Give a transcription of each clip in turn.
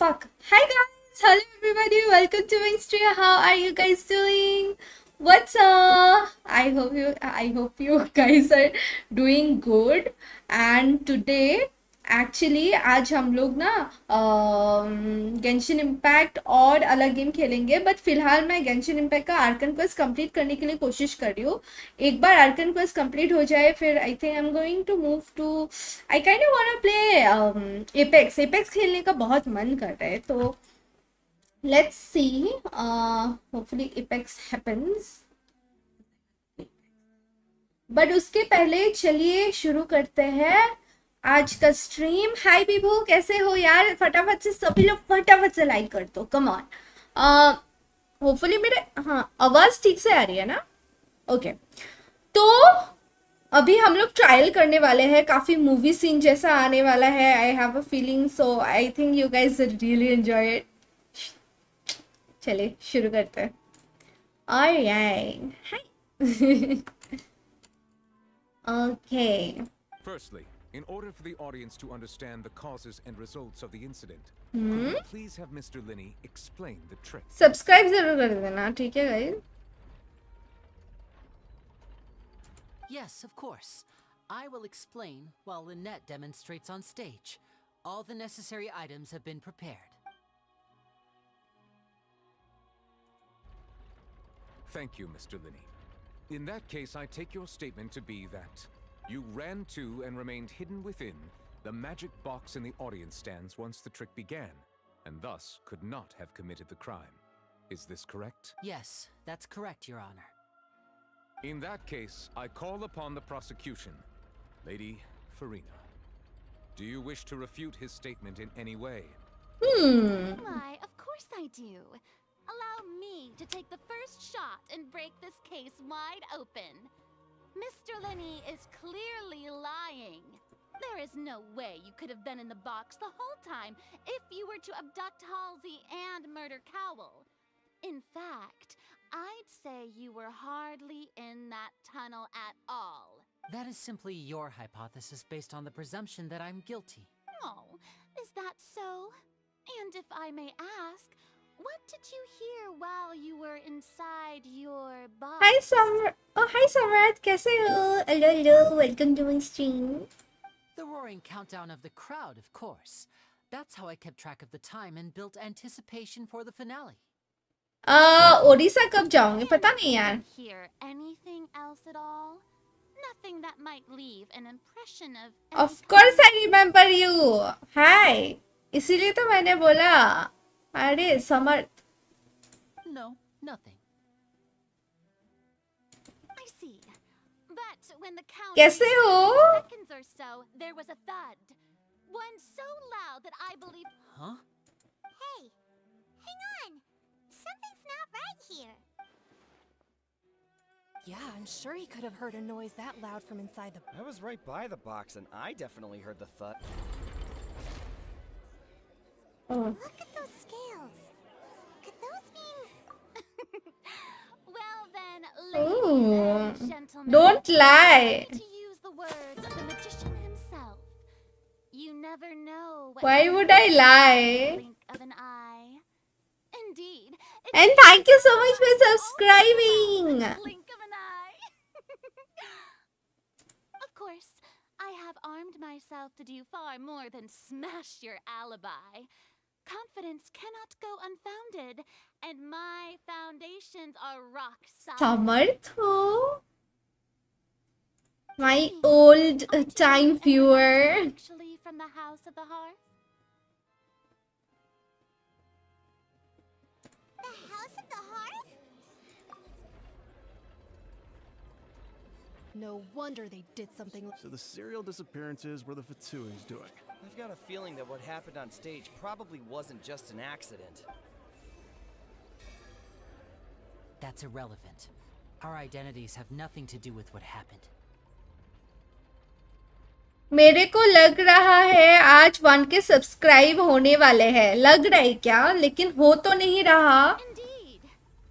Fuck. Hi guys, hello everybody, welcome to my stream. How are you guys doing? What's up? I hope you guys are doing good. And today actually आज हम लोग ना Genshin impact और अलग game खेलेंगे, but फिलहाल मैं Genshin impact का आर्कन क्वेस्ट कंप्लीट करने के लिए कोशिश कर रही हूँ. एक बार आर्कन क्वेस्ट कंप्लीट हो जाए फिर I think I am going to move to, I kind of want to play Apex. Apex खेलने का बहुत मन कर रहा है, तो let's see, hopefully Apex happens. But उसके पहले चलिए शुरू करते हैं आज का स्ट्रीम. हाय विभू, कैसे हो यार? फटाफट से सभी लोग फटाफट से लाइक कर दो, कम ऑन. होपफुली मेरे आवाज ठीक से आ रही है ना? ओके तो अभी हम लोग ट्रायल करने वाले हैं. काफी मूवी सीन जैसा आने वाला है. I have a feeling, so I think you guys really enjoy it. चलिए शुरू करते हैं. Alright, hi. Okay. Firstly, in order for the audience to understand the causes and results of the incident, could you please have Mr. Linney explain the trick? Subscribe जरूर कर देना, ठीक है guys? Yes, of course. I will explain while Lynette demonstrates on stage. All the necessary items have been prepared. Thank you, Mr. Linney. In that case, I take your statement to be that you ran to and remained hidden within the magic box in the audience stands once the trick began, and thus could not have committed the crime. Is this correct? Yes, that's correct, Your Honor. In that case, I call upon the prosecution. Lady Farina, do you wish to refute his statement in any way? Why, of course I do. Allow me to take the first shot and break this case wide open. Mr. Linney is clearly lying. There is no way you could have been in the box the whole time if you were to abduct Halsey and murder Cowell. In fact, I'd say you were hardly in that tunnel at all. That is simply your hypothesis based on the presumption that I'm guilty. Oh, is that so? And if I may ask, what did you hear while you were inside your box? Hi Samrat. Oh, hi Samrat, कैसे हो? Hello, hello, welcome to my stream. The roaring countdown of the crowd, of course. That's how I kept track of the time and built anticipation for the finale. Odisha कब जाओगे? पता नहीं यार. Hear anything else at all? Nothing that might leave an impression of. Of course I remember you. Hi. इसीलिए तो मैंने बोला. अरे समर्थ. No, nothing. I see. But when the count कैसे हो? seconds or so, there was a thud. One so loud that I believe. Huh? Hey, hang on. Something's not right here. Yeah, I'm sure he could have heard a noise that loud from inside the... I was right by the box and I definitely heard the thud. Oh. Look at those scales. Could those mean... Well then, ladies and gentlemen... Don't lie. To use the words of the magician himself. You never know what... Why would I lie? Blink of an eye. Indeed. And thank you so much for subscribing. Blink of an eye. Of course, I have armed myself to do far more than smash your alibi. Confidence cannot go unfounded, and my foundations are rock solid. Samarth ho? My old time viewer. Actually from the House of the Hearth? The House of the Hearth? No wonder they did something... So the serial disappearances were the Fatsui's doing. I've got a feeling that what happened on stage probably wasn't just an accident. That's irrelevant. Our identities have nothing to do with what happened. मेरे को लग रहा है आज 1K subscribe होने वाले हैं. लग रहा है क्या? लेकिन हो तो नहीं रहा. Indeed.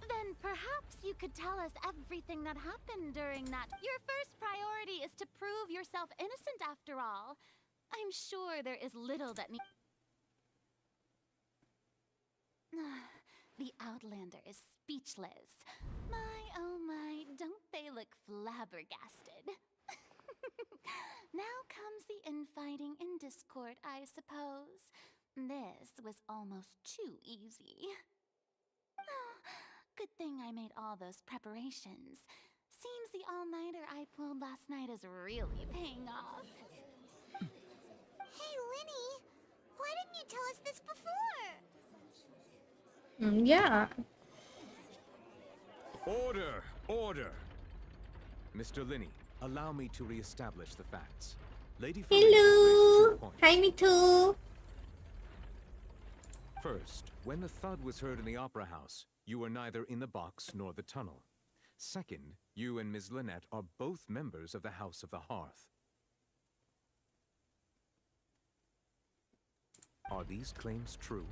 Then perhaps you could tell us everything that happened during that. Your first priority is to prove yourself innocent after all. I'm sure there is little that needs... The Outlander is speechless. My, oh my, don't they look flabbergasted? Now comes the infighting and discord, I suppose. This was almost too easy. Good thing I made all those preparations. Seems the all-nighter I pulled last night is really paying off. Hey, Linny! Why didn't you tell us this before? Yeah. Order! Order! Mr. Linney, allow me to re-establish the facts. Lady Farina raises 2 Hello. points. Hi, me too. First, when the thud was heard in the Opera House, you were neither in the box nor the tunnel. Second, you and Ms. Lynette are both members of the House of the Hearth. Are these claims true?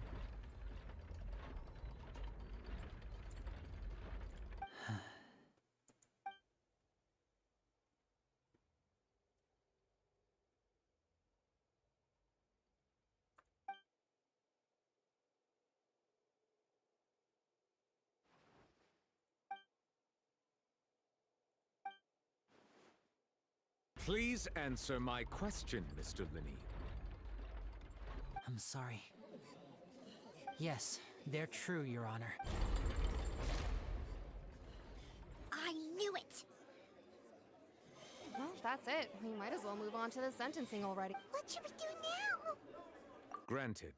Please answer my question, Mr. Linney. I'm sorry. Yes, they're true, Your Honor. I knew it! Well, that's it. We might as well move on to the sentencing already. What should we do now? Granted.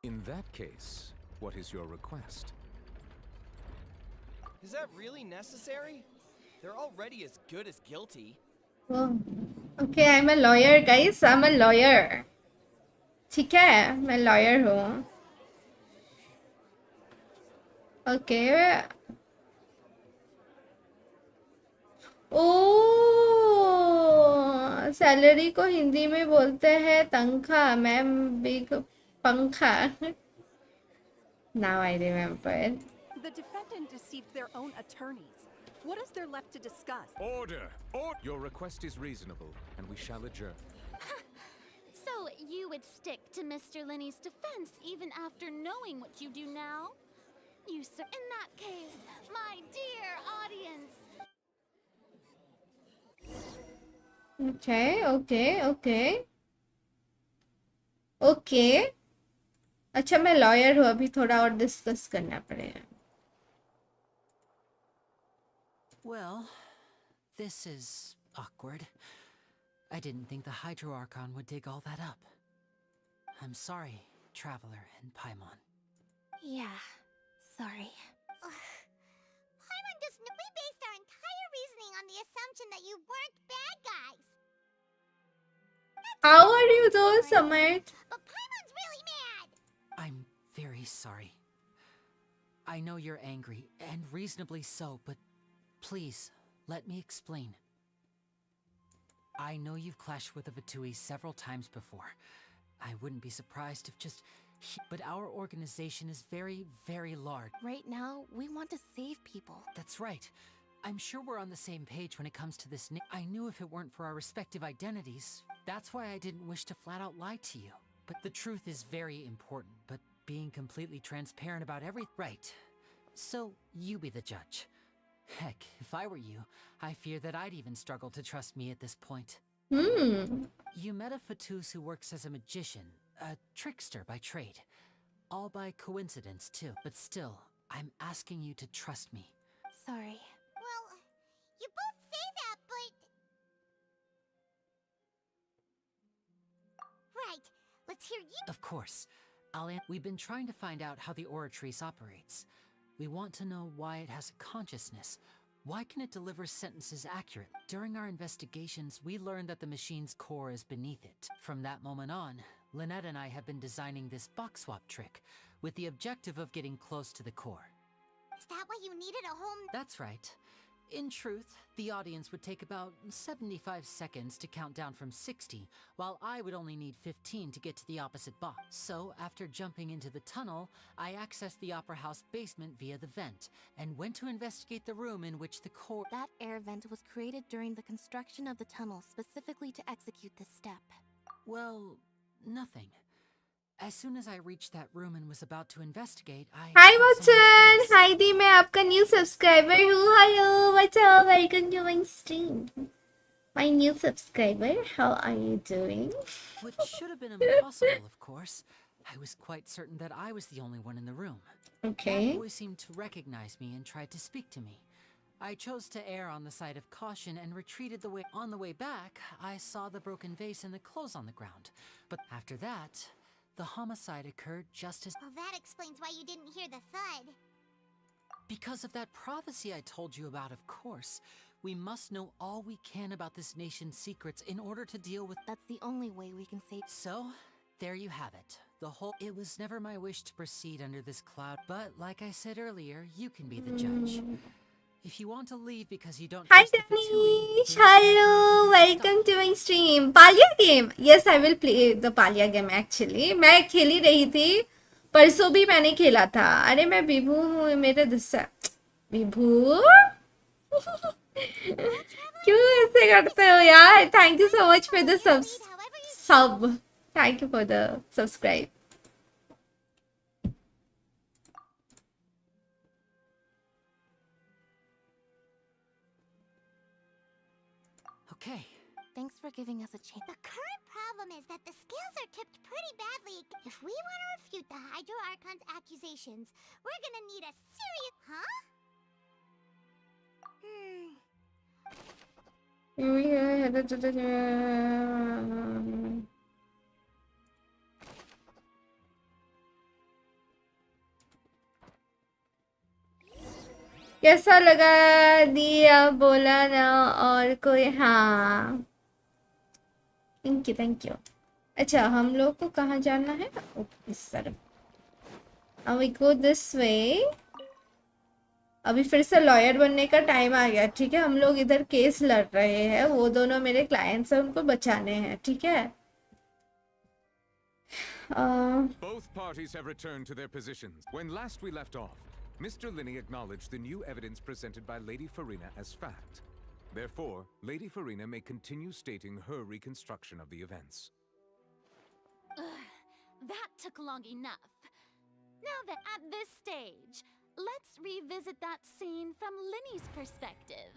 In that case, what is your request? Is that really necessary? They're already as good as guilty. Oh, okay, I'm a lawyer, guys. I'm a lawyer. ठीक है, मैं lawyer हूँ. Okay. ओ, salary को हिंदी में बोलते हैं तनख्वाह. Ma'am big पंखा. Now I remember. The defendant deceived their own attorneys. What is there left to discuss? Order! Order! Your request is reasonable, and we shall adjourn. So you would stick to Mr. Linney's defense even after knowing what you do now? You sir, in that case, my dear audience. Okay. अच्छा, मैं lawyer हूँ. अभी थोड़ा और discuss करना पड़ेगा. Well, this is awkward. I didn't think the Hydro Archon would dig all that up. I'm sorry, Traveler and Paimon. Yeah, sorry. Paimon just we based our entire reasoning on the assumption that you weren't bad guys. How are you though, Samit? But Paimon's really mad! I'm very sorry. I know you're angry, and reasonably so, but please, let me explain. I know you've clashed with the Vitui several times before. I wouldn't be surprised if but our organization is very, very large. Right now, we want to save people. That's right. I'm sure we're on the same page when it comes to this. I knew if it weren't for our respective identities, that's why I didn't wish to flat out lie to you. But the truth is very important, but being completely transparent about Right. So, you be the judge. Heck, if I were you, I fear that I'd even struggle to trust me at this point. You met a Fatus who works as a magician, a trickster by trade. All by coincidence, too. But still, I'm asking you to trust me. Sorry. Well, you both say that, but... Right, let's hear you... Of course. We've been trying to find out how the Oratrice operates. We want to know why it has a consciousness. Why can it deliver sentences accurately? During our investigations, we learned that the machine's core is beneath it. From that moment on, Lynette and I have been designing this box swap trick, with the objective of getting close to the core. Is that why you needed a whole... That's right. In truth, the audience would take about 75 seconds to count down from 60, while I would only need 15 to get to the opposite box. So, after jumping into the tunnel, I accessed the Opera House basement via the vent, and went to investigate the room in which the core... That air vent was created during the construction of the tunnel specifically to execute this step. Well, nothing. As soon as I reached that room and was about to investigate, I Hi heard someone's Watson, voice. hi दी, मैं आपका new subscriber हूँ. Hello, what's up? Welcome to my stream. My new subscriber, how are you doing? Which should have been impossible, of course. I was quite certain that I was the only one in the room. Okay. That voice seemed to recognize me and tried to speak to me. I chose to err on the side of caution and retreated the way. On the way back, I saw the broken vase and the clothes on the ground. But after that, the homicide occurred just as... Well, that explains why you didn't hear the thud. Because of that prophecy I told you about, of course. We must know all we can about this nation's secrets in order to deal with... That's the only way we can save. So, there you have it. The whole... It was never my wish to proceed under this cloud, but like I said earlier, you can be the judge. If you want to leave because you don't Hi trust the Fatui, Danish, hello, welcome to my stream. Palia game, yes I will play the Palia game actually. मैं खेली रही थी, परसों भी मैंने खेला था. अरे मैं विभू हूँ, मेरे दुस्सा विभू क्यों ऐसे करते हो यार? Thank you so much for the sub. Thank you for the subscribe. Okay. Thanks for giving us a chance. The current problem is that the scales are tipped pretty badly. If we want to refute the Hydro Archon's accusations, we're gonna need a serious... Huh? कैसा लगा दिया बोला ना और कोई? हाँ, thank you. अच्छा, हम लोग को कहाँ जाना है? इस तरफ. Now we go this way. अभी फिर से लॉयर बनने का टाइम आ गया. ठीक है, हम लोग इधर केस लड़ रहे हैं. वो दोनों मेरे क्लाइंट्स हैं, उनको बचाने हैं. ठीक है. Both parties have returned to their positions. When last we left off, Mr. Linney acknowledged the new evidence presented by Lady Farina as fact. Therefore, Lady Farina may continue stating her reconstruction of the events. That took long enough. Now that at this stage, let's revisit that scene from Linney's perspective.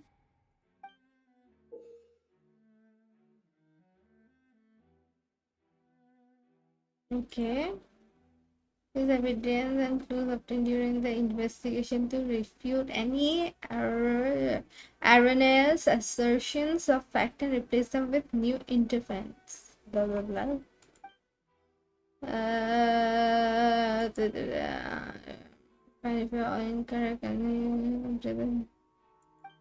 Okay. With evidence and clues obtained during the investigation to refute any erroneous assertions of fact and replace them with new interference. Blah blah blah. If you are incorrect,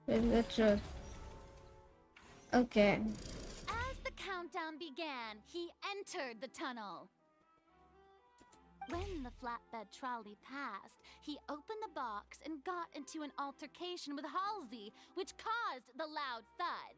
with the truth. Okay. As the countdown began, he entered the tunnel. When the flatbed trolley passed, he opened the box and got into an altercation with Halsey, which caused the loud thud.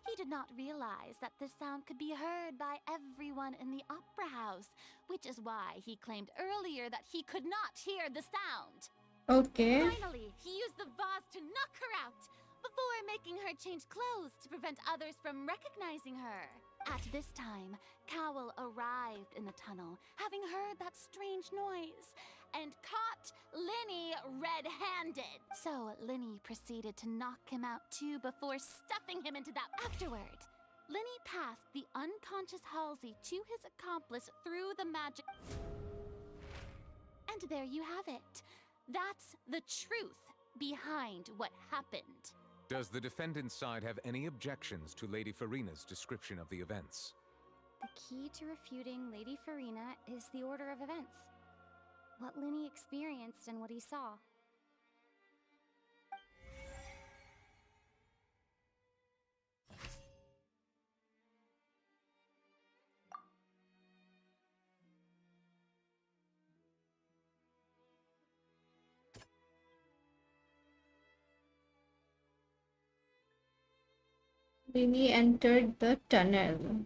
He did not realize that this sound could be heard by everyone in the opera house, which is why he claimed earlier that he could not hear the sound. Okay. Finally, he used the vase to knock her out, before making her change clothes to prevent others from recognizing her. At this time, Cowell arrived in the tunnel, having heard that strange noise, and caught Linney red-handed. So Linney proceeded to knock him out too before stuffing him into that. Afterward, Linney passed the unconscious Halsey to his accomplice through the magic. And there you have it. That's the truth behind what happened. Does the defendant's side have any objections to Lady Farina's description of the events? The key to refuting Lady Farina is the order of events. What Linney experienced and what he saw. Linney entered the tunnel.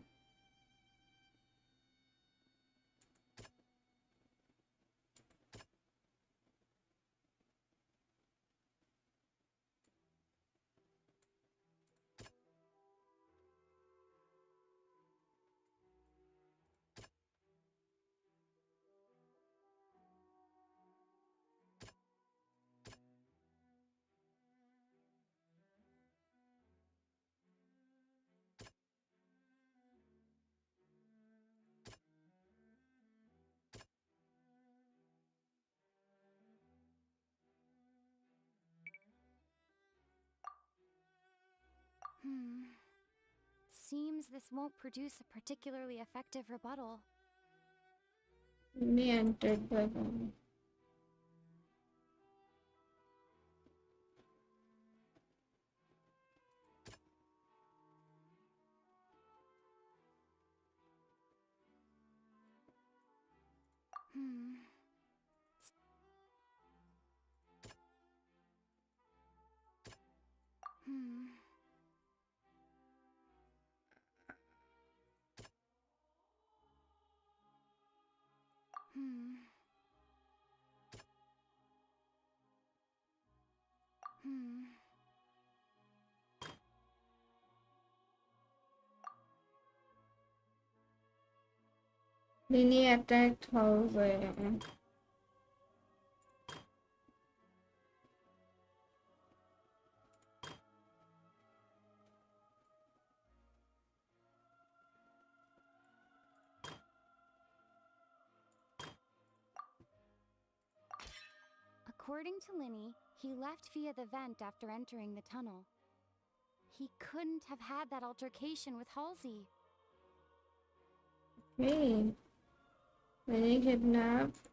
Seems this won't produce a particularly effective rebuttal. Me entered by one. Lini attacked hallway. According to Linny, he left via the vent after entering the tunnel. He couldn't have had that altercation with Halsey. Hey. Lini kidnapped.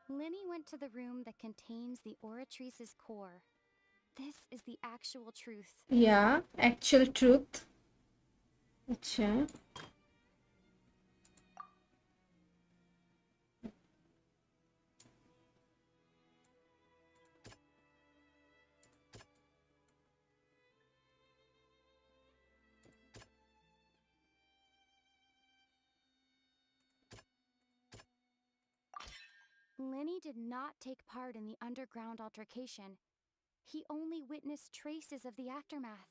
Linny went to the room that contains the Oratrice's core. This is the actual truth. Yeah, actual truth. Acha. Linny did not take part in the underground altercation. He only witnessed traces of the aftermath.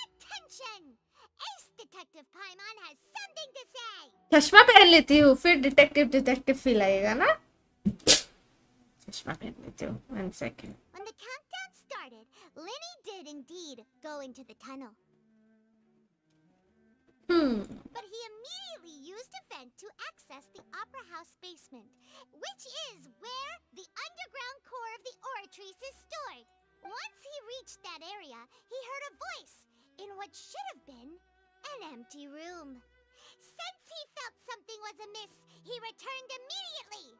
Attention! Ace Detective Paimon has something to say! चश्मा पहन लेती हूँ फिर detective feel आएगा ना चश्मा पहन लेती हूँ 1 second. When the countdown started, Linny did indeed go into the tunnel. But he immediately used a vent to access the Opera House basement, which is where the underground core of the Oratrice is stored. Once he reached that area, he heard a voice in what should have been an empty room. Since he felt something was amiss, he returned immediately.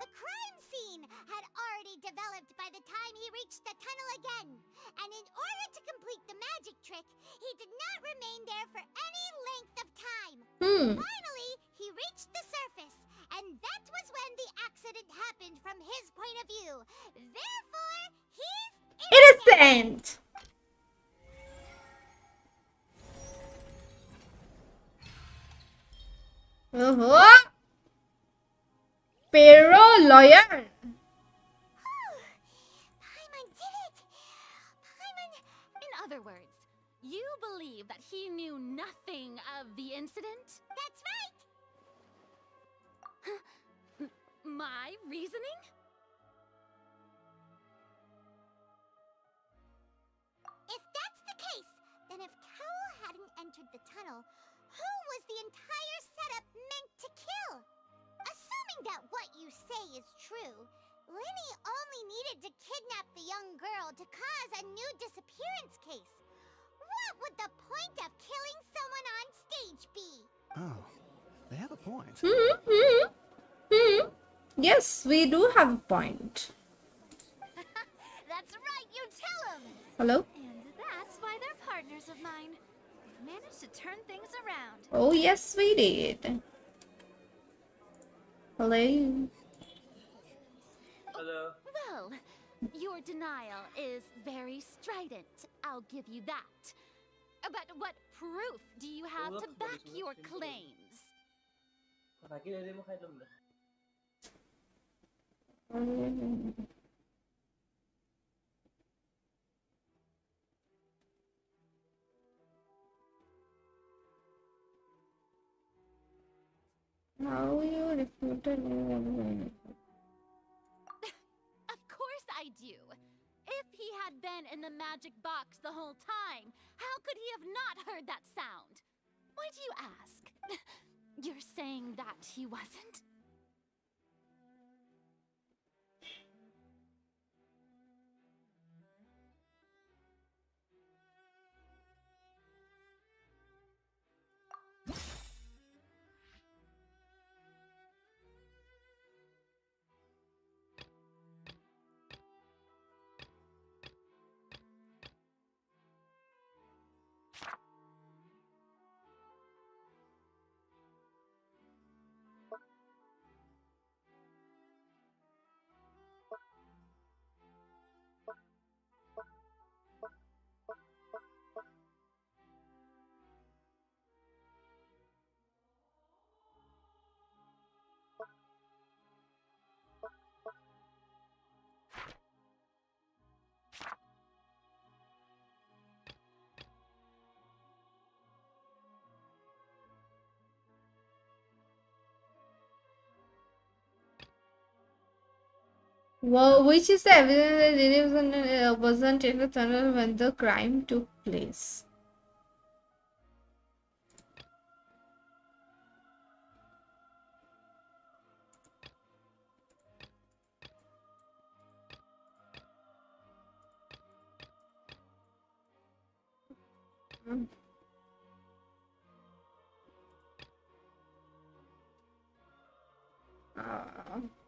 The crime scene had already developed by the time he reached the tunnel again, and in order to complete the magic trick, he did not remain there for any length of time. Finally, he reached the surface, and that was when the accident happened from his point of view. Therefore, he's Innocent! Pero lawyer. Paimon did it! Paimon... In other words, you believe that he knew nothing of the incident? That's right! My reasoning? If that's the case, then if Carol hadn't entered the tunnel, who was the entire setup meant to kill? Assuming that what you say is true, Linny only needed to kidnap the young girl to cause a new disappearance case. What would the point of killing someone on stage be? Oh, they have a point. Yes, we do have a point. That's right, you tell him! Hello? And that's why they're partners of mine. We've managed to turn things around. Oh, yes, we did. Hello? Hello. Well, your denial is very strident, I'll give you that. But what proof do you have to back your claims? How you refuted me? Of course I do. If he had been in the magic box the whole time, how could he have not heard that sound? Why do you ask? You're saying that he wasn't? Well, which is the evidence that Lily wasn't in the tunnel when the crime took place?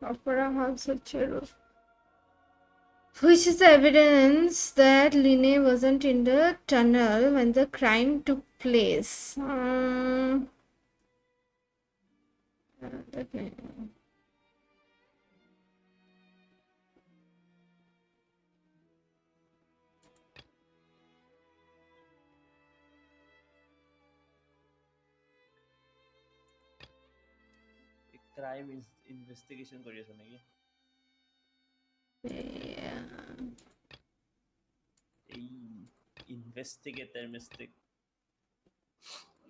Opera House Chero. Which is the evidence that Line wasn't in the tunnel when the crime took place? Okay. Crime is investigation কৰি আছে নেকি? Investigator mystic.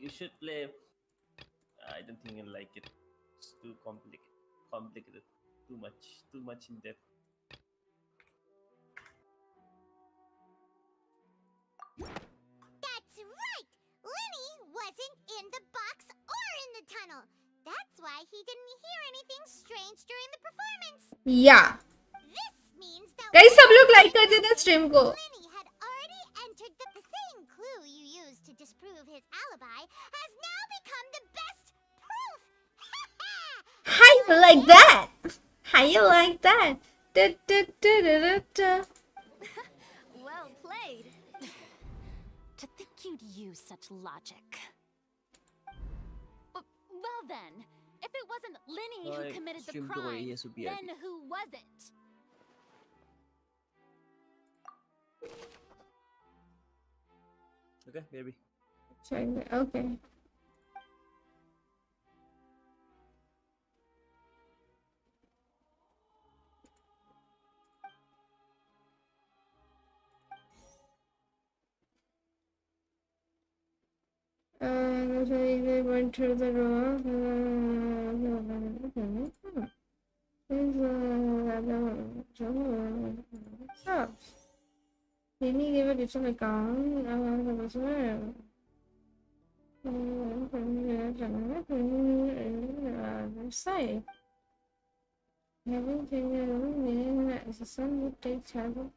You should play. I don't think you'll like it. It's too complicated. Too much in depth. That's right! Lenny wasn't in the box or in the tunnel. That's why he didn't hear anything strange during the performance. Yeah. This means that Guys, सब लोग like कर देना stream को. Lenny had already entered the same clue you used to disprove his alibi has now become the best proof. How you like that? How you like that? Da, da, da, da, da, da. Well played. To think you'd use such logic. Well then, if it wasn't Lenny who committed the crime, then who was it? Okay, baby. Okay. They went through the door. Lenny gave a different account. Say, having changed assistant would take charge of.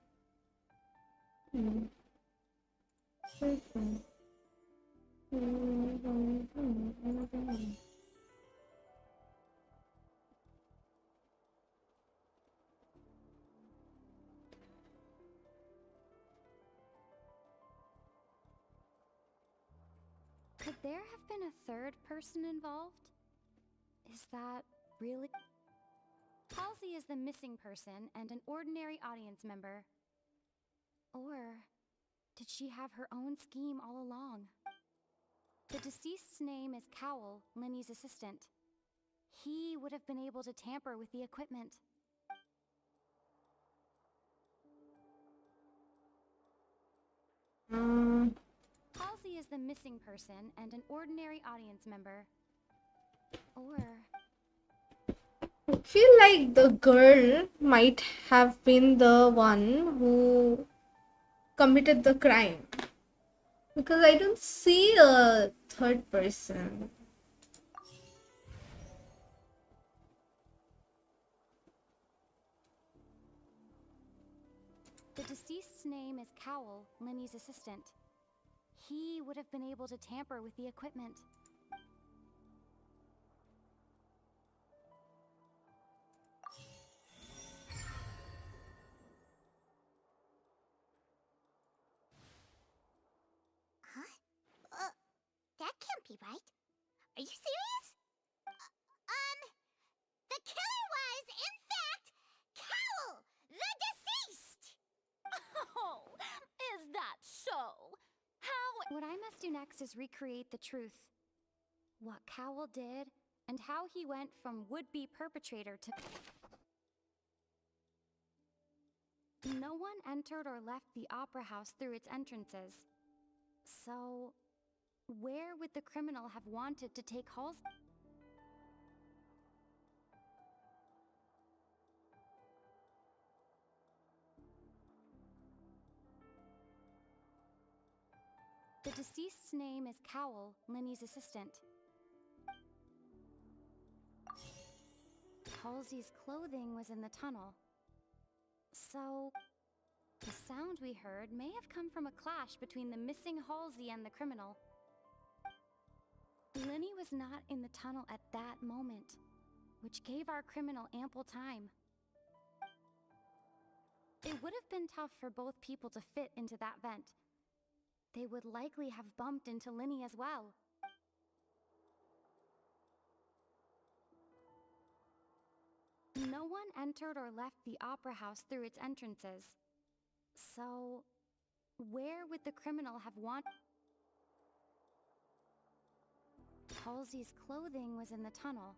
Could there have been a third person involved? Is that really? Halsey is the missing person and an ordinary audience member. Or did she have her own scheme all along? The deceased's name is Cowell, Lenny's assistant. He would have been able to tamper with the equipment. Halsey is the missing person and an ordinary audience member. Or I feel like the girl might have been the one who committed the crime. Because I don't see a third person. the deceased's name is Cowell, Lenny's assistant. He would have been able to tamper with the equipment. That can't be right. Are you serious? The killer was, in fact, Cowell, the deceased! Oh, is that so? How? What I must do next is recreate the truth. What Cowell did, and how he went from would-be perpetrator to... No one entered or left the opera house through its entrances. So, where would the criminal have wanted to take Halsey? The deceased's name is Cowell, Linny's assistant. Halsey's clothing was in the tunnel. So, the sound we heard may have come from a clash between the missing Halsey and the criminal. Linny was not in the tunnel at that moment, which gave our criminal ample time. It would have been tough for both people to fit into that vent. They would likely have bumped into Linny as well. No one entered or left the opera house through its entrances. So, where would the criminal have wanted? Halsey's clothing was in the tunnel.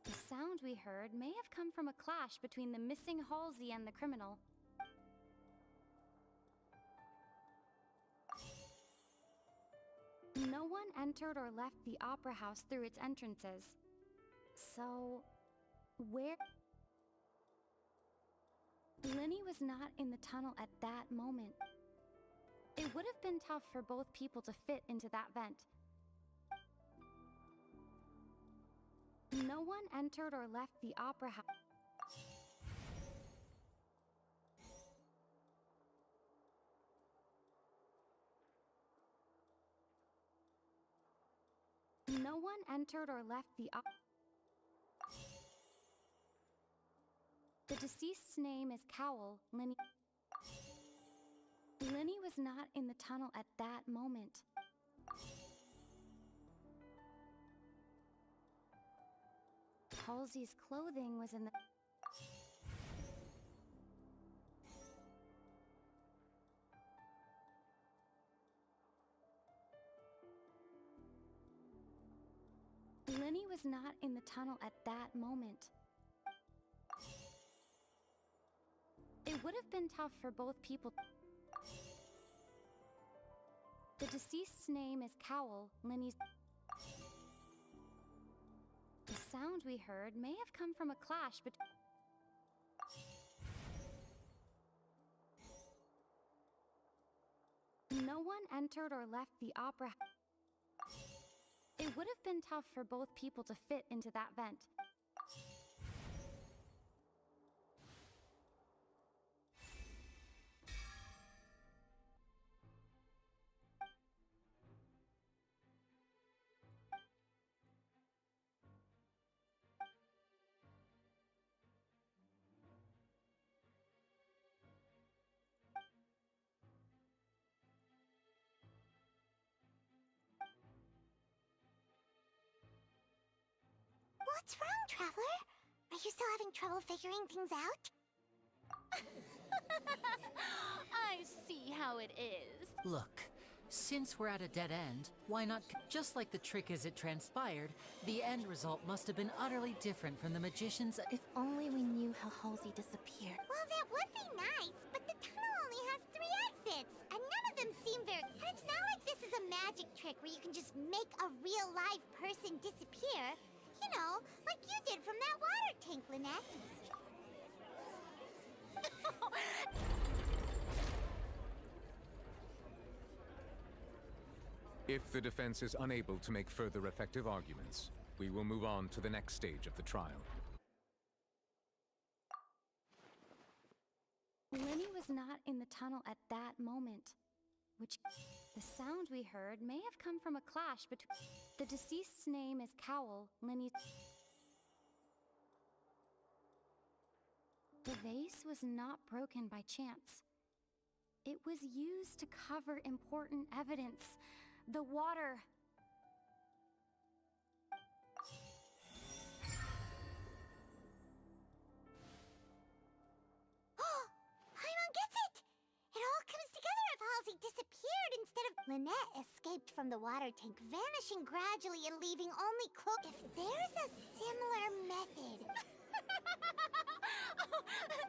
The sound we heard may have come from a clash between the missing Halsey and the criminal. No one entered or left the opera house through its entrances. So, where? Linny was not in the tunnel at that moment. It would have been tough for both people to fit into that vent. No one entered or left the opera house. No one entered or left the The deceased's name is Cowell, Linny. Linny was not in the tunnel at that moment. Halsey's clothing was in the... Linny was not in the tunnel at that moment. It would have been tough for both people. The deceased's name is Cowell, Linny's... The sound we heard may have come from a clash between... No one entered or left the opera... It would have been tough for both people to fit into that vent. What's wrong, Traveler? Are you still having trouble figuring things out? I see how it is. Look, since we're at a dead end, why not... Just like the trick as it transpired, the end result must have been utterly different from the magician's... If only we knew how Halsey disappeared. Well, that would be nice, but the tunnel only has 3 exits, and none of them seem very... And it's not like this is a magic trick where you can just make a real live person disappear. You know, like you did from that water tank, Lynette. If the defense is unable to make further effective arguments, we will move on to the next stage of the trial. Linny was not in the tunnel at that moment, which... The sound we heard may have come from a clash between... The deceased's name is Cowell, Linny's... The vase was not broken by chance. It was used to cover important evidence. The water... Paimon gets it! It all comes together if Halsey disappeared instead of... Lynette escaped from the water tank, vanishing gradually and leaving only cloak... If there's a similar method...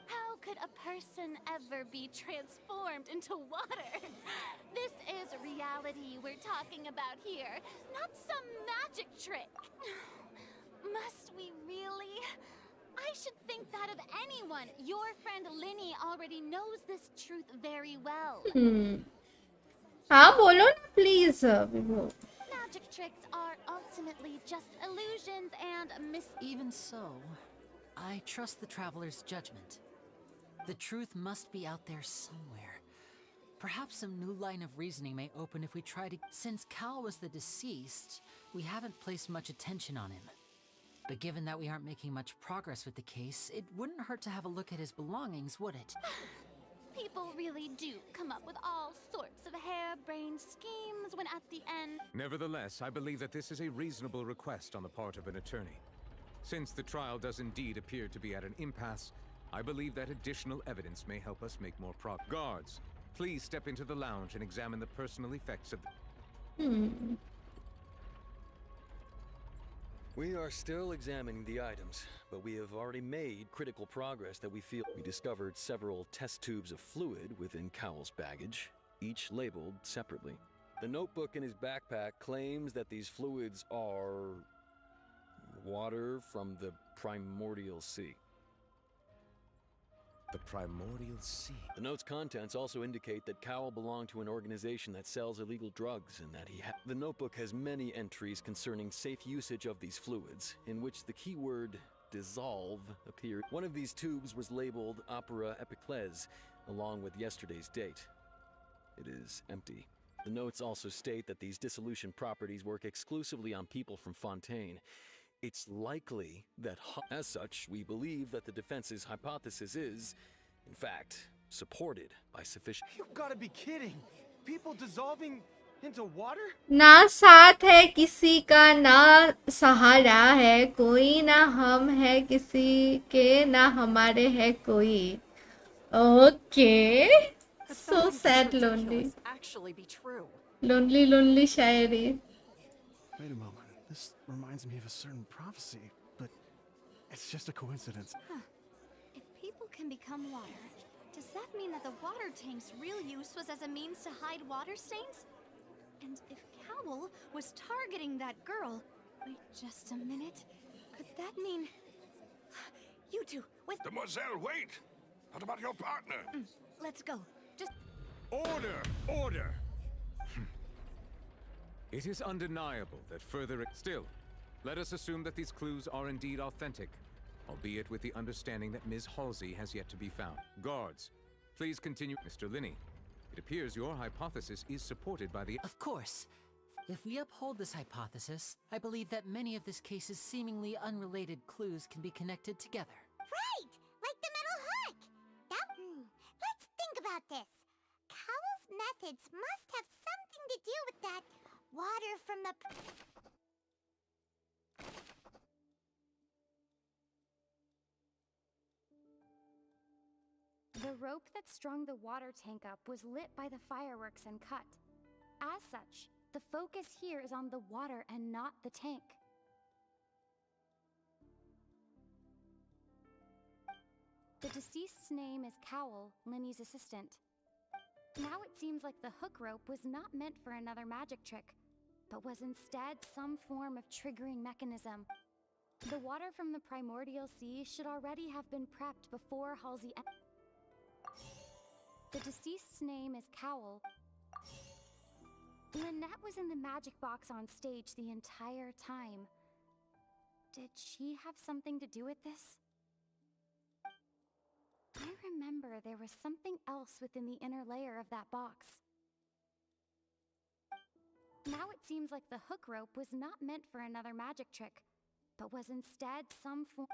How could a person ever be transformed into water? This is reality we're talking about here, not some magic trick. Must we really? I should think that of anyone. Your friend Linny already knows this truth very well. हाँ बोलो ना please Vibhu. Magic tricks are ultimately just illusions and Even so, I trust the traveler's judgment. The truth must be out there somewhere. Perhaps some new line of reasoning may open if we try to... Since Cal was the deceased, we haven't placed much attention on him. But given that we aren't making much progress with the case, it wouldn't hurt to have a look at his belongings, would it? People really do come up with all sorts of harebrained schemes when at the end... Nevertheless, I believe that this is a reasonable request on the part of an attorney. Since the trial does indeed appear to be at an impasse, I believe that additional evidence may help us make more progress. Guards, please step into the lounge and examine the personal effects of the... We are still examining the items, but we have already made critical progress that we feel. We discovered several test tubes of fluid within Cowell's baggage, each labeled separately. The notebook in his backpack claims that these fluids are... water from the primordial sea. The primordial sea. The note's contents also indicate that Cowell belonged to an organization that sells illegal drugs and that The notebook has many entries concerning safe usage of these fluids, in which the keyword dissolve appeared. One of these tubes was labeled Opera Epiclese, along with yesterday's date. It is empty. The notes also state that these dissolution properties work exclusively on people from Fontaine. It's likely that, as such, we believe that the defense's hypothesis is, in fact, supported by sufficient... You've got to be kidding! People dissolving into water? ना साथ है किसी का ना सहारा है कोई ना हम है किसी के ना हमारे है कोई. Okay. That So sounds sad, ridiculous lonely. actually be true. Lonely Shayari. Wait a moment. This reminds me of a certain prophecy, but it's just a coincidence. If people can become water, does that mean that the water tank's real use was as a means to hide water stains? And if Cowell was targeting that girl... Wait just a minute. Could that mean... You two, with... Demoiselle, wait! What about your partner? Let's go. Just... Order! Order! It is undeniable that further... Still, let us assume that these clues are indeed authentic, albeit with the understanding that Ms. Halsey has yet to be found. Guards, please continue. Mr. Linney, it appears your hypothesis is supported by the... Of course. If we uphold this hypothesis, I believe that many of this case's seemingly unrelated clues can be connected together. Right! Like the metal hook! Let's think about this. Cowell's methods must have something to do with that water from the... The rope that strung the water tank up was lit by the fireworks and cut. As such, the focus here is on the water and not the tank. The deceased's name is Cowell, Linny's assistant. Now it seems like the hook rope was not meant for another magic trick, but was instead some form of triggering mechanism. The water from the primordial sea should already have been prepped before Halsey... The deceased's name is Cowell. Lynette was in the magic box on stage the entire time. Did she have something to do with this? I remember there was something else within the inner layer of that box. Now it seems like the hook rope was not meant for another magic trick, but was instead some form...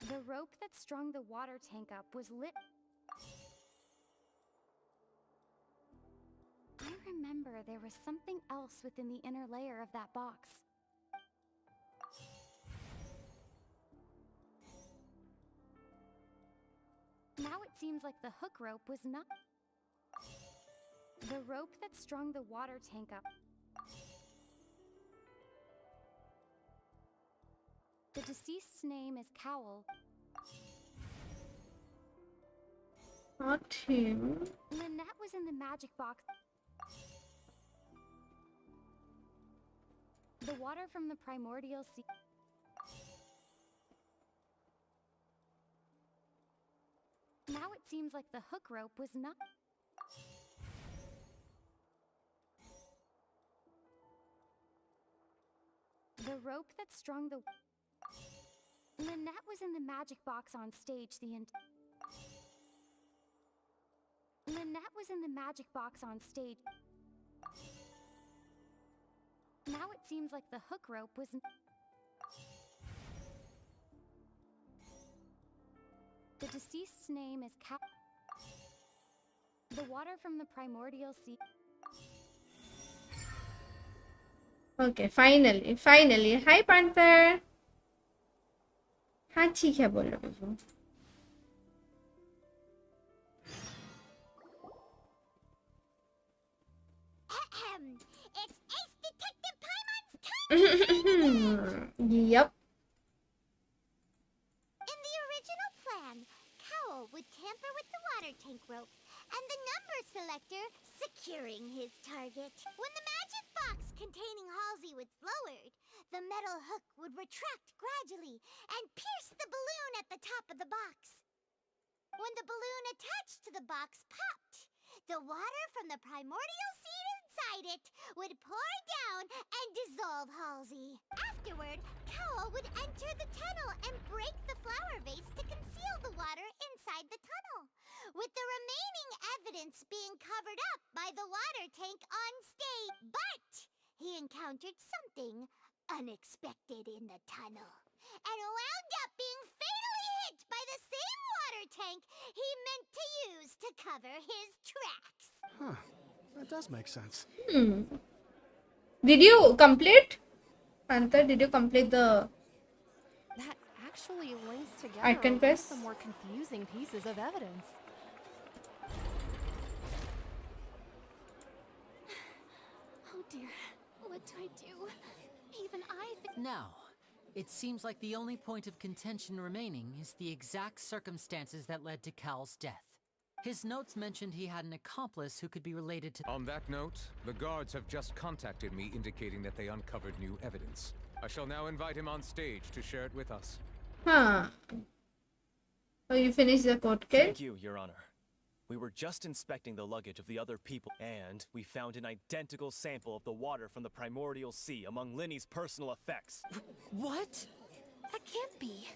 The rope that strung the water tank up was lit... I remember there was something else within the inner layer of that box. Now it seems like the hook rope was not... The rope that strung the water tank up... The deceased's name is Cowell. Not him. Lynette was in the magic box. The water from the primordial sea... Now it seems like the hook rope was not... The rope that strung the... Lynette was in the magic box on stage Lynette was in the magic box on stage. Now it seems like the hook rope was... The deceased's name is The water from the primordial sea... Okay, finally. Hi, Panther. हाँ ठीक है बोलो बिल्कुल. It's Ace Detective Paimon's time! Yep. In the original plan, Cowl would tamper with the water tank rope, and the number selector securing his target. When the magic box containing Halsey was lowered, the metal hook would retract gradually and pierce the balloon at the top of the box. When the balloon attached to the box popped, the water from the primordial seed inside it would pour down and dissolve Halsey. Afterward, Cowl would enter the tunnel and break the flower vase to conceal the water inside the tunnel, with the remaining evidence being covered up by the water tank on stage. But he encountered something unexpected in the tunnel, and wound up being fatally hit by the same water tank he meant to use to cover his tracks. Huh. That does make sense. Did you complete? Panther, did you complete the... That actually links together Icon quest? some more confusing pieces of evidence. Oh dear, what do I do? Even Now, it seems like the only point of contention remaining is the exact circumstances that led to Cal's death. His notes mentioned he had an accomplice who could be related to... On that note, the guards have just contacted me indicating that they uncovered new evidence. I shall now invite him on stage to share it with us. Huh. Oh, you finished the court case? Thank you, Your Honor. We were just inspecting the luggage of the other people, and we found an identical sample of the water from the primordial sea among Linny's personal effects. What? That can't be.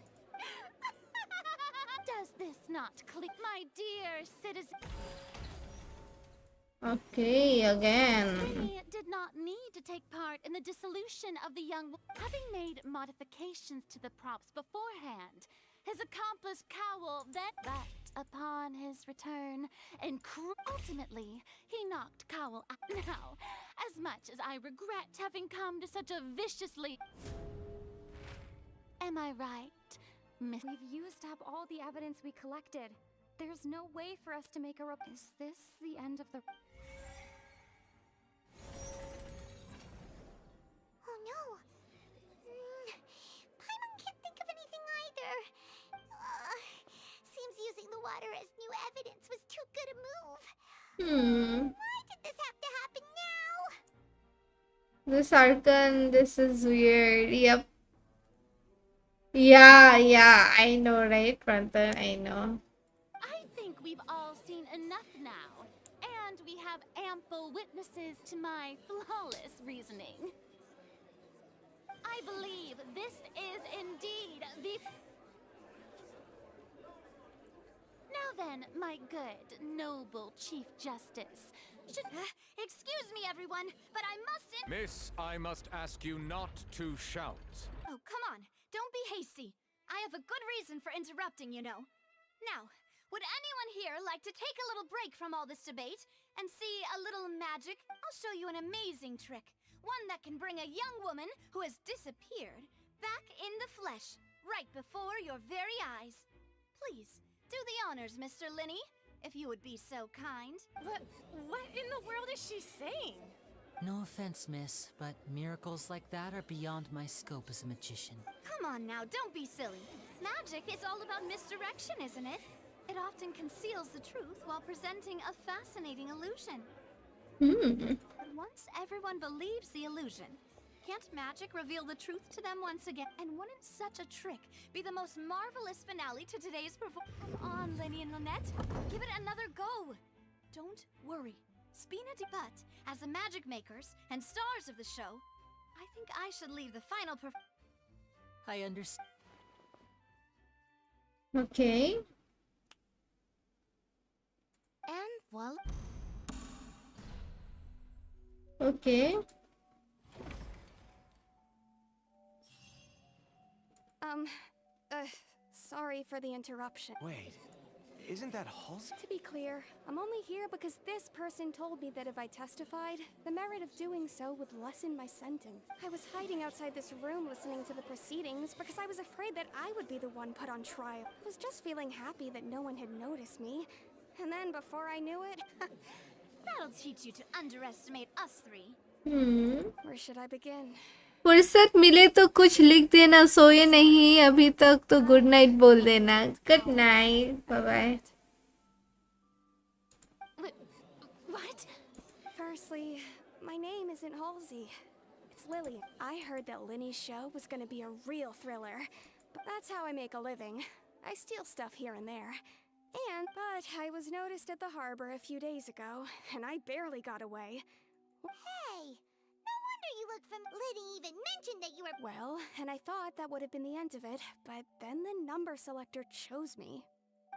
Does this not click, my dear citizen? Okay, again. Linny did not need to take part in the dissolution of the young... Having made modifications to the props beforehand, his accomplice Cowl then... But upon his return, and ultimately, he knocked Cowl out. Now, as much as I regret having come to such a viciously... Am I right, Miss... We've used up all the evidence we collected. There's no way for us to make a Is this the end of the... Oh no! Paimon can't think of anything either. Seems using the water as new evidence was too good a move. Why did this have to happen now? This Archon, this is weird. Yep. Yeah, I know, right, Panther? I know. I think we've all seen enough now, and we have ample witnesses to my flawless reasoning. I believe this is indeed the... Now then, my good, noble Chief Justice. Excuse me, everyone, but I mustn't... Miss, I must ask you not to shout. Oh, come on. Don't be hasty. I have a good reason for interrupting, you know. Now, would anyone here like to take a little break from all this debate and see a little magic? I'll show you an amazing trick. One that can bring a young woman who has disappeared back in the flesh, right before your very eyes. Please, do the honors, Mr. Linny, if you would be so kind. What in the world is she saying? No offense, miss, but miracles like that are beyond my scope as a magician. Come on now, don't be silly. Magic is all about misdirection, isn't it? It often conceals the truth while presenting a fascinating illusion. But once everyone believes the illusion, can't magic reveal the truth to them once again? And wouldn't such a trick be the most marvelous finale to today's performance? Come on, Linny and Lynette, give it another go. Don't worry. But as the magic makers and stars of the show, I think I should leave the final I understand. Okay. And voila. Okay. Sorry for the interruption. Wait, isn't that Halsey? To be clear, I'm only here because this person told me that if I testified, the merit of doing so would lessen my sentence. I was hiding outside this room listening to the proceedings because I was afraid that I would be the one put on trial. I was just feeling happy that no one had noticed me. And then before I knew it, That'll teach you to underestimate us three. where should I begin? फुर्सत मिले तो कुछ लिख देना, सोए नहीं अभी तक तो गुड नाइट बोल देना. Good night, bye bye. What? Firstly, my name isn't Halsey. It's Lily. I heard that Linny's show was gonna be a real thriller, but that's how I make a living. I steal stuff here and there. But I was noticed at the harbor a few days ago, and I barely got away. Hey, no wonder you look from. Liddy even mentioned that you were. Well, and I thought that would have been the end of it, but then the number selector chose me.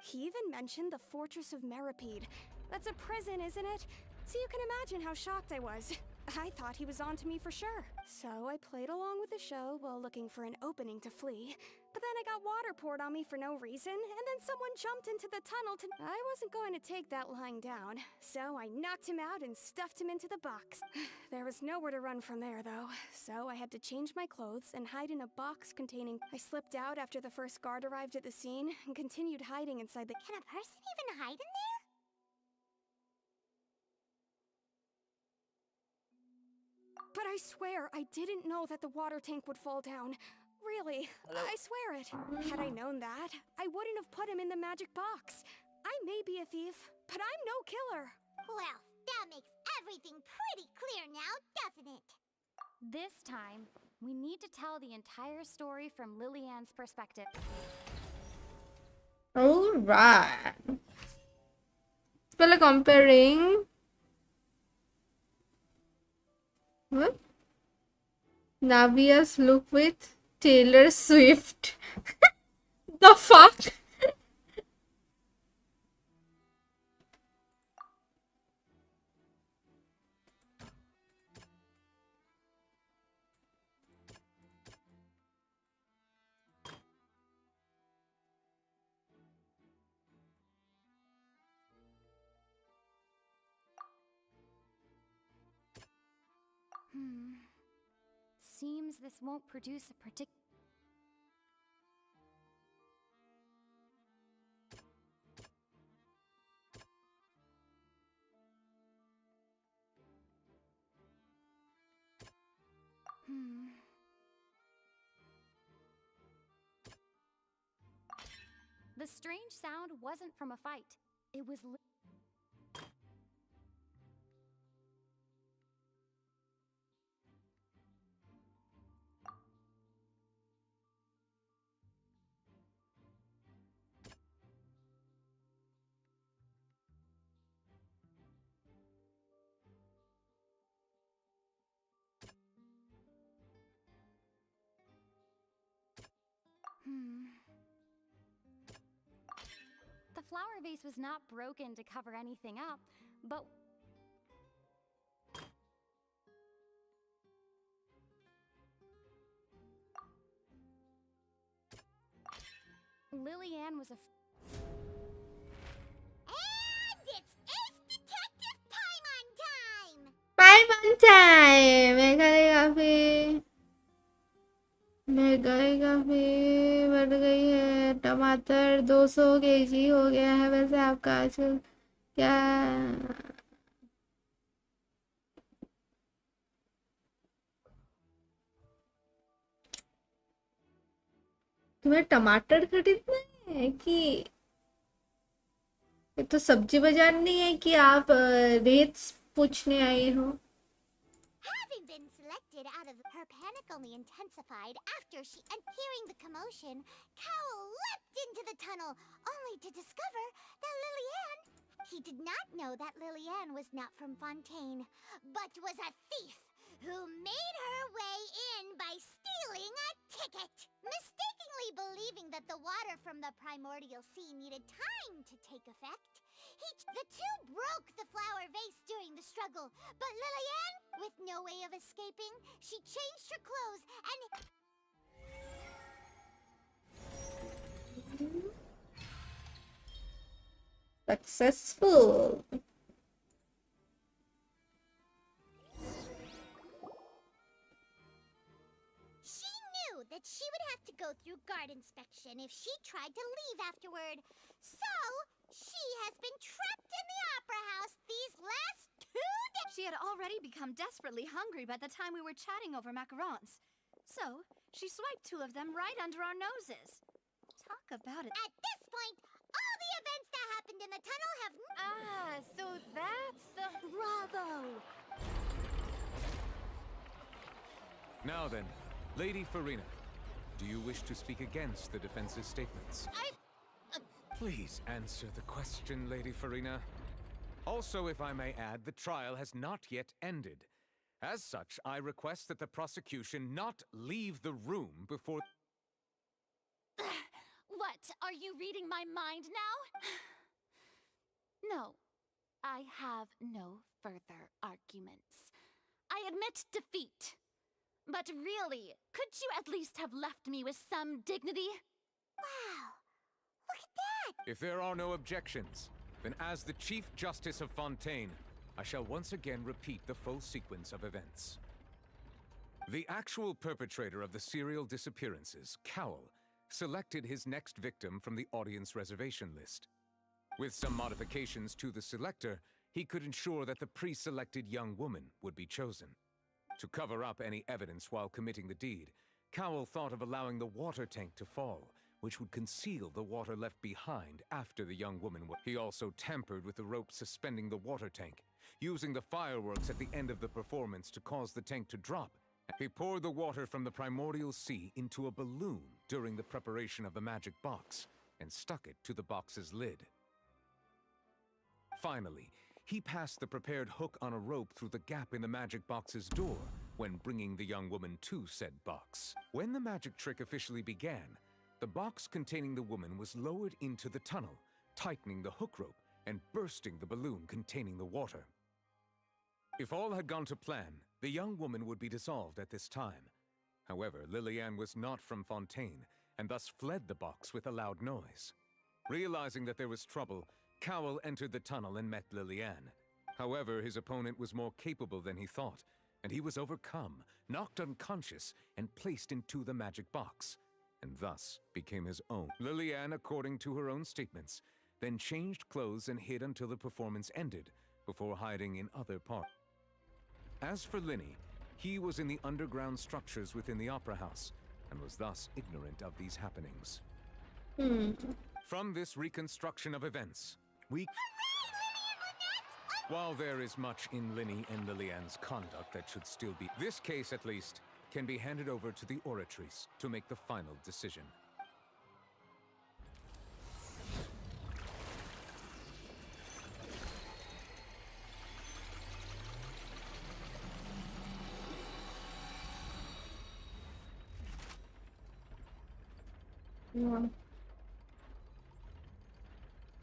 He even mentioned the Fortress of Meripede. That's a prison, isn't it? So you can imagine how shocked I was. I thought he was onto me for sure. So I played along with the show while looking for an opening to flee. But then I got water poured on me for no reason, and then someone jumped into the tunnel to... I wasn't going to take that lying down, so I knocked him out and stuffed him into the box. There was nowhere to run from there, though, so I had to change my clothes and hide in a box containing... I slipped out after the first guard arrived at the scene and continued hiding inside the... Can a person even hide in there? But I swear, I didn't know that the water tank would fall down. Really, I swear it. Had I known that, I wouldn't have put him in the magic box. I may be a thief, but I'm no killer. Well, that makes everything pretty clear now, doesn't it? This time, we need to tell the entire story from Lillian's perspective. Alright. Well, comparing. What? Navia's look with Taylor Swift. The fuck? Seems this won't produce a particular... The strange sound wasn't from a fight. It was... The flower vase was not broken to cover anything up, but... Lillian was a... And it's Ace Detective time on time! Bye one time. महंगाई काफी बढ़ गई है. टमाटर 200 KG हो गया है. वैसे आपका आजकल क्या... तुम्हें टमाटर खरीदना है कि ये तो सब्जी बाजार नहीं है कि आप रेट पूछने आए हो. Having been selected out of her panic only intensified after she and hearing the commotion, Cowell leapt into the tunnel, only to discover that Lillian... He did not know that Lillian was not from Fontaine, but was a thief who made her way in by stealing a ticket. Mistakenly believing that the water from the primordial sea needed time to take effect, the two broke the flower vase during the struggle, but Lillian, with no way of escaping, she changed her clothes and... Successful. She knew that she would have to go through guard inspection if she tried to leave afterward. So, she has been trapped in the opera house these last 2 days. She had already become desperately hungry by the time we were chatting over macarons. So, she swiped 2 of them right under our noses. Talk about it. At this point, all the events that happened in the tunnel have... Ah, so that's the... Bravo! Now then, Lady Farina, do you wish to speak against the defense's statements? Please answer the question, Lady Farina. Also, if I may add, the trial has not yet ended. As such, I request that the prosecution not leave the room before... What? Are you reading my mind now? No. I have no further arguments. I admit defeat. But really, could you at least have left me with some dignity? Wow! Look at that! If there are no objections, then as the Chief Justice of Fontaine, I shall once again repeat the full sequence of events. The actual perpetrator of the serial disappearances, Cowell, selected his next victim from the audience reservation list. With some modifications to the selector, he could ensure that the pre-selected young woman would be chosen. To cover up any evidence while committing the deed, Cowell thought of allowing the water tank to fall, which would conceal the water left behind after the young woman was... He also tampered with the rope suspending the water tank, using the fireworks at the end of the performance to cause the tank to drop. He poured the water from the primordial sea into a balloon during the preparation of the magic box, and stuck it to the box's lid. Finally, he passed the prepared hook on a rope through the gap in the magic box's door when bringing the young woman to said box. When the magic trick officially began, the box containing the woman was lowered into the tunnel, tightening the hook rope and bursting the balloon containing the water. If all had gone to plan, the young woman would be dissolved at this time. However, Lillian was not from Fontaine, and thus fled the box with a loud noise. Realizing that there was trouble, Cowell entered the tunnel and met Lillian. However, his opponent was more capable than he thought, and he was overcome, knocked unconscious, and placed into the magic box, and thus became his own. Lillian, according to her own statements, then changed clothes and hid until the performance ended, before hiding in other parts. As for Linny, he was in the underground structures within the opera house, and was thus ignorant of these happenings. From this reconstruction of events, while there is much in Linny and Lillian's conduct that should still be, this case at least can be handed over to the Oratrice to make the final decision.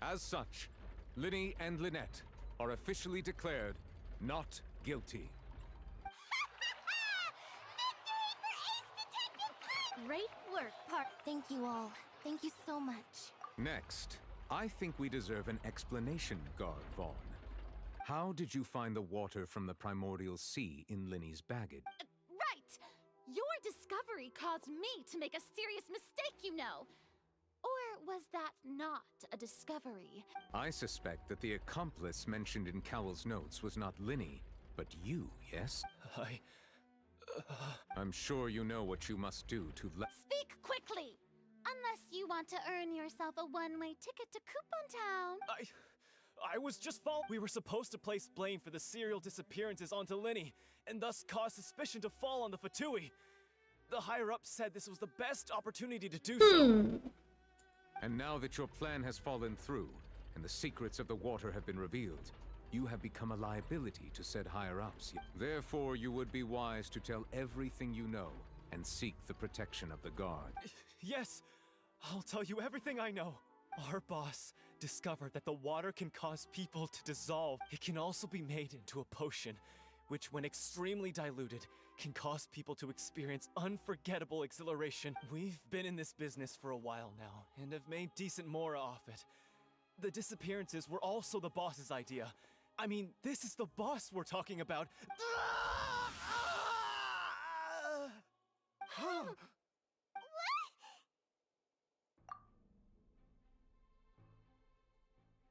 As such, Linny and Lynette are officially declared not guilty. Great work, Thank you all. Thank you so much. Next, I think we deserve an explanation, Guard Vaughn. How did you find the water from the primordial sea in Linny's baggage? Right! Your discovery caused me to make a serious mistake, you know. Or was that not a discovery? I suspect that the accomplice mentioned in Cowell's notes was not Linny, but you, yes? I'm sure you know what you must do to Speak quickly! Unless you want to earn yourself a one-way ticket to Coupon Town. I was just We were supposed to place blame for the serial disappearances onto Linny, and thus cause suspicion to fall on the Fatui. The higher-ups said this was the best opportunity to do so. And now that your plan has fallen through, and the secrets of the water have been revealed, you have become a liability to said higher-ups. Therefore, you would be wise to tell everything you know and seek the protection of the guard. Yes, I'll tell you everything I know. Our boss discovered that the water can cause people to dissolve. It can also be made into a potion, which when extremely diluted, can cause people to experience unforgettable exhilaration. We've been in this business for a while now, and have made decent mora off it. The disappearances were also the boss's idea. I mean, this is the boss we're talking about.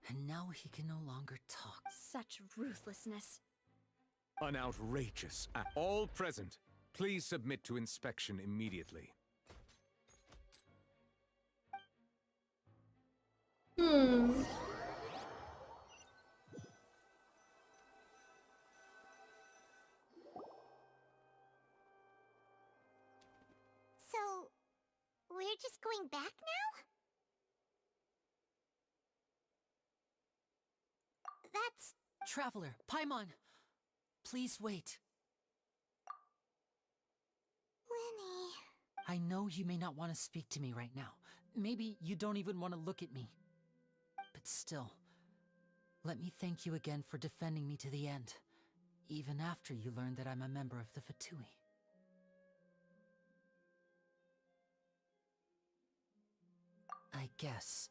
And now he can no longer talk. Such ruthlessness. An outrageous act. All present, please submit to inspection immediately. So, we're just going back now? That's... Traveler, Paimon! Please wait. Lenny... I know you may not want to speak to me right now. Maybe you don't even want to look at me. But still, let me thank you again for defending me to the end, even after you learned that I'm a member of the Fatui. I guess.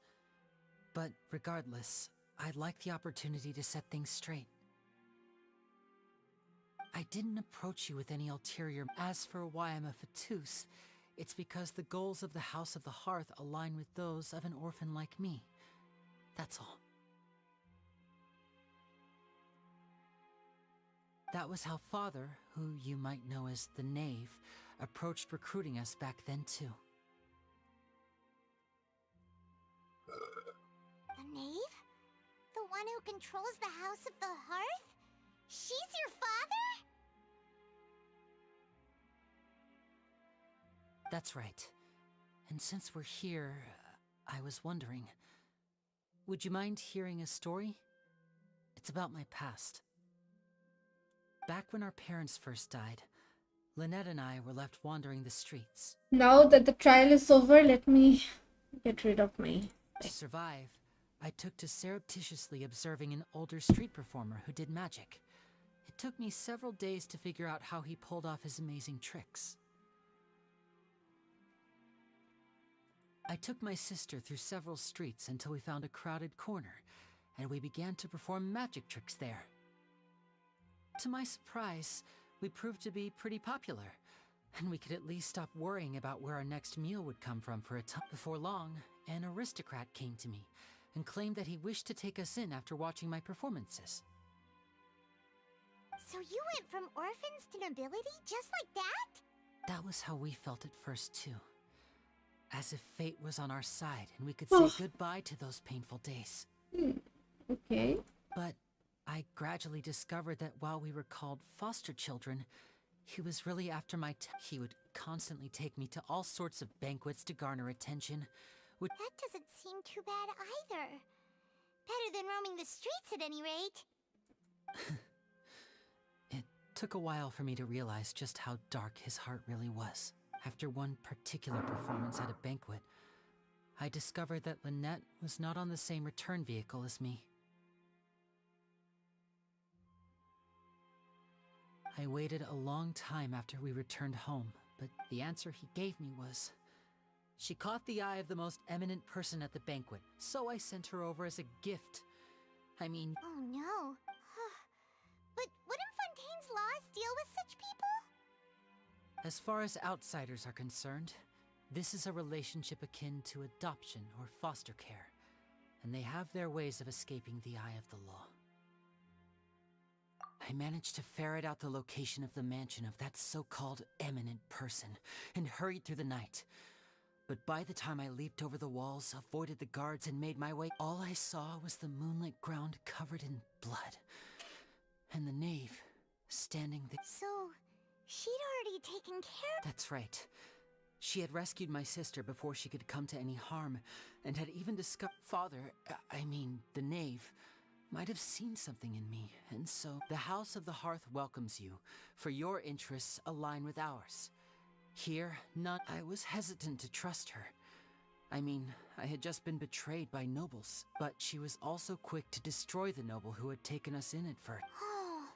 But regardless, I'd like the opportunity to set things straight. I didn't approach you with any ulterior. As for why I'm a Fatus, it's because the goals of the House of the Hearth align with those of an orphan like me. That's all. That was how Father, who you might know as the Knave, approached recruiting us back then too. The knave? The one who controls the House of the Hearth? She's your father? That's right. And since we're here, I was wondering, would you mind hearing a story? It's about my past. Back when our parents first died, Lynette and I were left wandering the streets. Now that the trial is over, let me get rid of my... To survive, I took to surreptitiously observing an older street performer who did magic. It took me several days to figure out how he pulled off his amazing tricks. I took my sister through several streets until we found a crowded corner, and we began to perform magic tricks there. To my surprise, we proved to be pretty popular, and we could at least stop worrying about where our next meal would come from for a time. Before long, an aristocrat came to me and claimed that he wished to take us in after watching my performances. So you went from orphans to nobility just like that? That was how we felt at first too. As if fate was on our side and we could say goodbye to those painful days. Okay. But I gradually discovered that while we were called foster children, he was really after my he would constantly take me to all sorts of banquets to garner attention. That doesn't seem too bad either. Better than roaming the streets at any rate. It took a while for me to realize just how dark his heart really was. After one particular performance at a banquet, I discovered that Lynette was not on the same return vehicle as me. I waited a long time after we returned home, but the answer he gave me was, she caught the eye of the most eminent person at the banquet, so I sent her over as a gift. I mean... Oh no. But wouldn't Fontaine's laws deal with such people? As far as outsiders are concerned, this is a relationship akin to adoption or foster care, and they have their ways of escaping the eye of the law. I managed to ferret out the location of the mansion of that so-called eminent person and hurried through the night. But by the time I leaped over the walls, avoided the guards, and made my way, all I saw was the moonlit ground covered in blood. And the knave, standing there. So, she'd already taken care of... That's right. She had rescued my sister before she could come to any harm, and had even discovered... the knave, might have seen something in me, and so the House of the Hearth welcomes you, for your interests align with ours. Here, I was hesitant to trust her. I mean, I had just been betrayed by nobles, but she was also quick to destroy the noble who had taken us in at first. Oh,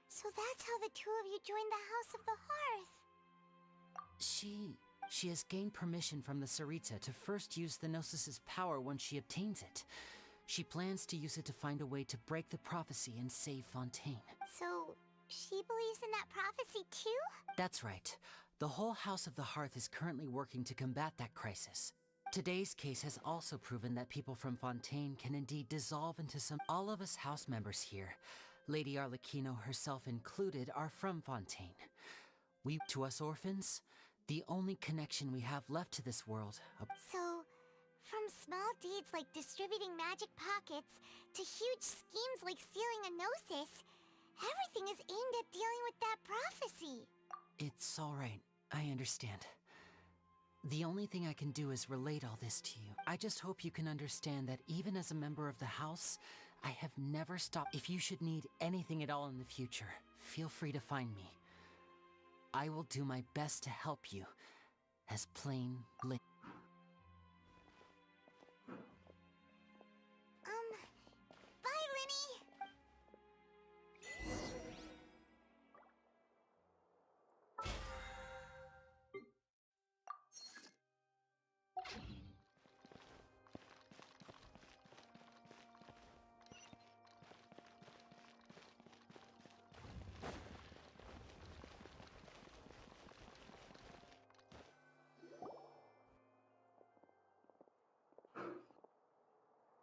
so that's how the two of you joined the House of the Hearth. She has gained permission from the Tsaritsa to first use the Gnosis's power when she obtains it. She plans to use it to find a way to break the prophecy and save Fontaine. So, she believes in that prophecy too? That's right. The whole House of the Hearth is currently working to combat that crisis. Today's case has also proven that people from Fontaine can indeed dissolve into some. All of us house members here, Lady Arlecchino herself included, are from Fontaine. To us orphans, the only connection we have left to this world. So, from small deeds like distributing magic pockets to huge schemes like stealing a Gnosis, everything is aimed at dealing with that prophecy. It's all right. I understand. The only thing I can do is relate all this to you. I just hope you can understand that even as a member of the house, I have never stopped. If you should need anything at all in the future, feel free to find me. I will do my best to help you, as plain Link. Bye, Linny!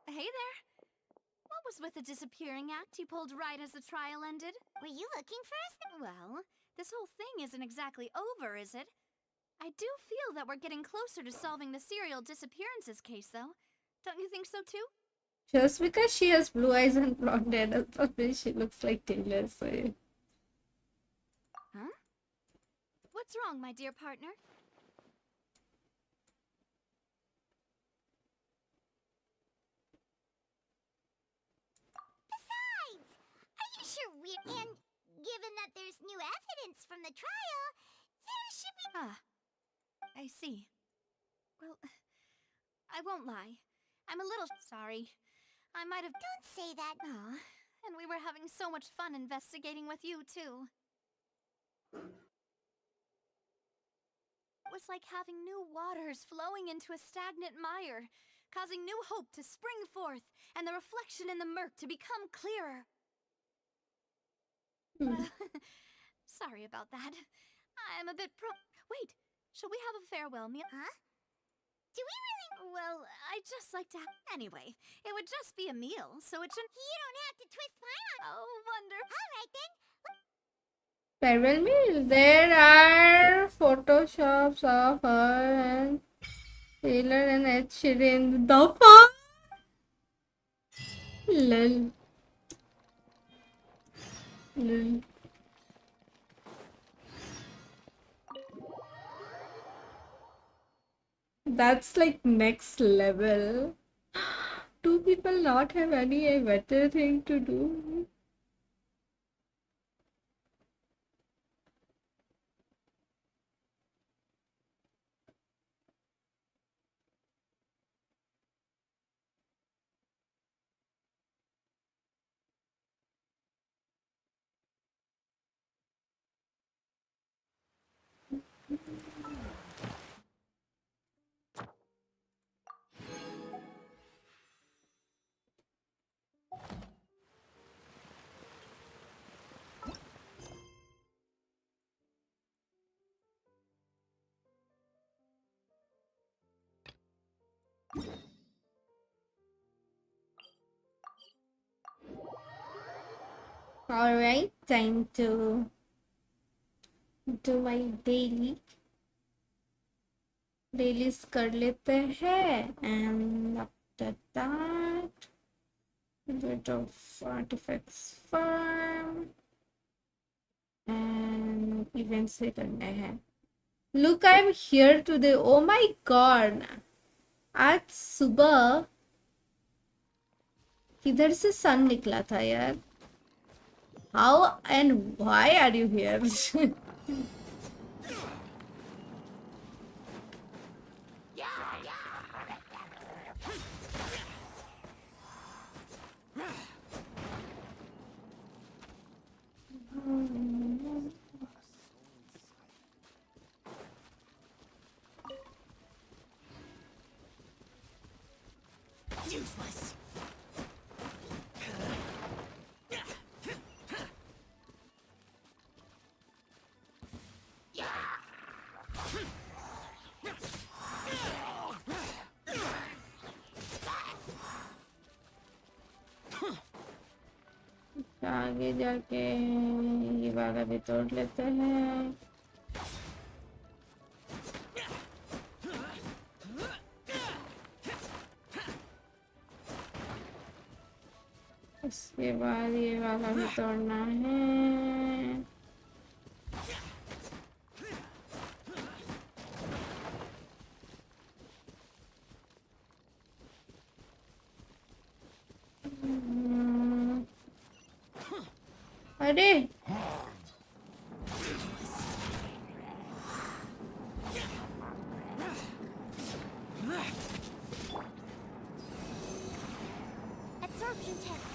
Hey there. What was with the disappearing act you pulled right as the trial ended? Were you looking for us? Well, this whole thing isn't exactly over, is it? I do feel that we're getting closer to solving the serial disappearances case, though. Don't you think so, too? Just because she has blue eyes and blonde hair doesn't mean she looks like Taylor Swift. Huh? What's wrong, my dear partner? Besides, are you sure we're... And given that there's new evidence from the trial, there should be... Ah, I see. Well, I won't lie. I'm a little sorry. I might have... Don't say that. Ah, and we were having so much fun investigating with you, too. It was like having new waters flowing into a stagnant mire, causing new hope to spring forth, and the reflection in the murk to become clearer. Sorry about that. I'm a bit Wait, shall we have a farewell meal? Huh? Do we really... Well, I'd just like to Anyway, it would just be a meal, so it shouldn't... You don't have to twist my arm. Oh, wonderful. All right, then. Farewell meal. There are photoshops of her and Taylor and Ed Sheeran. The fuck? Lol. Lol. That's like next level. Do people not have any better thing to do? Alright, time to do my dailies कर लेते हैं, and after that bit of artifacts farm and events भी करने हैं. Look, I'm here today. Oh my god, आज सुबह किधर से सन निकला था यार? How and why are you here? Useless. आगे जाके ये वाला भी तोड़ लेते हैं। इसके बाद ये वाला भी तोड़ना है। अरे Absorption test.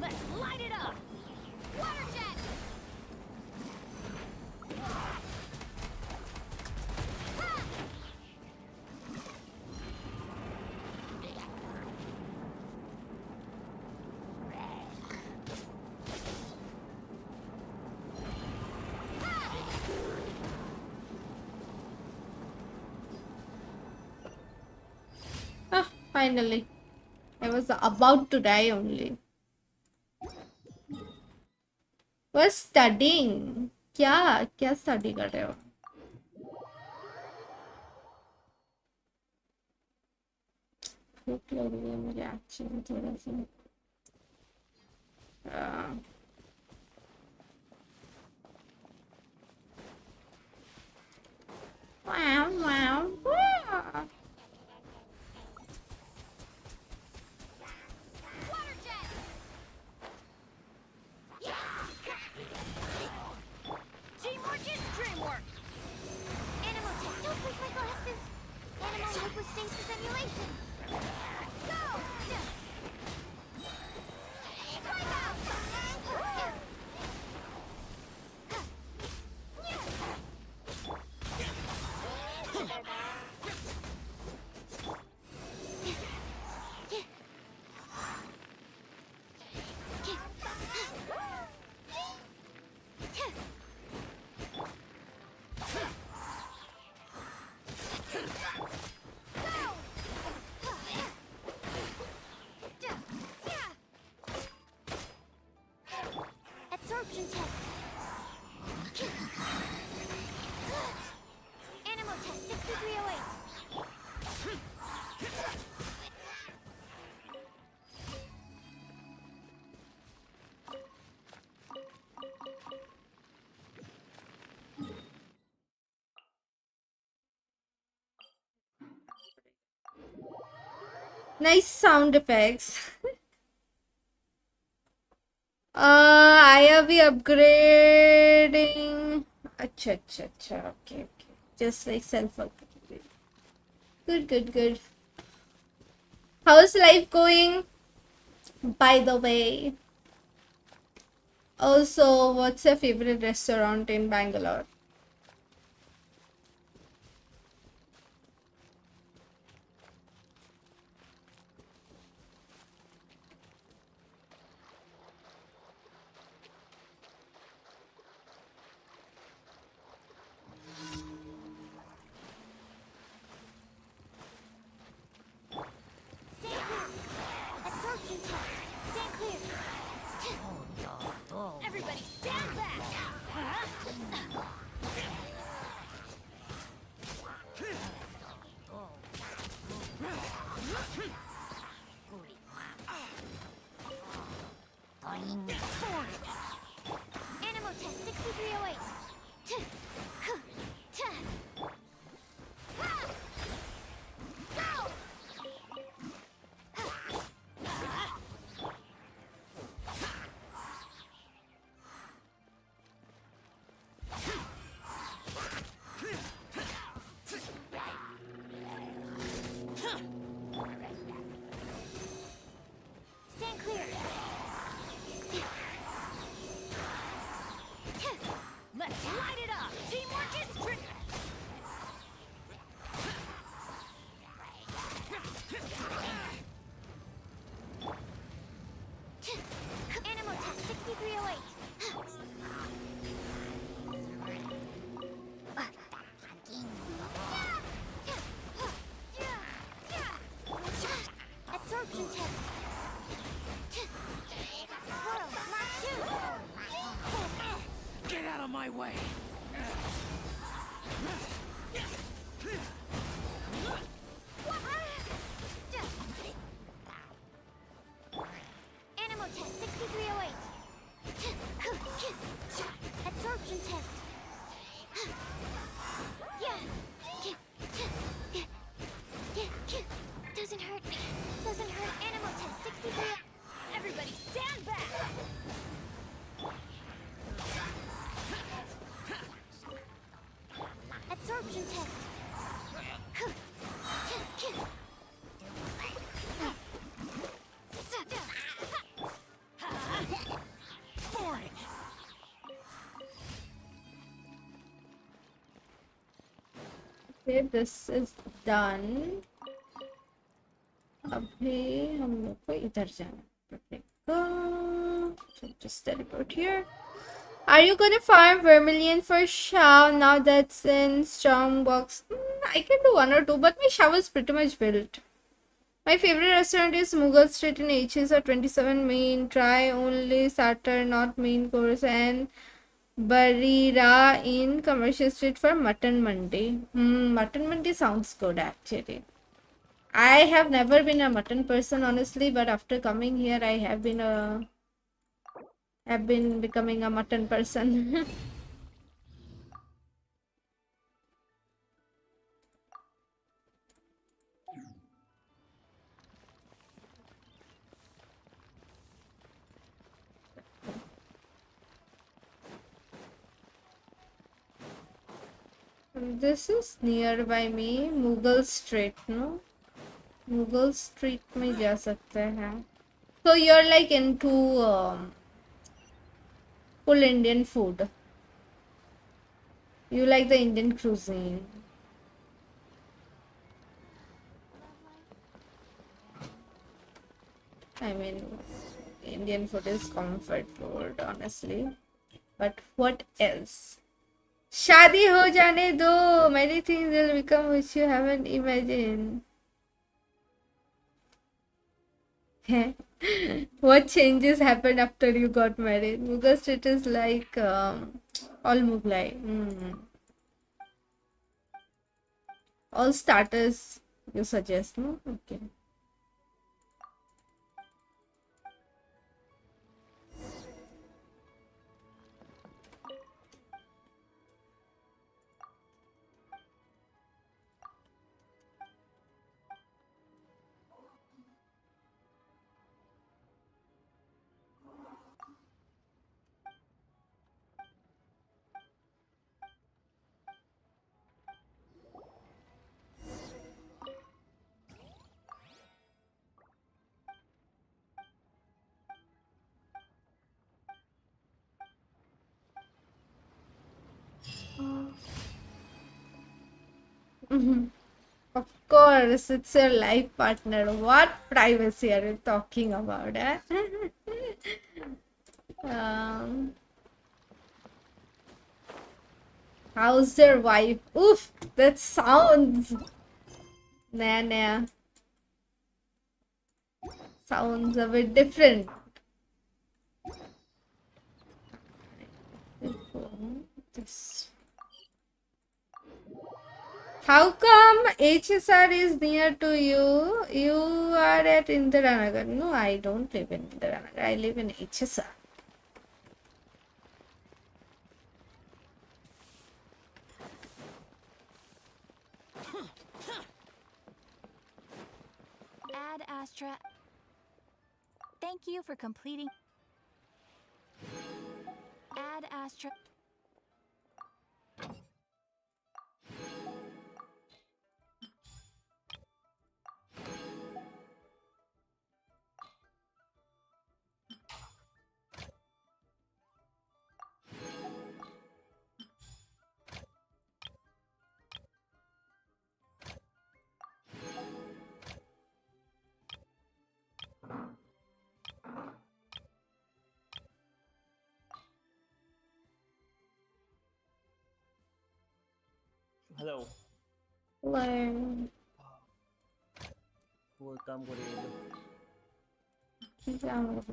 Let's light it up. Water jet. ah, finally. I was about to die only. Was studying. क्या स्टडी कर रहे हो? भूख लग रही है मुझे एक्चुअली थोड़ा सा। Wow, wow, wow. Water jet. Teamwork is dreamwork. Animal test. Don't break my glasses. Animal liquid stasis emulation. Go. Drive out. Absorption test. Animal test 6308. Nice sound effects. I be upgrading. अच्छा, okay. Just like self-upgrade. Good. How's life going? By the way. Also, what's your favorite restaurant in Bangalore? Absorption test. Stand clear. Everybody stand back. Animal test 6308. my way. Animal test 6308. Absorption test. Doesn't hurt. Doesn't hurt. Animal test 63. Everybody stand back! Absorption test. Okay, this is done. अभी हम लोग को इधर जाना पड़ेगा. So just teleport here. Are you gonna farm Vermilion for Shao now that's in Strongbox? I can do one or two, but my Shao is pretty much built. My favorite restaurant is Mughal Street in HS or 27 main. Try only starter, not main course, and Barira in Commercial Street for Mutton Mandi. Mutton Mandi sounds good actually. I have never been a mutton person honestly, but after coming here, I have been becoming a mutton person. This is nearby me, Mughal Street, no? Mughal Street में जा सकते हैं. So you're like into full Indian food. You like the Indian cuisine. I mean, Indian food is comfort food, honestly. But what else? शादी हो जाने दो. Many things will become which you haven't imagined. What changes happened after you got married? Mughal Street is like all Mughlai. All starters you suggest, no? Okay. Of course, it's your life partner. What privacy are you talking about? Eh? How's your wife? Oof, that sounds. Nah. Sounds a bit different. This. How come HSR is near to you? You are at Indiranagar. No, I don't live in Indiranagar. I live in HSR. Ad Astra. Thank you for completing. Ad Astra. Hello. Hello. কাম কৰি যাম ৰ'ব।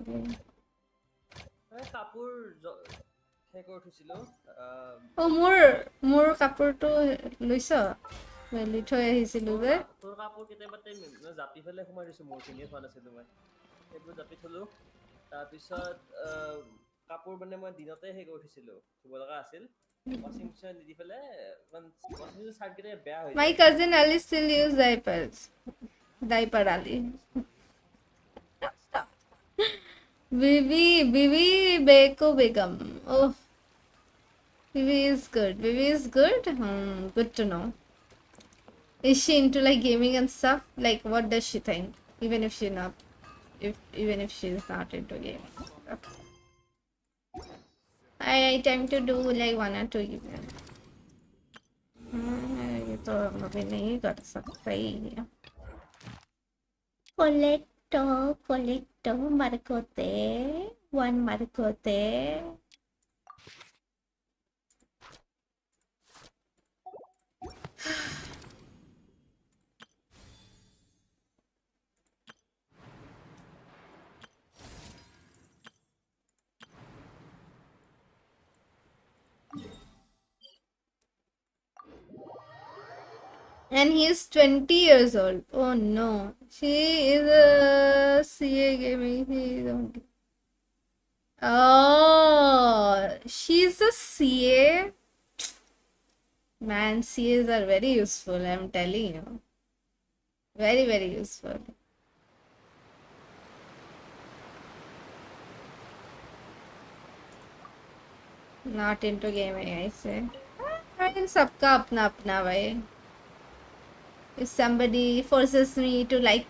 কাপোৰ সেই কৰি থৈছিলো অ মোৰ কাপোৰটো লৈছ মেলি থৈ আহিছিলো যে তোৰ কাপোৰ কেতিয়াবাতে জাপি পেলাই সোমাই দিছো মোৰখিনিয়ে থোৱা নাছিলো মই সেইবোৰ জাপি থলো তাৰপিছত কাপোৰ মানে মই দিনতে সেই কৰি থৈছিলো ধুব লগা আছিল ৱাশ্বিং মেচিন দি পেলাই ৱাশ্বিং মেচিন চাৰ্ট কেইটা বেয়া হৈ my যায় cousin Ali still use diaper Ali Bibi Beko Begum oh Bibi is good good to know. Is she into like gaming and stuff? Like what does she think? Even if she's not into gaming. Okay. I tend to do like 1 or 2 events. ये तो हम अभी नहीं कर सकते Collecto marcote 1 marcote and he is 20 years old. Oh no, she is a CA gaming. Oh, she's a CA. Man, CAs are very useful, I'm telling you. Very, very useful. Not into gaming, I say. I mean, सबका अपना अपना भाई. If somebody forces me to like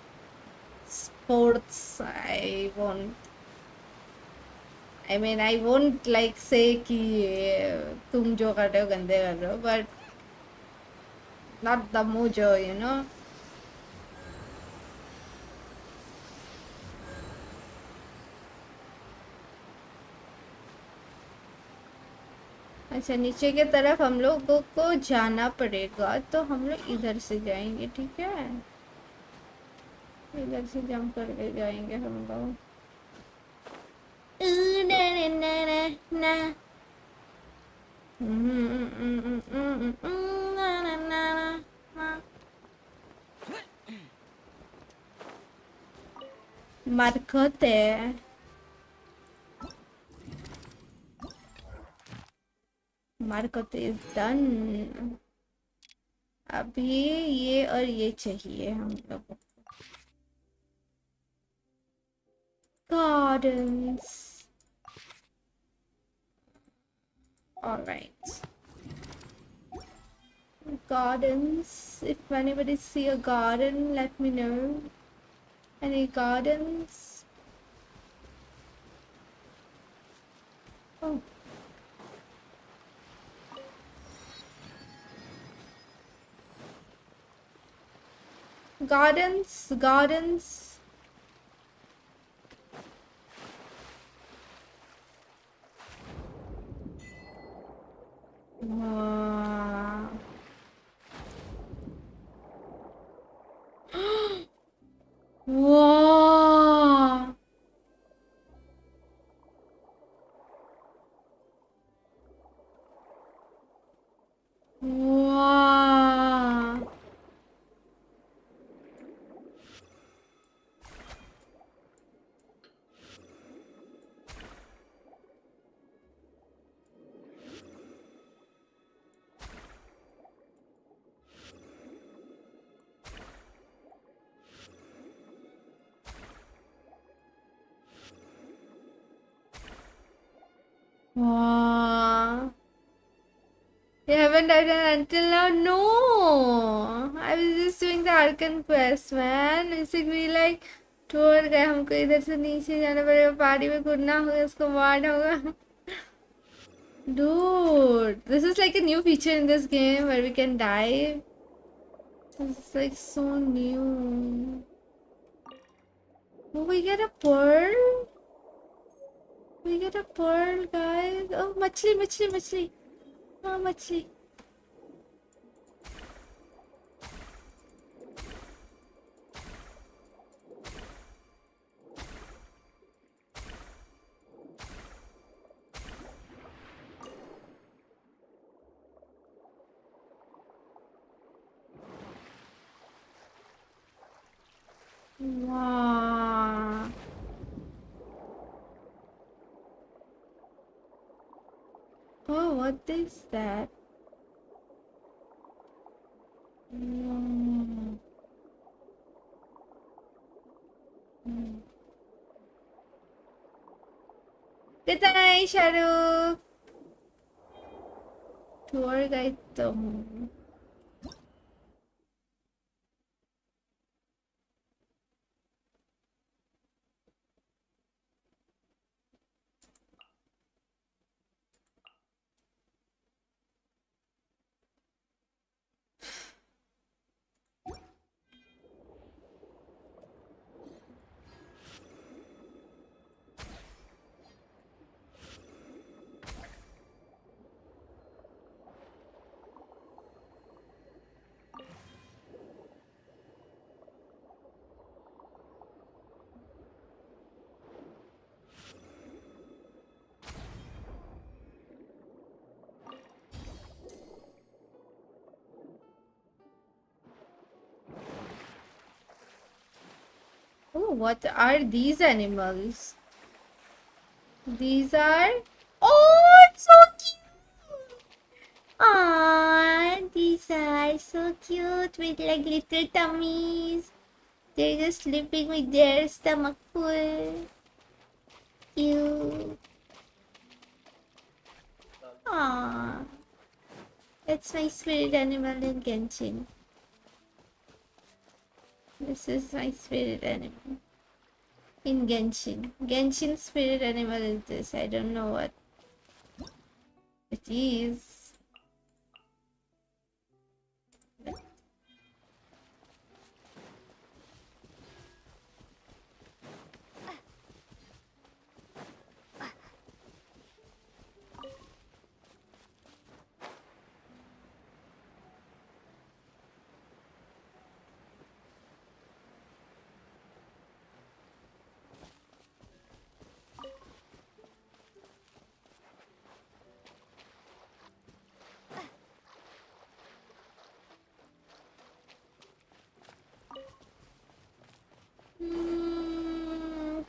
sports, I won't. I mean, I won't like say कि तुम जो कर रहे हो गंदे कर रहे हो, but not the mojo, you know. अच्छा नीचे की तरफ हम लोगों को जाना पड़ेगा तो हम लोग इधर से जाएंगे ठीक है इधर से जंप करके जाएंगे हम लोग Marcote is done. अभी ये और ये चाहिए हम लोगों को. Gardens. All right. Gardens. If anybody see a garden, let me know. Any gardens? Oh. Gardens. Wow. Wow. Wow. Wow. You haven't done it until now? No! I was just doing the Arkan quest, man. Basically, like, छोड़ गए हमको इधर से नीचे जाना पड़ेगा पहाड़ी में कूदना होगा उसको मारना होगा Dude, this is like a new feature in this game where we can dive. This is like so new. Oh, we get a pearl? We get a pearl, guys. Oh, machli. Oh, machli. Wow. Oh, what is that? Mm. Mm. Good night, Sharu. Tour guide them. Oh, what are these animals? These are... Oh, it's so cute! Aww, these are so cute with like little tummies. They're just sleeping with their stomach full. Cute. Aww. That's my spirit animal in Genshin. This is my spirit animal. In Genshin. Genshin spirit animal is this. I don't know what it is.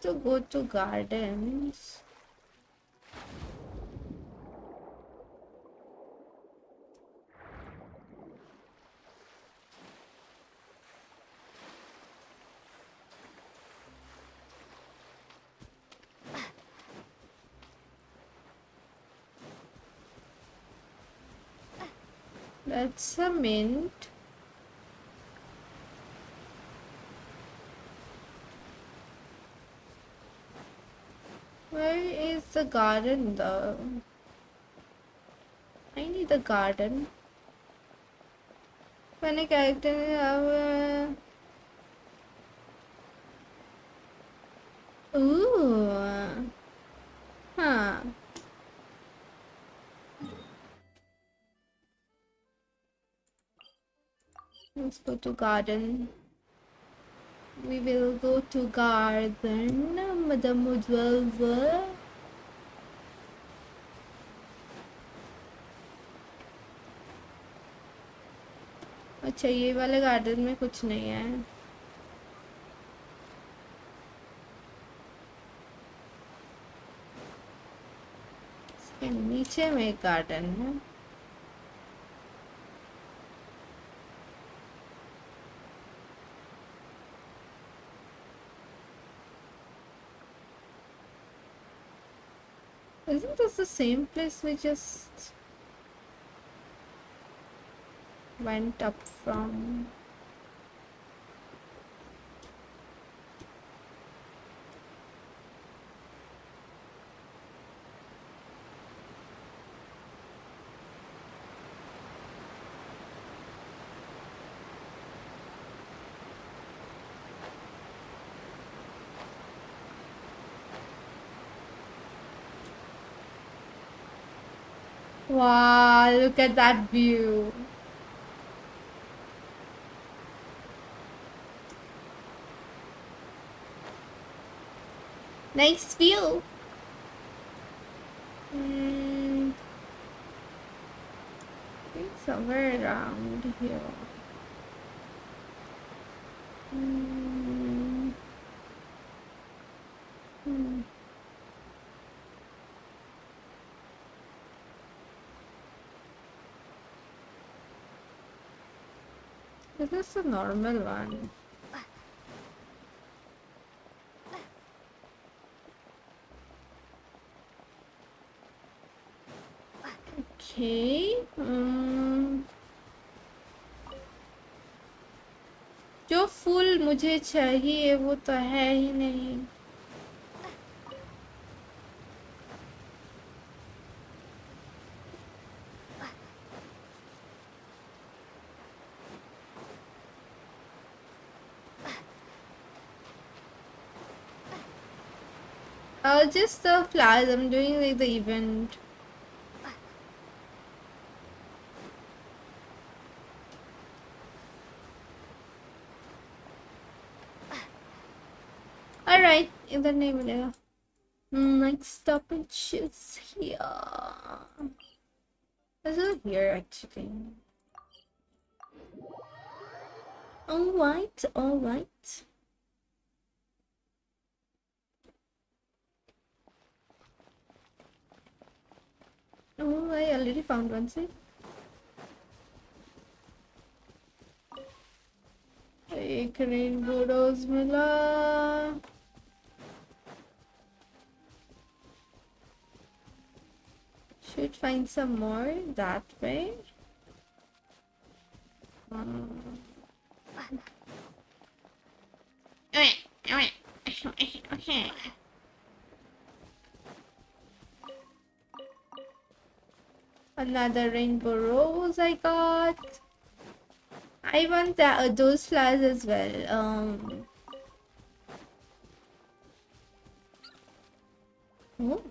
To go to gardens. That's a mint. Where is the garden though? I need a garden. When a character have ooh. Huh. Let's go to garden. We will go to garden, Madame Mademoiselle. अच्छा ये वाले garden में कुछ नहीं है. इसके नीचे में एक गार्डन है. Isn't this the same place we just went up from? Wow, look at that view. Nice view. I think somewhere around here. This is a normal one. Okay. जो फूल मुझे चाहिए वो तो है ही नहीं. Just the flowers. I'm doing like the event. Alright, इधर नहीं मिलेगा. Next stoppage is here. Is it here actually? Alright, alright. Oh, I already found one, see? एक रेनबो रोज मिला. Should find some more that way. Okay. Another rainbow rose I got. I want that, those flowers as well. Oh.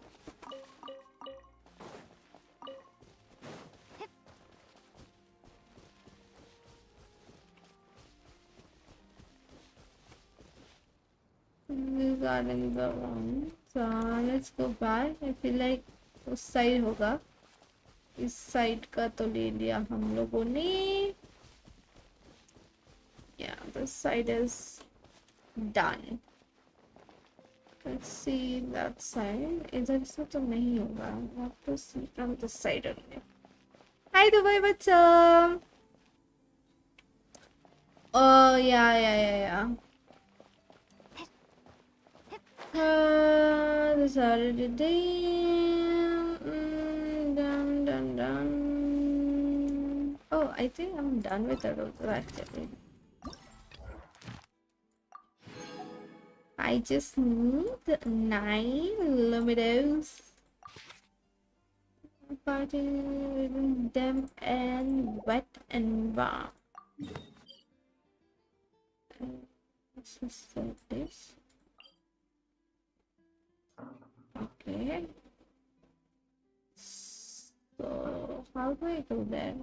These are in the one. So let's go back. I feel like उस side होगा. इस side का तो ले लिया हम लोगों ने. Yeah, this side is done. Let's see that side. इधर से तो नहीं होगा. I have to see from this side only. Hi Dubai, what's up? Oh yeah. This already done. Oh, I think I'm done with the road actually. I just need 9 luminos. Parting them and wet and warm. Let's just set this. Okay. So how do I do that?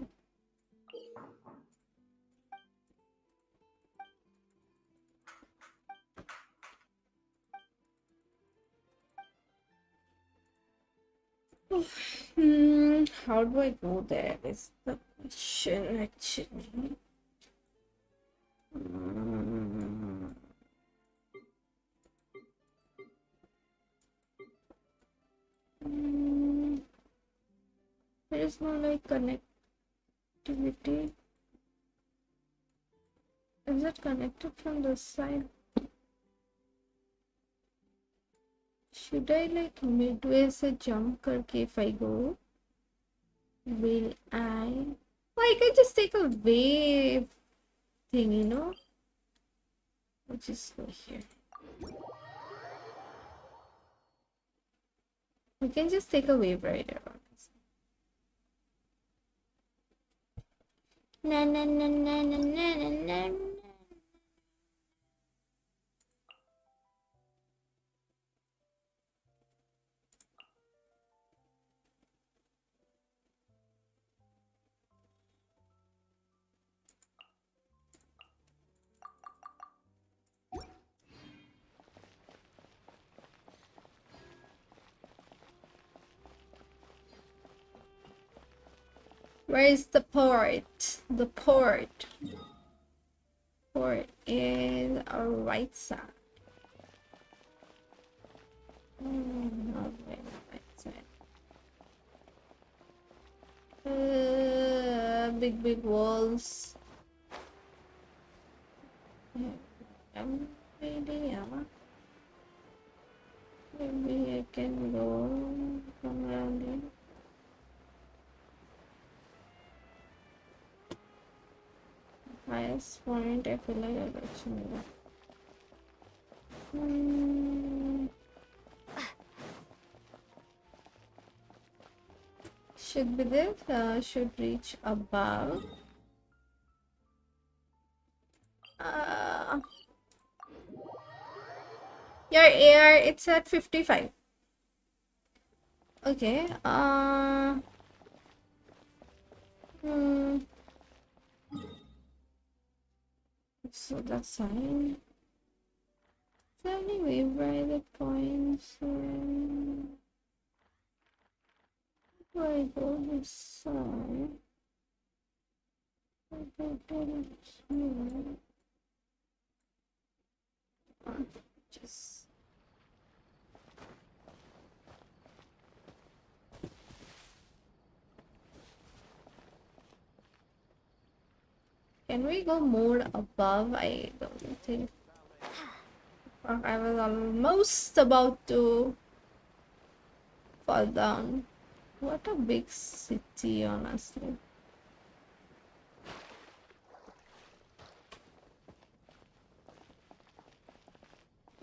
How do I go there is the question actually. There is no like connectivity. Is it connected from this side? Should I like midway से jump करके if I go? Will I? Oh, I can just take a wave thing, you know? I'll just go here. We can just take a wave rider on this. Na na na na na na na na. Where is the port? The port. Port is our right side. Okay, right side. Big walls. Idea. Maybe I can go from around here. Highest point, I feel like I actually should be this, should reach above. Your AR, it's at 55. Okay, so that's fine. Is there any way by the points? Where I go this side? I go down here. Just can we go more above? I don't think. I was almost about to fall down. What a big city, honestly.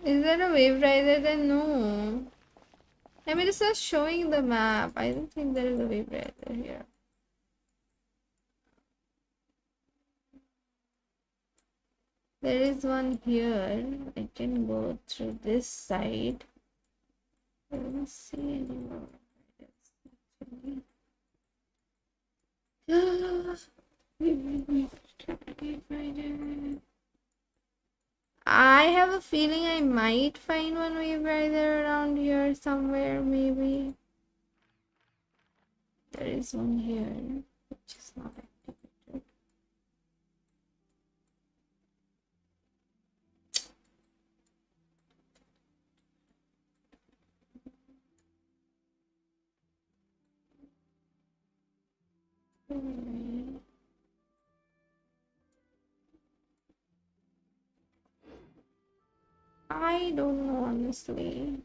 Is there a wave rider? Then no. I mean, it's just showing the map. I don't think there is a wave rider here. There is one here. I can go through this side. I don't see any more. I have a feeling I might find one wave rider around here somewhere, maybe. There is one here, which is not activated. I don't know, honestly.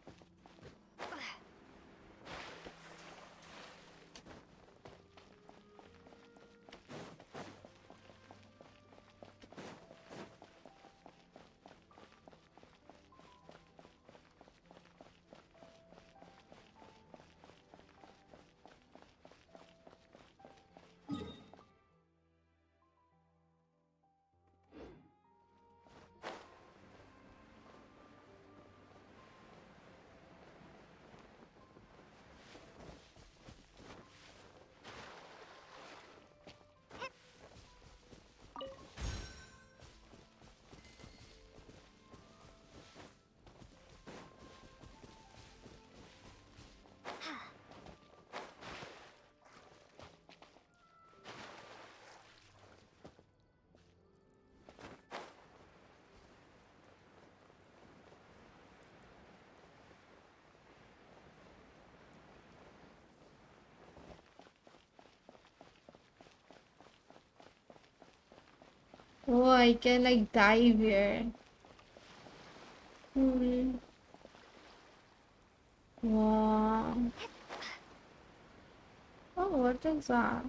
Oh, I can like dive here. Wow. Oh, what is that?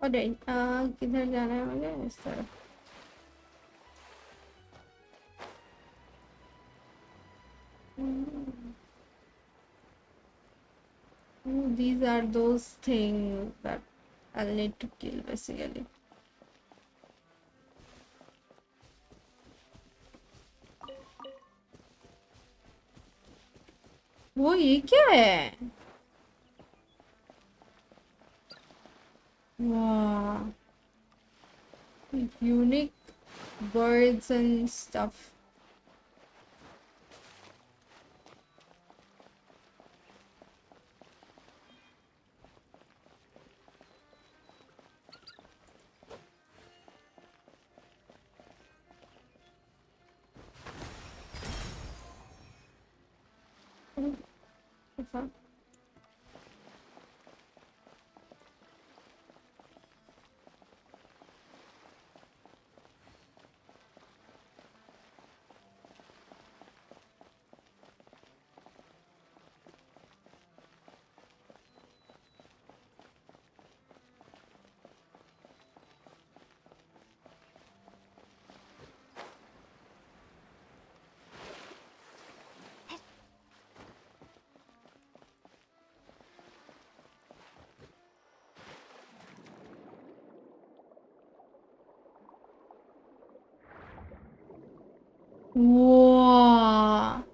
अरे किधर जाना है मुझे? इस तरफ. These are those things that I'll need to kill basically. वो ये क्या है? Wow. Unique birds and stuff. Wow.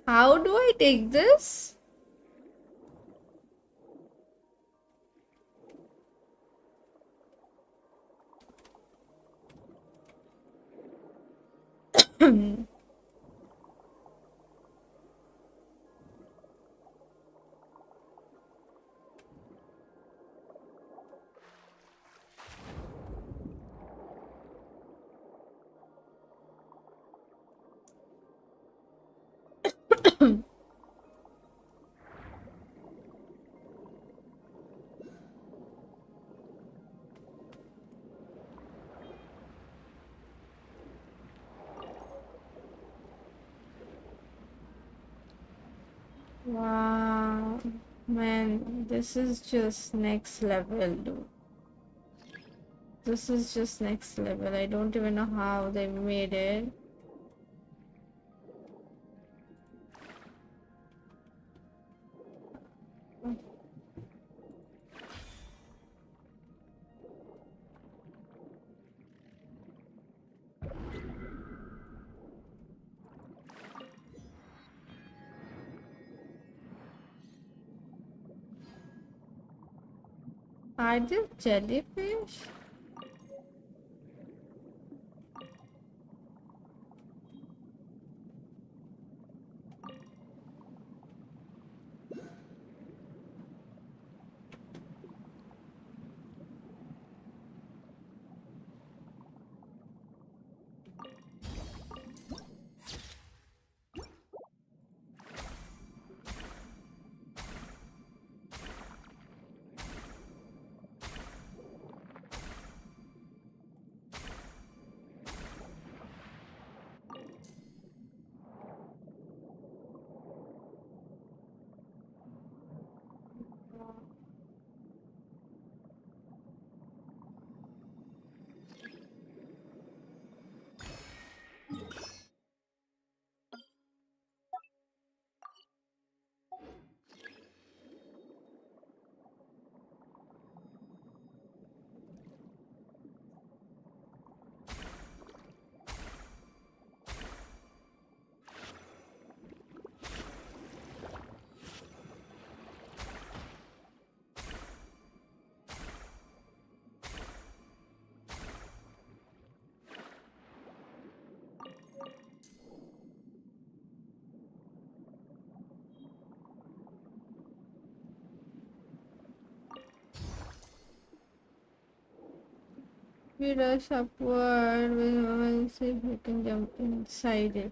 How do I take this? Wow, man, this is just next level, dude. This is just next level. I don't even know how they made it. Are they jellyfish? We rush upward. We'll see if we can jump inside it.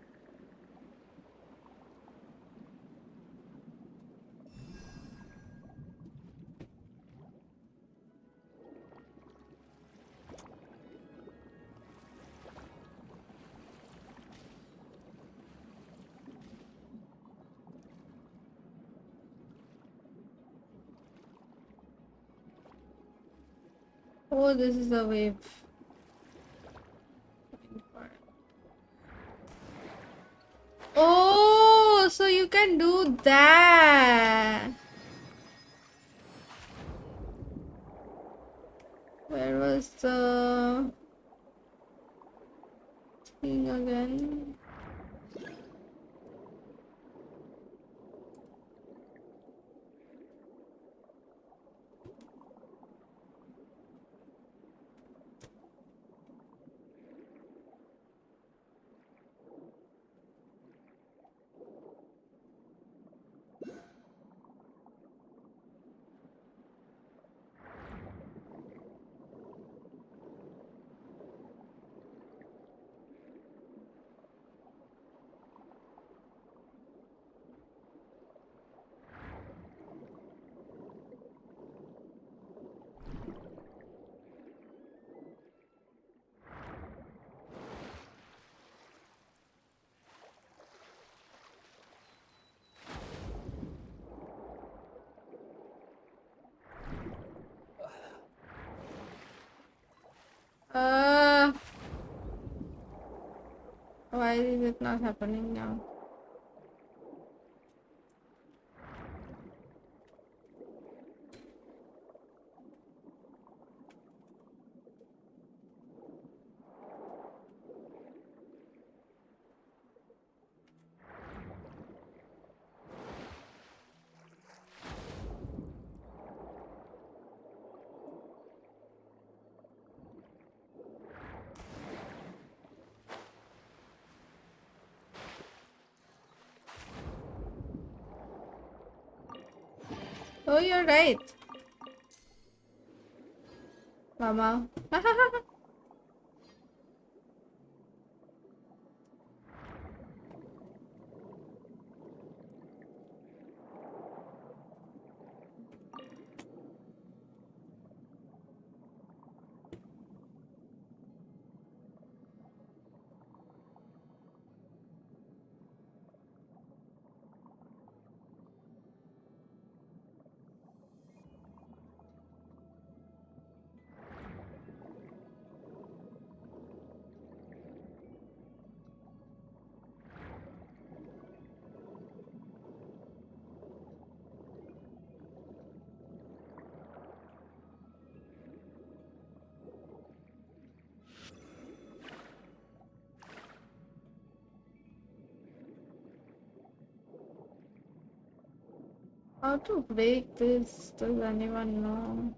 Oh, this is a wave. Oh, so you can do that. Where was the thing again? Why is it not happening now? Oh, you're right. Mama. How to break this? Does anyone know?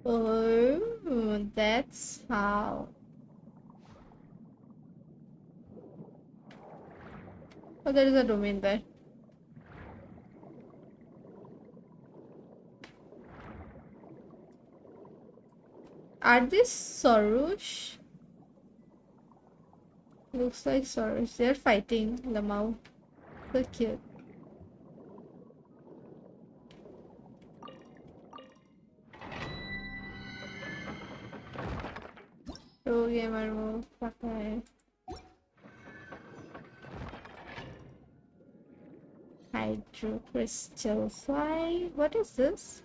Oh, that's how. Oh, there is a domain there. Are these Sorush? Looks like Sorush. They're fighting Lamau. So cute. Pro gamer move. Okay. Hydro crystal fly. What is this?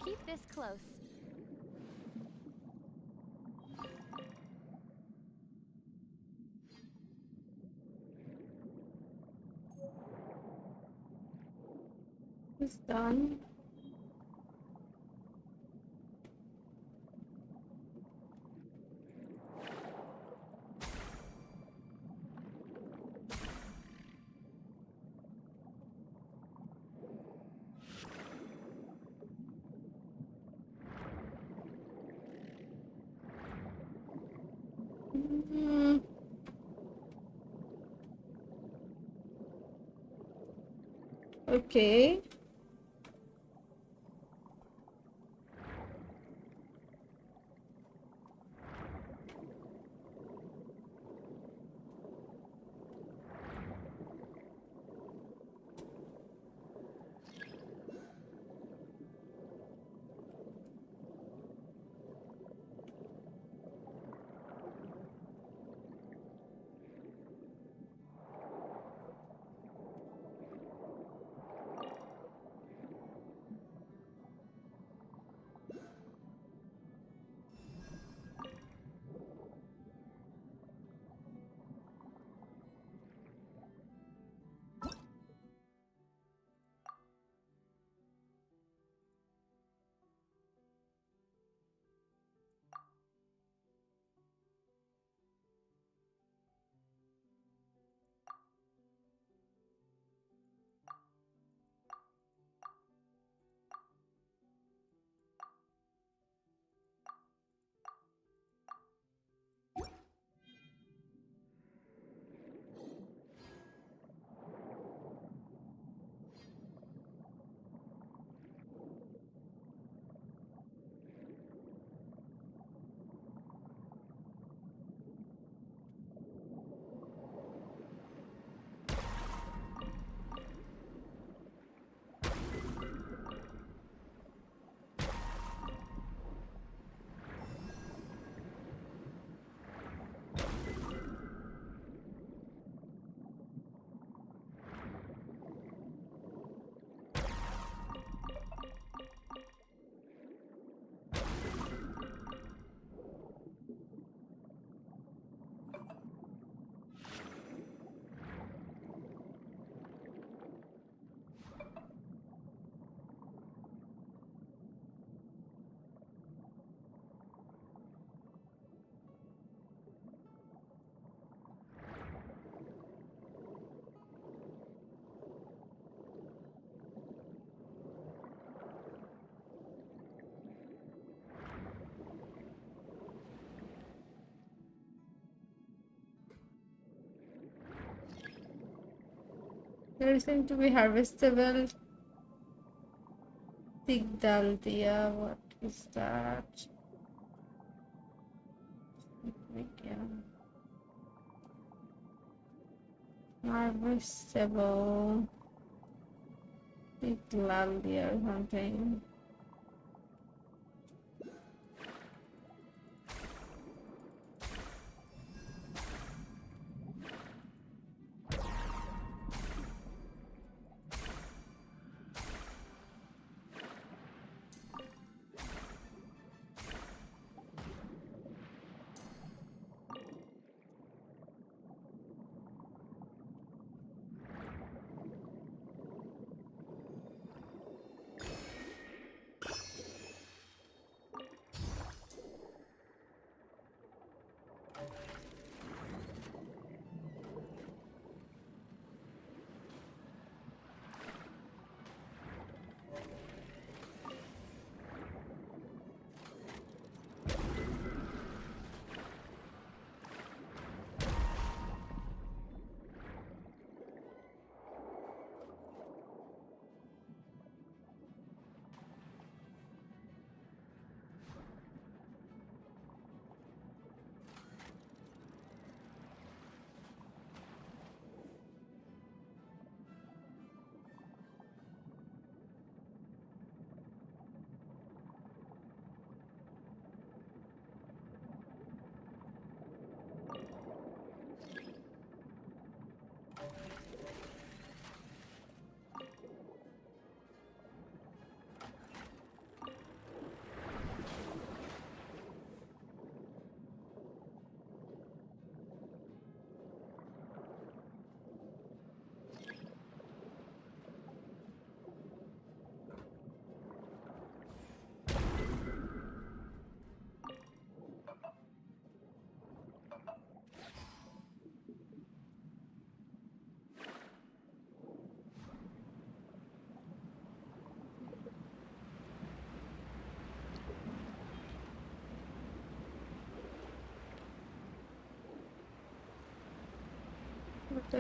Keep this close. It's done. Okay. There seem to be harvestable Tigdaldia. What is that? Medium. Harvestable Tigdaldia or something. No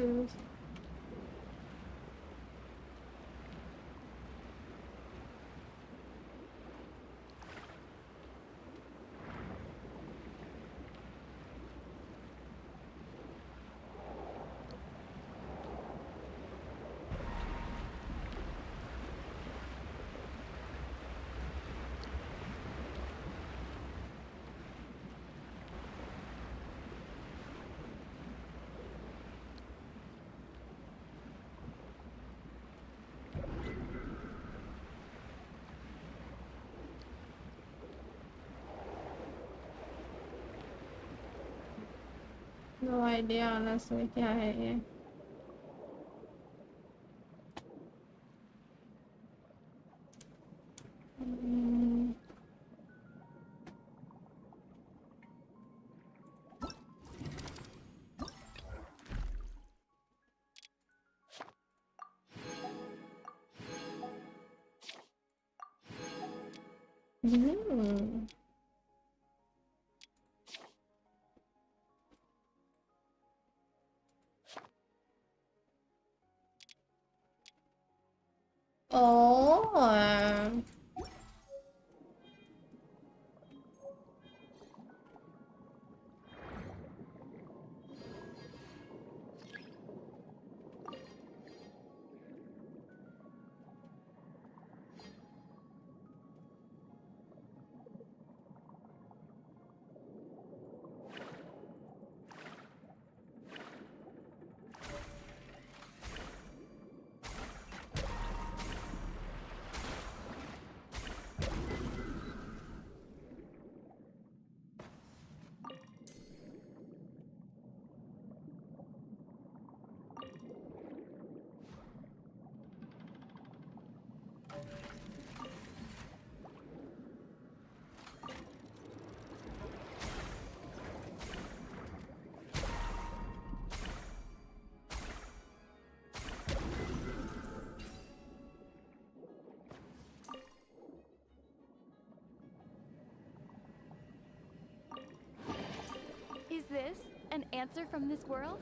idea honestly क्या है ये. Oh. Is this an answer from this world?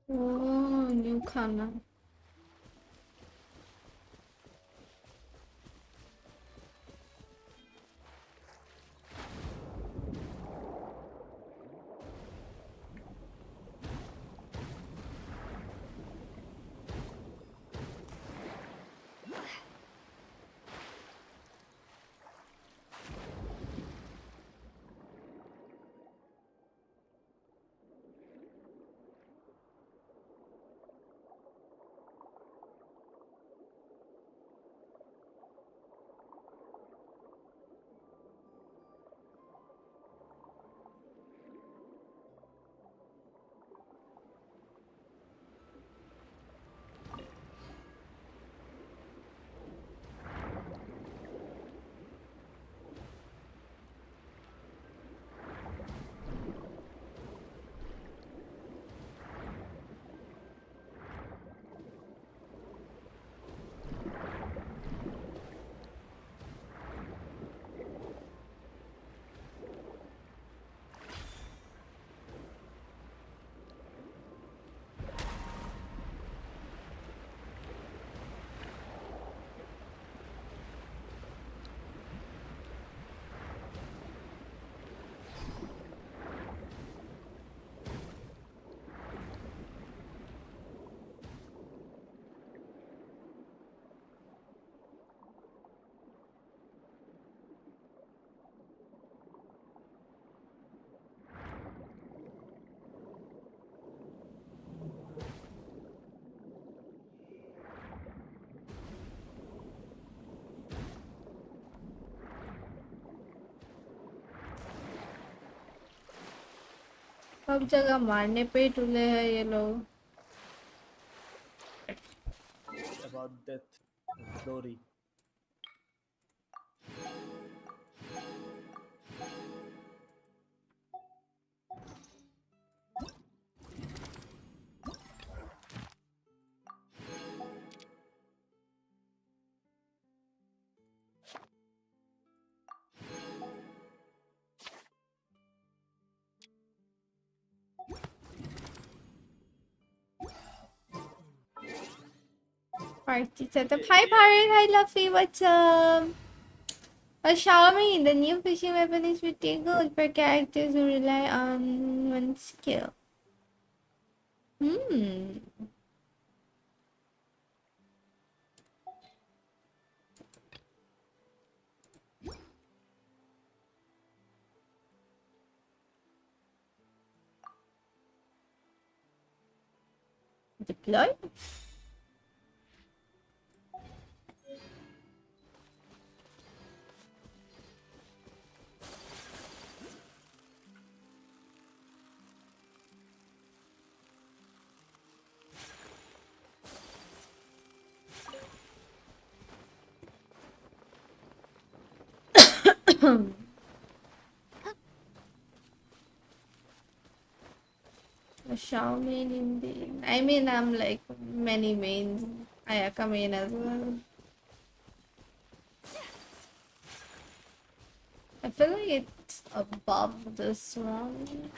Oh, new खाना. सब जगह मारने पे ही तुले हैं ये लोग. About death, glory. Party setup. Hi Pirate, hi Luffy, what's up? A Xiaomi, the new fishing weapon is pretty good for characters who rely on one skill. Deploy? A Xiaomi indeed. I mean, I'm like many mains. Ayaka main as well. I feel like it's above this one.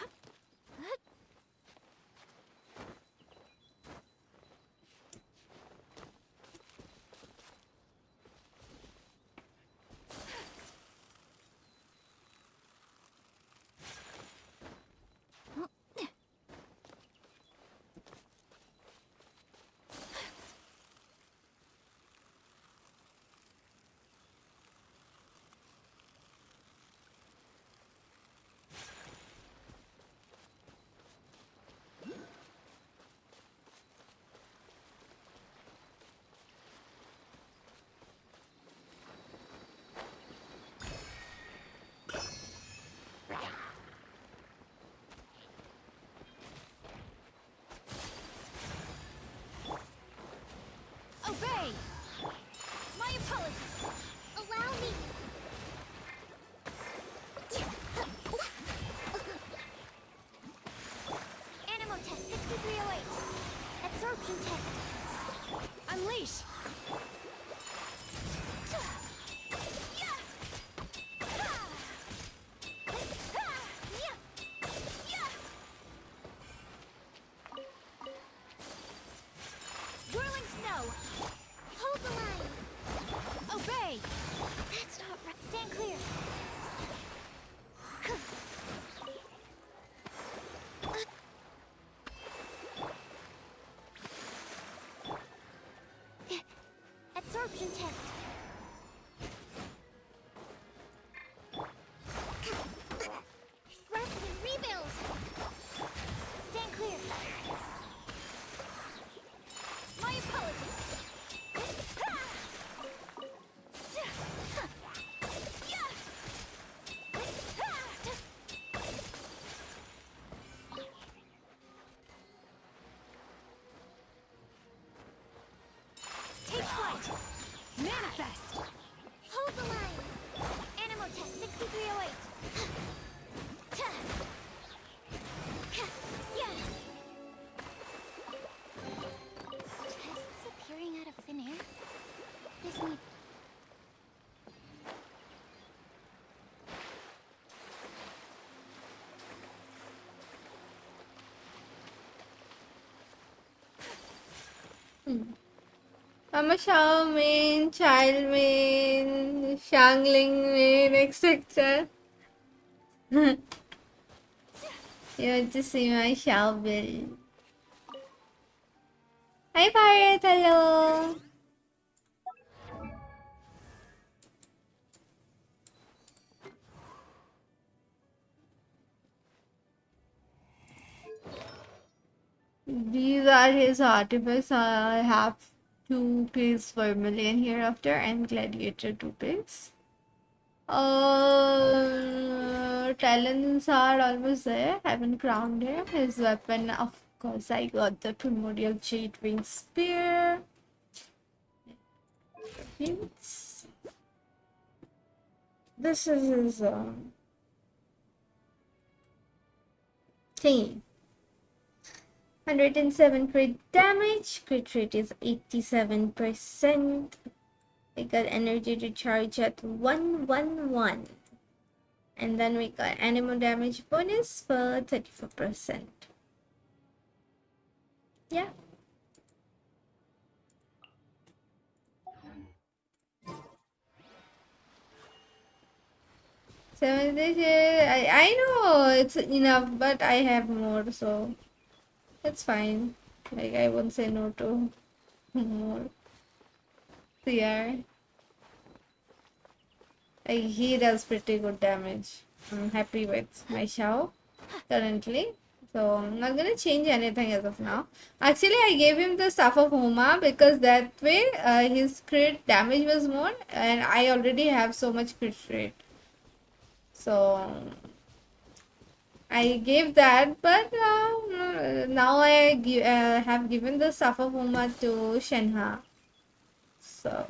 Obey! My apologies! Allow me. Animal test 6308. Absorption test. Unleash! I'm a Shao main, Child main, Shangling main, etc. You want to see my Shao build. Hi Pirate, hello! These are his artifacts. I have 2 piece Vermilion hereafter and Gladiator 2 piece. Talons are almost there. Haven't crowned him. His weapon, of course, I got the Primordial Jade Wing Spear. This is his thingy. 107 crit damage. Crit rate is 87%. We got energy to charge at 111. And then we got animal damage bonus for 34%. Yeah. I know it's enough, but I have more, so it's fine. Like, I won't say no to more. CR. Like, he does pretty good damage. I'm happy with my Shao currently. So I'm not gonna change anything as of now. Actually, I gave him the Staff of Homa because that way his crit damage was more, and I already have so much crit rate. So I gave that, but now I have given the Staff of Homa to Shenha. So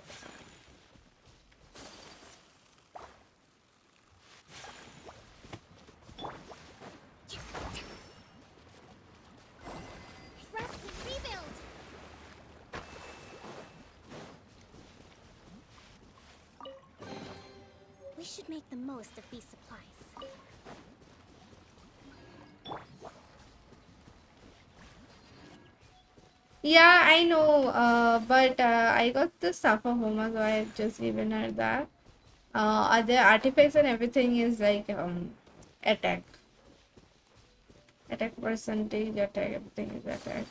We should make the most of these supplies. yeah, I know, but I got the Staff of Homa, so I've just given her that. Other artifacts and everything is like attack. Attack percentage, attack, everything is attack.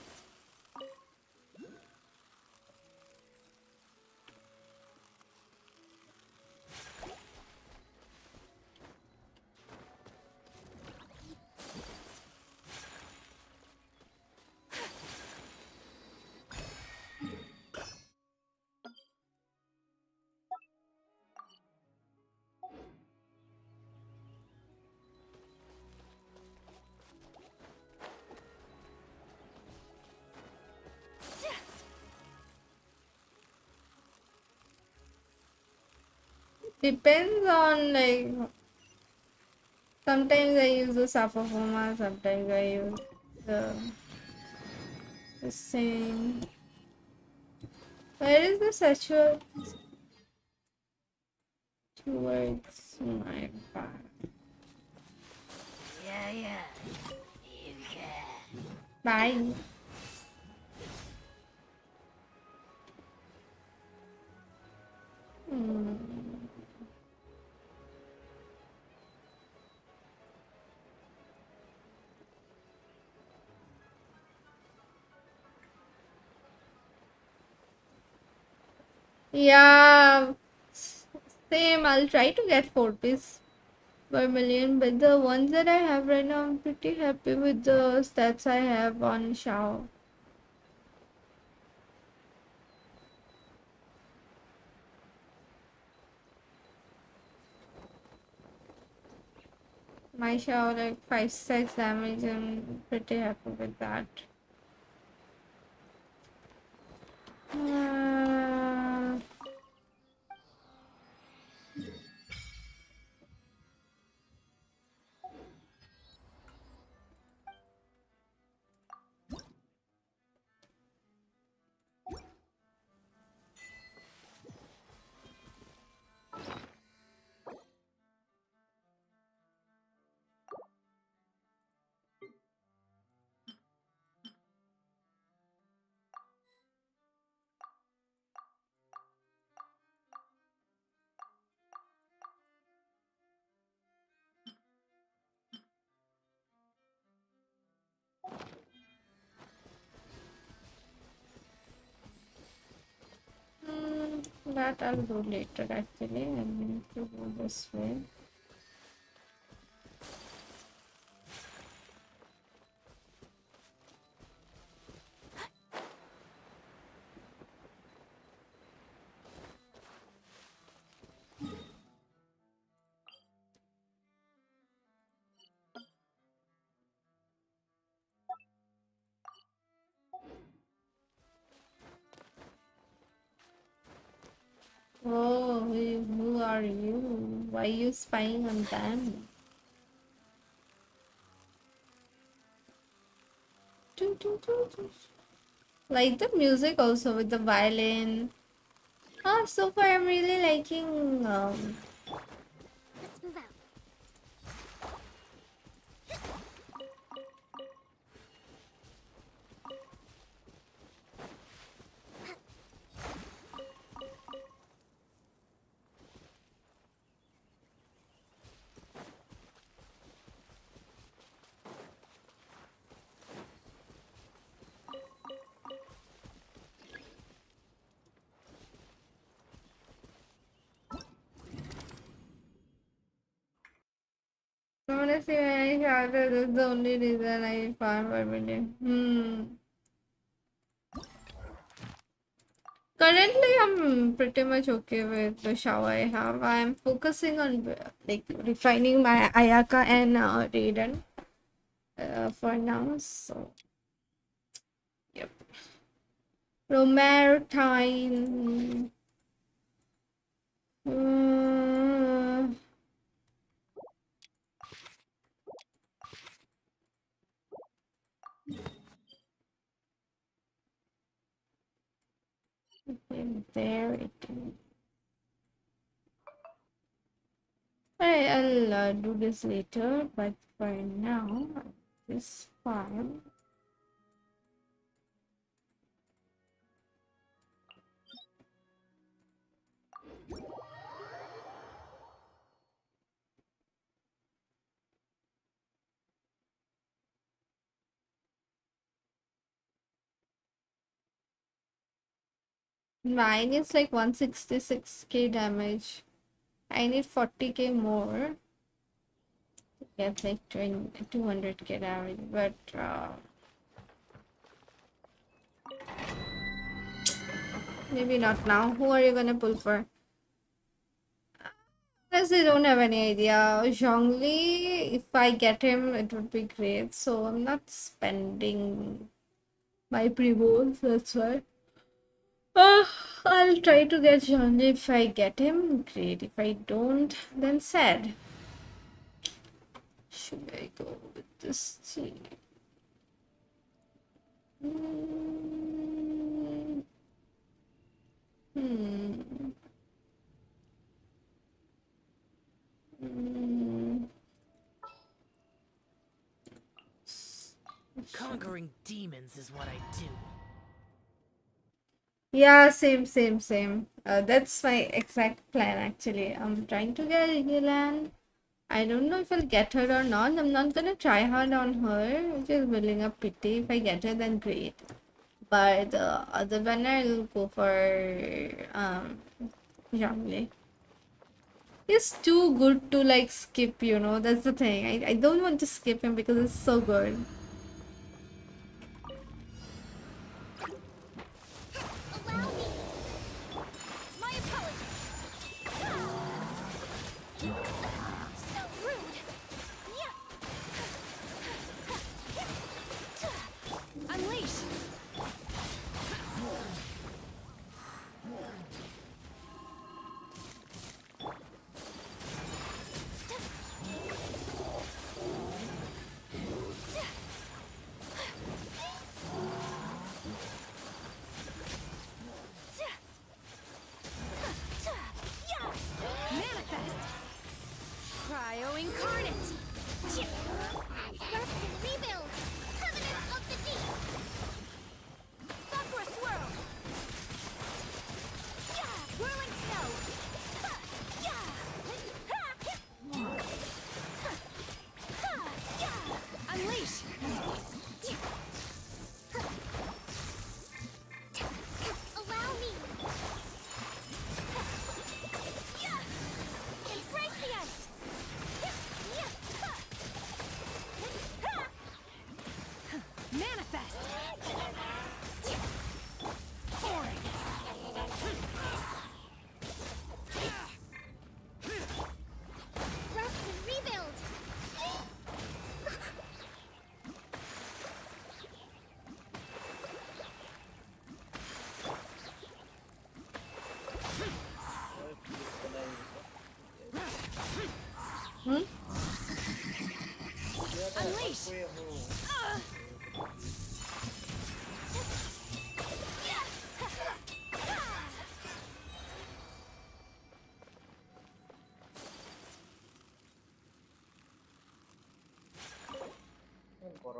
Depends on, like, sometimes I use the Staff of Homa, sometimes I use the same. Where is the sexual towards my back? Yeah, you can. Bye. Yeah, same. I'll try to get 4 piece Vermilion, but the ones that I have right now, I'm pretty happy with the stats I have on Shao. My Shao, like 5-6 damage, I'm pretty happy with that. Uh, that I'll do later actually. I need to go this way. Oh, who are you? Why are you spying on them? Like the music also with the violin. Oh, so far I'm really liking Let's move out. honestly, when I started, that's the only reason I found Vermilion. Currently, I'm pretty much okay with the shower I have. I'm focusing on like refining my Ayaka and Raiden for now. So, yep. Romartine. There it is. Alright, I'll do this later, but for now, this file. Mine is like 166k damage. I need 40k more to get like 200k damage, but maybe not now. Who are you gonna pull for? Honestly, don't have any idea. Zhongli, if I get him, it would be great. So I'm not spending my pre-rolls, that's why. I'll try to get Zhongli if I get him. Great. If I don't, then sad. Should I go with this thing? Conquering demons is what I do. Yeah, same. That's my exact plan actually. I'm trying to get Yilan. I don't know if I'll get her or not. I'm not gonna try hard on her, just building up pity. If I get her, then great. But the other banner, I'll go for Zhongli. He's too good to like skip, you know. That's the thing. I don't want to skip him because it's so good. My apologies. So rude. Unleash.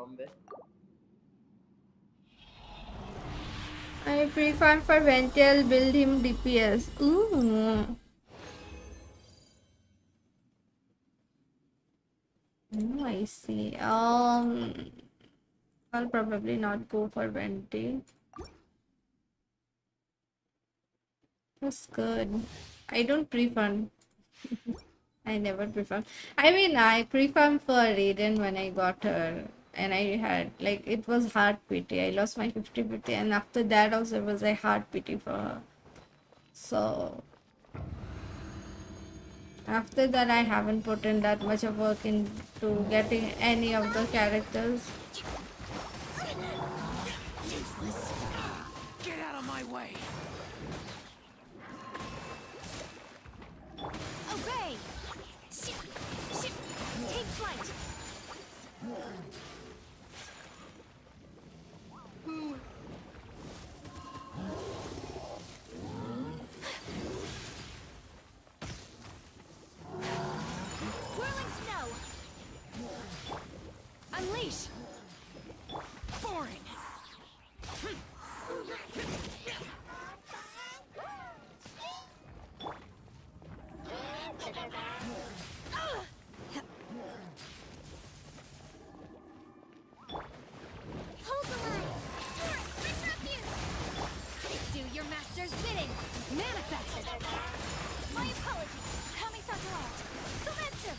farm be. I pre-farm for Ventil, build him DPS. Ooh. Oh, I see. I'll probably not go for Venti. That's good. I don't pre-farm. I never pre-farm. I mean, I pre-farm for Raiden when I got her. And I had, like, it was hard pity. I lost my 50 pity. And after that also it was a hard pity for her. So, after that I haven't put in that much of work into getting any of the characters. Useless. Get out of my way. Obey! Take flight! Whirling snow! Unleash! Boring! Hold the line! Torrent, disrupt you! Do your master's bidding! Manifest! My apologies! Kami-sato art! Sometsu!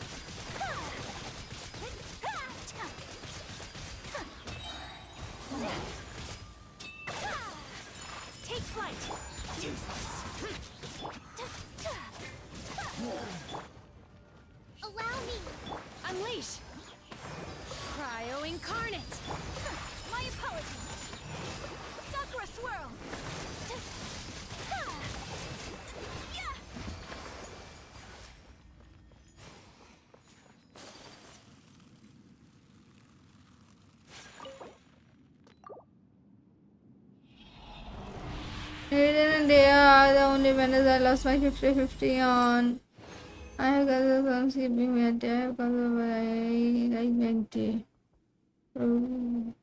Take flight! Useless! Allow me! Unleash! Cryo incarnate! My apologies! Sakura swirl! Raiden and Dea are the only vendors I lost my 50-50 on. I have got some skipping me at I have got I like 20. Oh.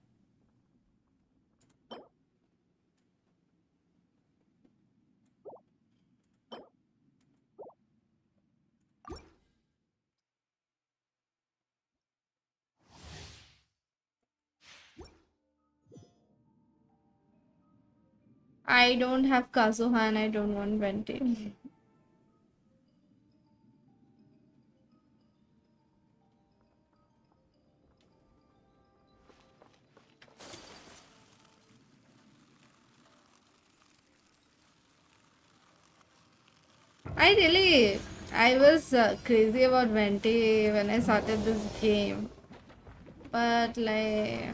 I don't have Kazuha and I don't want Venti. I was crazy about Venti when I started this game. But like...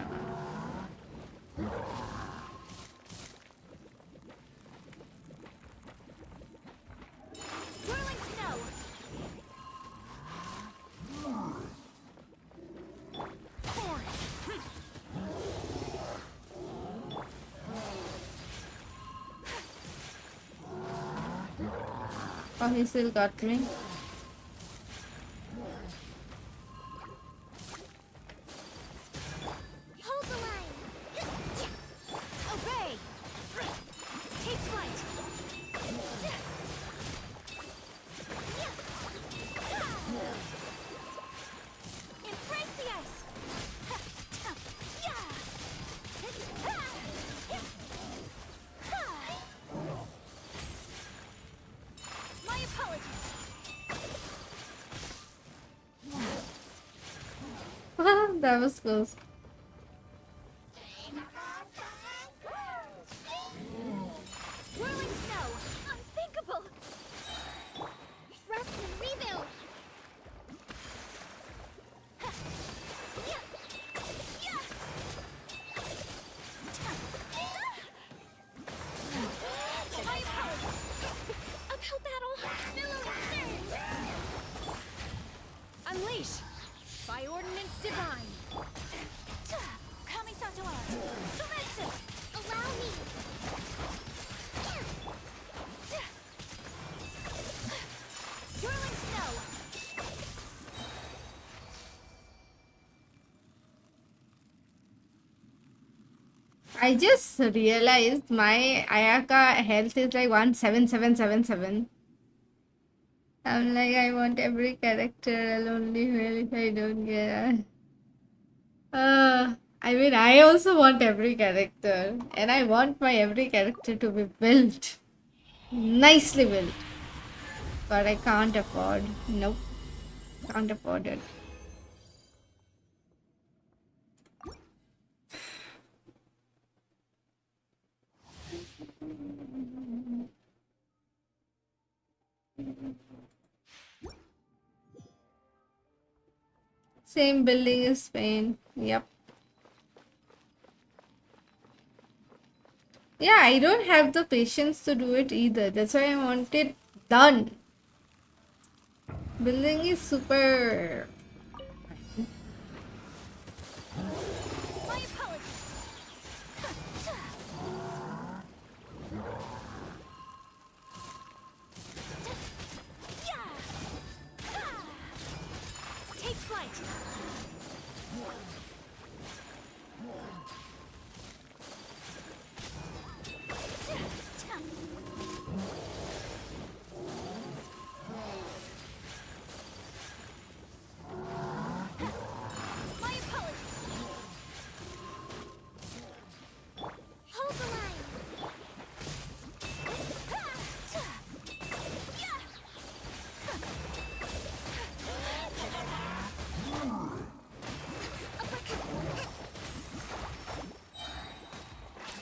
Whirling snow! Oh, he still got me. Hold the line! Obey! Take flight! Embrace the ice! My apologies! That was close. Whirling snow! Unthinkable! Rest and rebuild! My apologies! Uphill battle! Billowing surge! Unleash! By ordinance divine! I just realized my Ayaka health is like 17777. I'm like, I want every character. I'll only fail if I don't get. I mean, I also want every character, and I want my every character to be built, nicely built. But I can't afford. Nope, can't afford it. Same building as Spain. Yep. Yeah, I don't have the patience to do it either. That's why I want it done. Building is super. My apologies. Take flight. My apologies. Hold the line.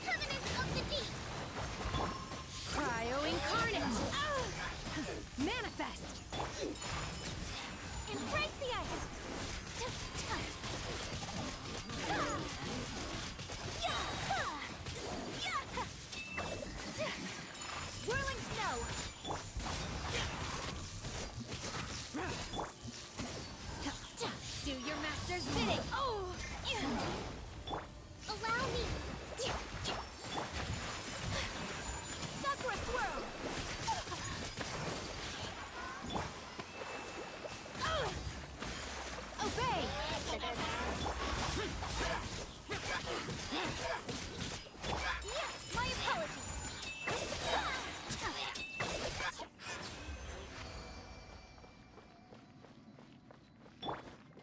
Covenant of the Deep! Cryo incarnate. Manifest. Embrace the ice. Whirling snow. Do your master's bidding. Oh. Allow me! Sakura swirl. Obey. My apologies.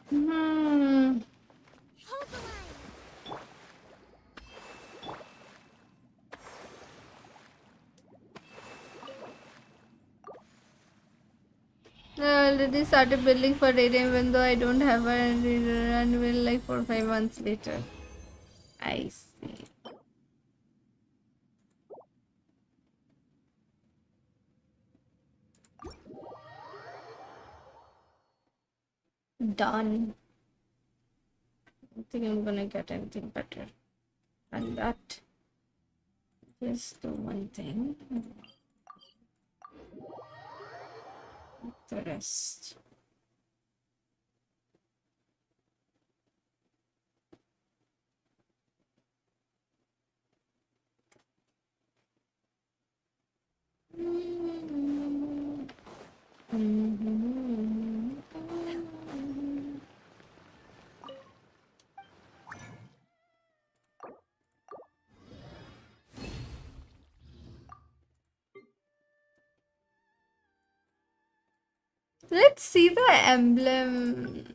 Hmm. Hold the line! I already started building for Radiant even though I don't have a run will like 4 or 5 months later. I see. Done. I don't think I'm gonna get anything better than that. Just do one thing. The rest. Let's see the emblem.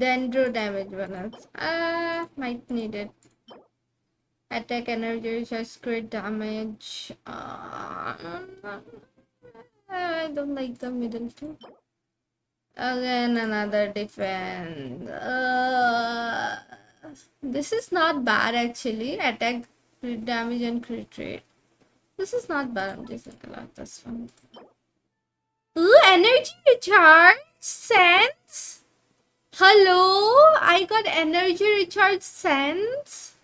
Then draw damage bonus. Might need it. Attack energy recharge, crit damage. I don't like the middle two. Again, another defense. This is not bad actually. Attack, crit damage, and crit rate. This is not bad. I'm just gonna like this one. Ooh, energy recharge sense. Hello, I got energy recharge sense.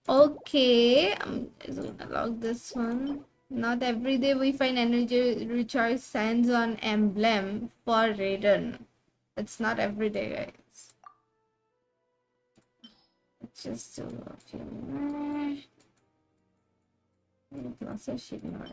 Okay, I'm just gonna log this one. Not every day we find energy recharge sands on emblem for Raiden. It's not every day, guys. Let's just do a few more. Plus a sheet more.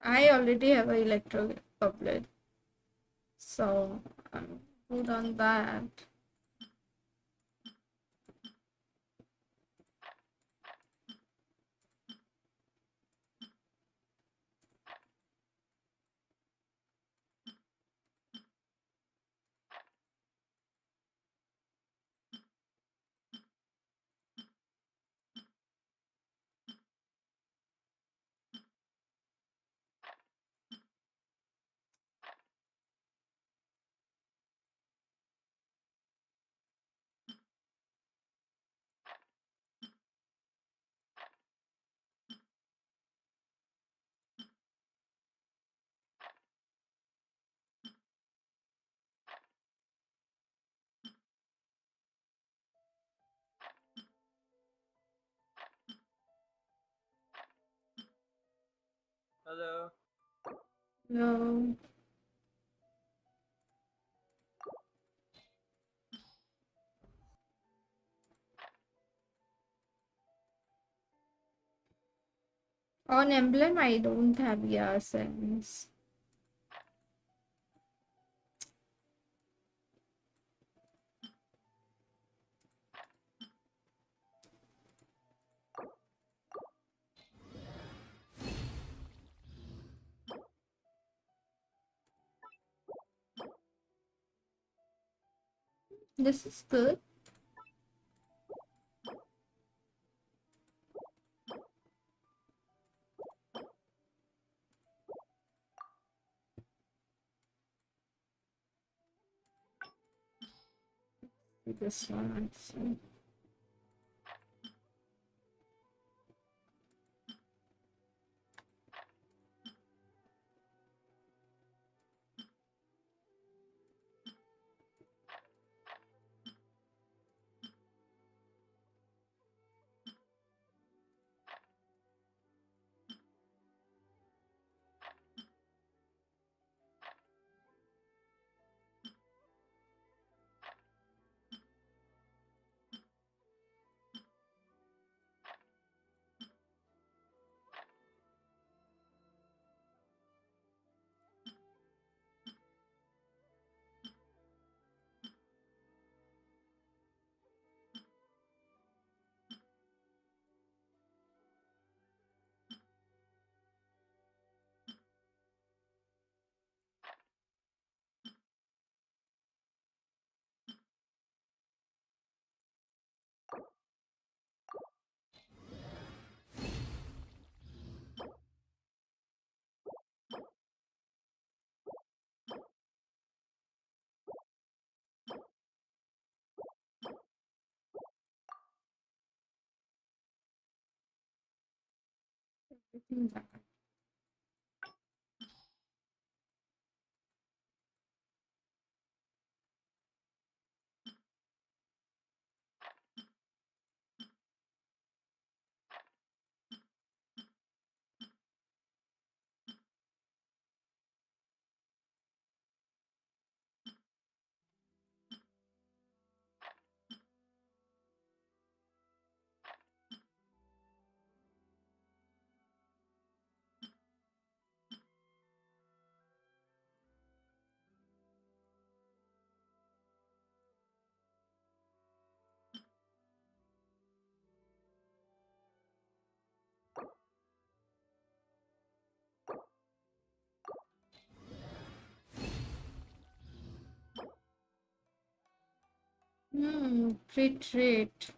I already have an electro couplet, so I'm good on that. Hello. No. On emblem, I don't have yeah sense. This is good. This one actually. Retreat.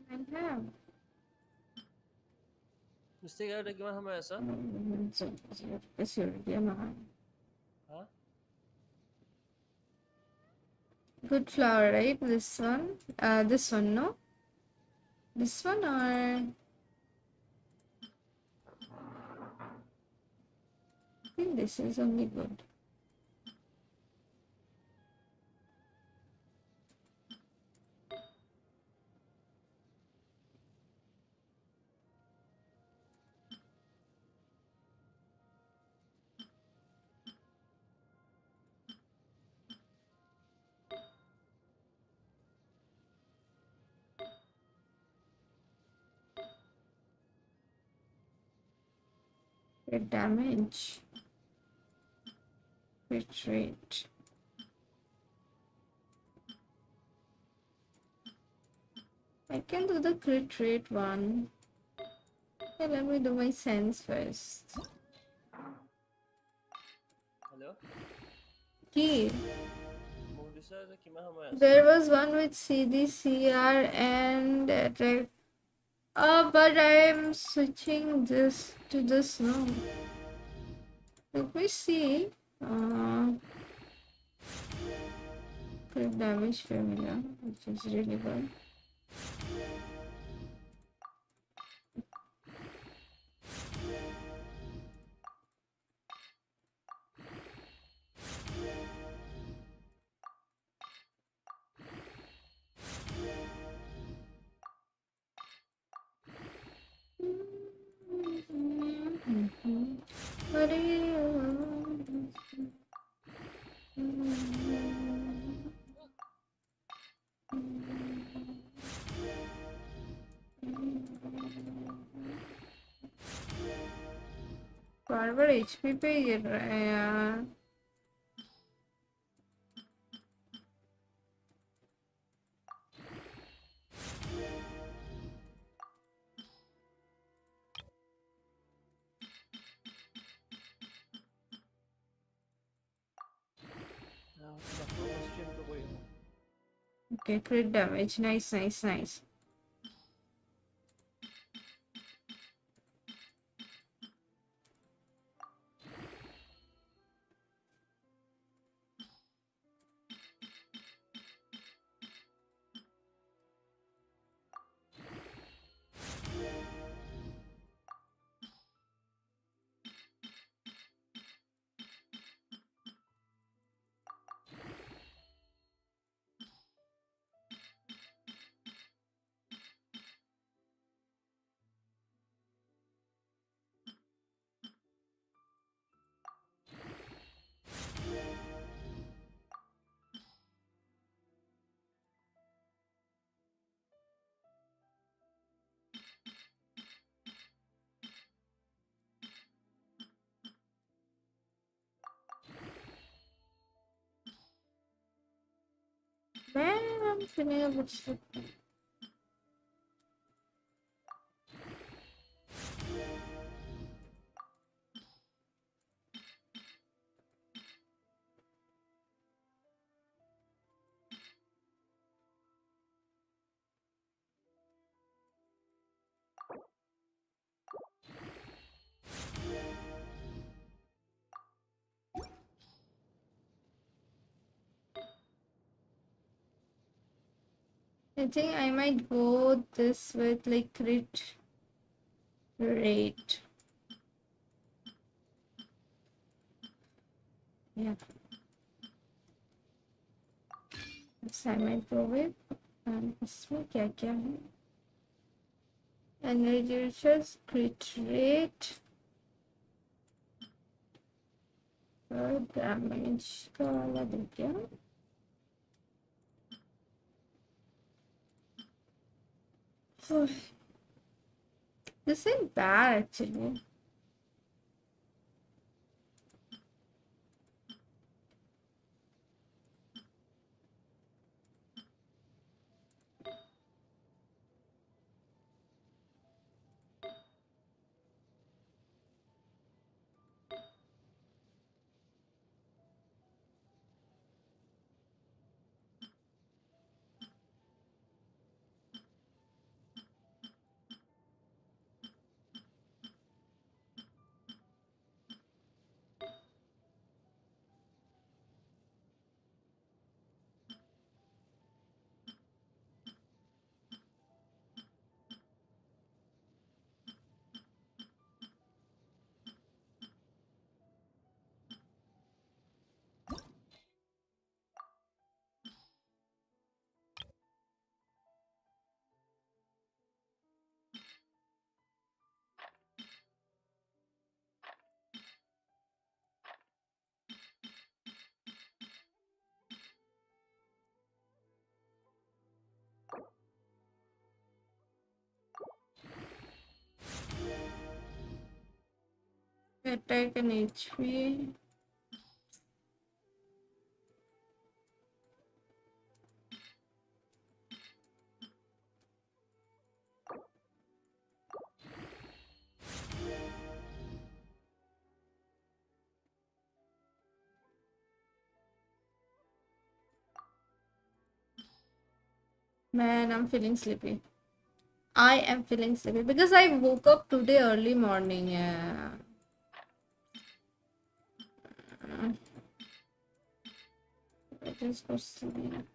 I have. Mystic আৰু কিমান সময় আছে? Huh? Good flower, right? This one? This one, no? This one or... I think this is only good. Crit damage. Retreat. I can do the crit rate one. Okay, let me do my sense first. Hello? Key. মোক দিছে যে কিমান সময় আছে? There was one with CDCR and attract. But I'm switching this to this now. Let me see. Crit damage formula, which is really good. Bar bar HP पे गिर रहा है यार. stream to going. Okay, crit damage. Nice, nice, nice. Man, I'm feeling a bit sick. I think I might go this with like crit rate. Yeah. This I might go with. And इसमें क्या क्या है? Energy research, crit rate, और damage का वाला दे क्या? This ain't bad actually. Attack and HP. Man, I'm feeling sleepy. I am feeling sleepy because I woke up today early morning. Yeah. I just go sleep.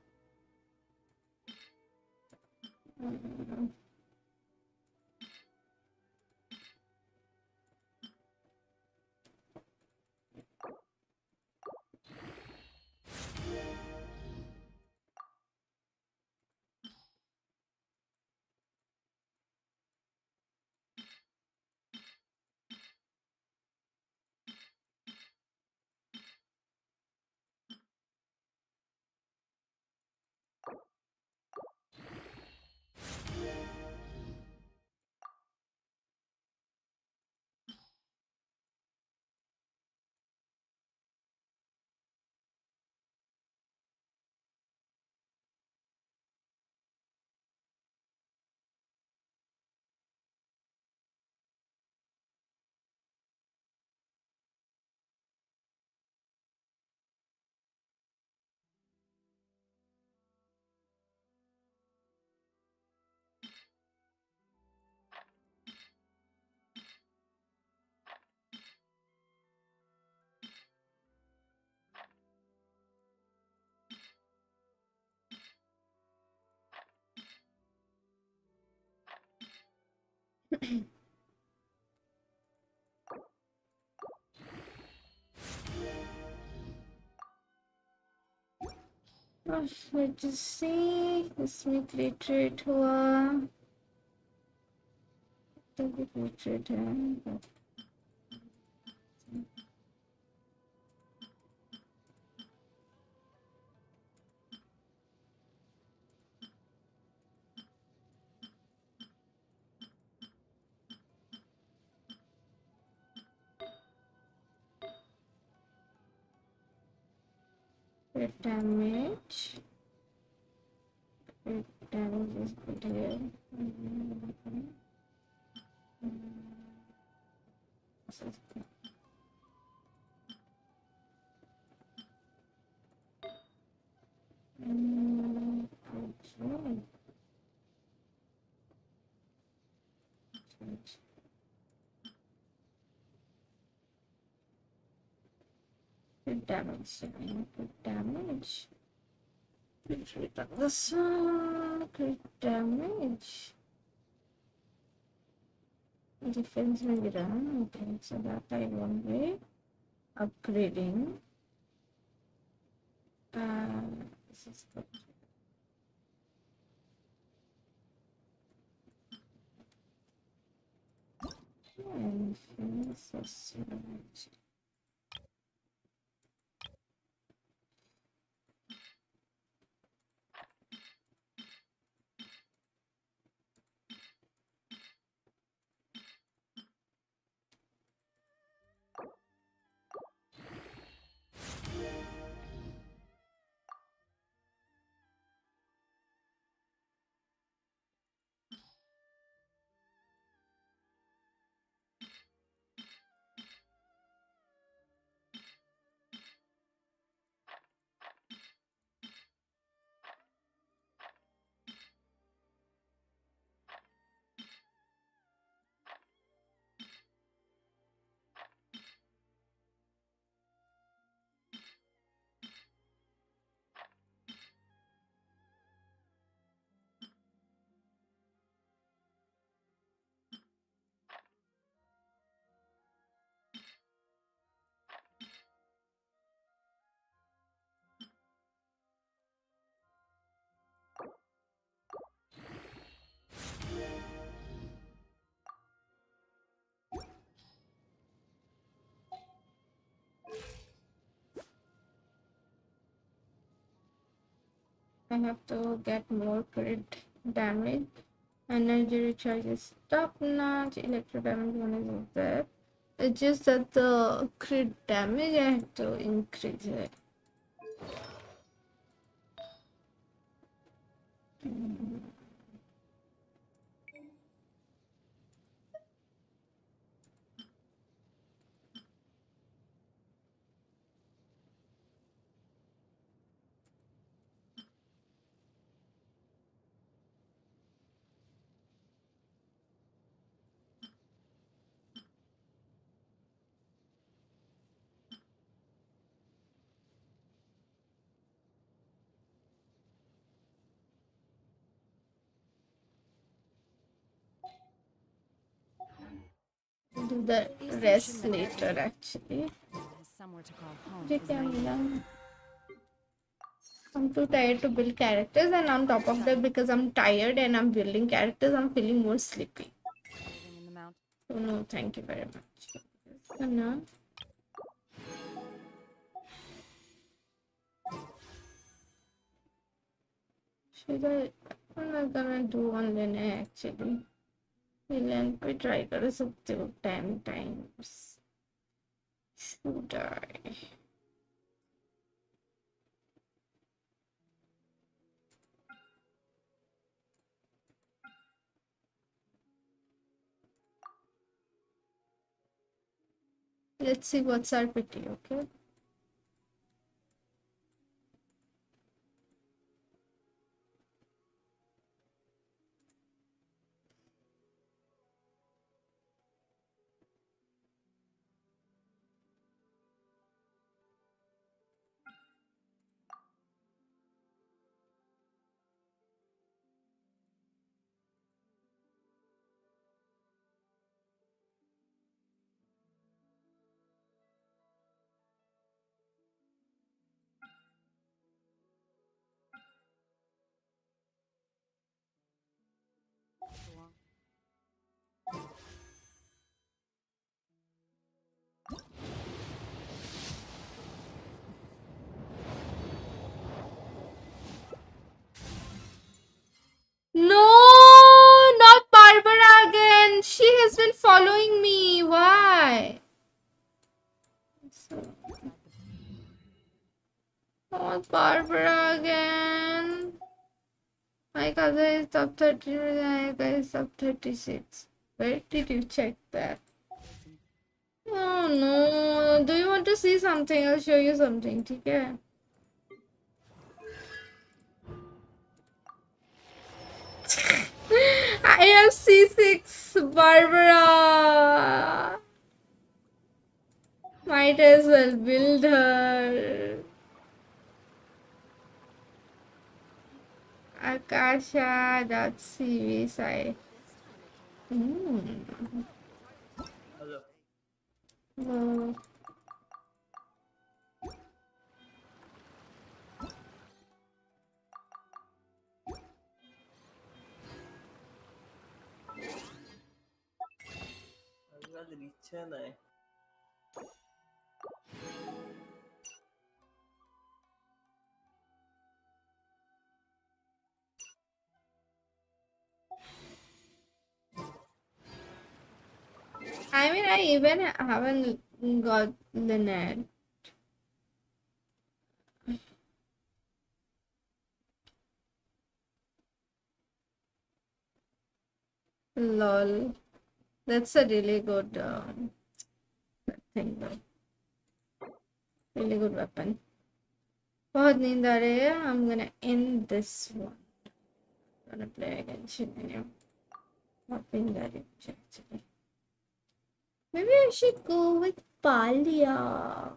let's see, इसमें create हुआ, तो create है। Damage. Damage is good here. This is good. Okay. Good damage. Good damage. This one. Good damage. Defense will be done. Okay, so that I won't be upgrading. This is good. And this is I have to get more crit damage. Energy recharge is top notch. Electro damage one is there. It's just that the crit damage I have to increase it. Do the rest later actually. I'm too tired to build characters, and on top of that, because I'm tired and I'm building characters, I'm feeling more sleepy. So no, thank you very much. So now, I'm not gonna do on Lene actually. Villain पे try कर सकते हो 10 times. Should I? Let's see what's our pity, okay? Not Barbara again. My cousin is top 30, my guy is top 36. Where did you check that? Oh no. Do you want to see something? I'll show you something. Okay. I have C6, Barbara. Might as well build her. Akasha.cv site. Hello. No. আজিকালি ইচ্ছে নাই I mean, I even haven't got the net. Lol. That's a really good thing though. Really good weapon. बहुत नींद आ रही है. I'm gonna end this one. Gonna play again. Continue. Not being that actually. Maybe I should go with Palia.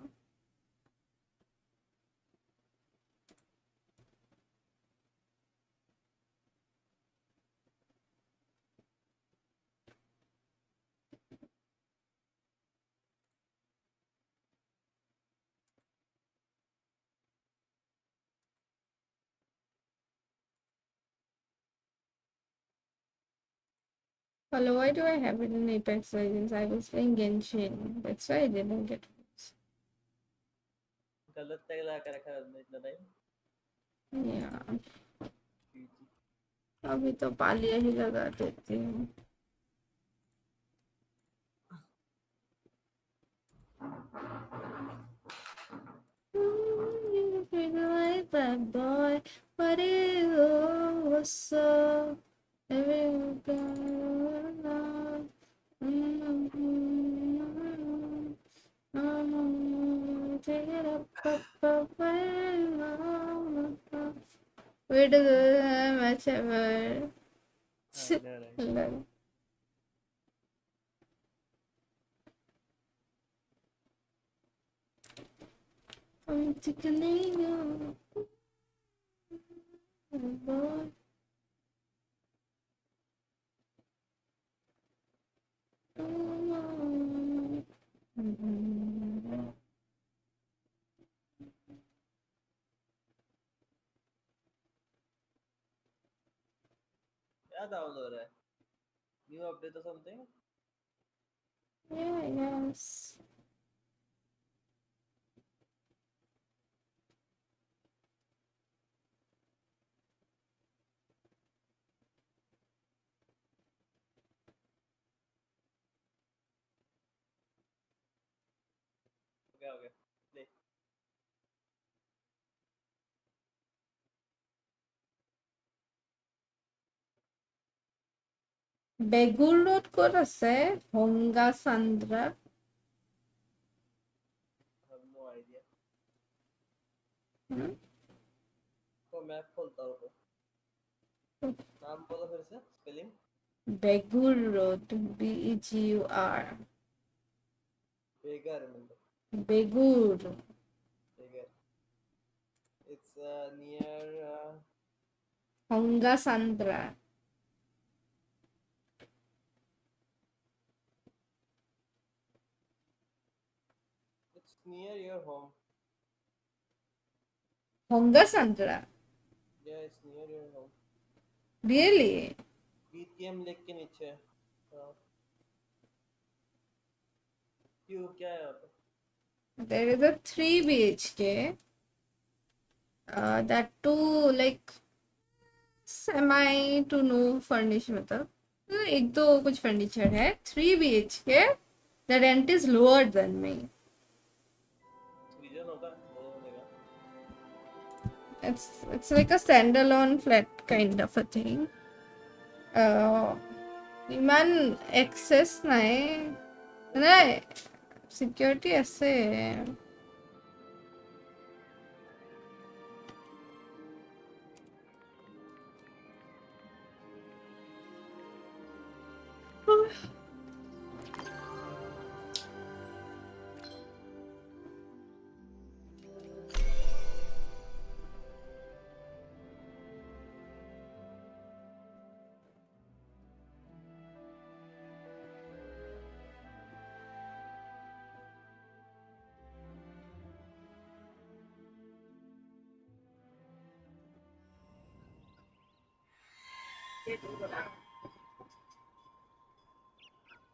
Hello, why do I have it in Apex Legends? I was playing Genshin. That's why I didn't get it. गलत tag लगा कर रखा है इतना time Yeah. अभी तो पालिया ही लगा देती हूँ. Like that boy, what is what's up? Everyone got take it up, where do the match ever? I'm taking you, boy. क्या डाउनलोड हो रहा है new update or something Yeah, yes. okay play Begur road ক'ত আছে? Hongasandra. I have no idea तो map खोलता हूँ नाम बोलो फिर से spelling Begur road. BEGUR. Begur मतलब Begur. Begur it's near Hongasandra. it's near your home Hongasandra. yeah it's near your home Really? BTM lake के नीचे हाँ क्यों क्या है यहाँ पे There is a 3 BHK. That too like semi to no furnished मतलब एक दो कुछ फर्नीचर है. 3 BHK. The rent is lower than me. Reason होगा वो होगा It's like a standalone flat kind of a thing. Iman access নাই মানে security আছে.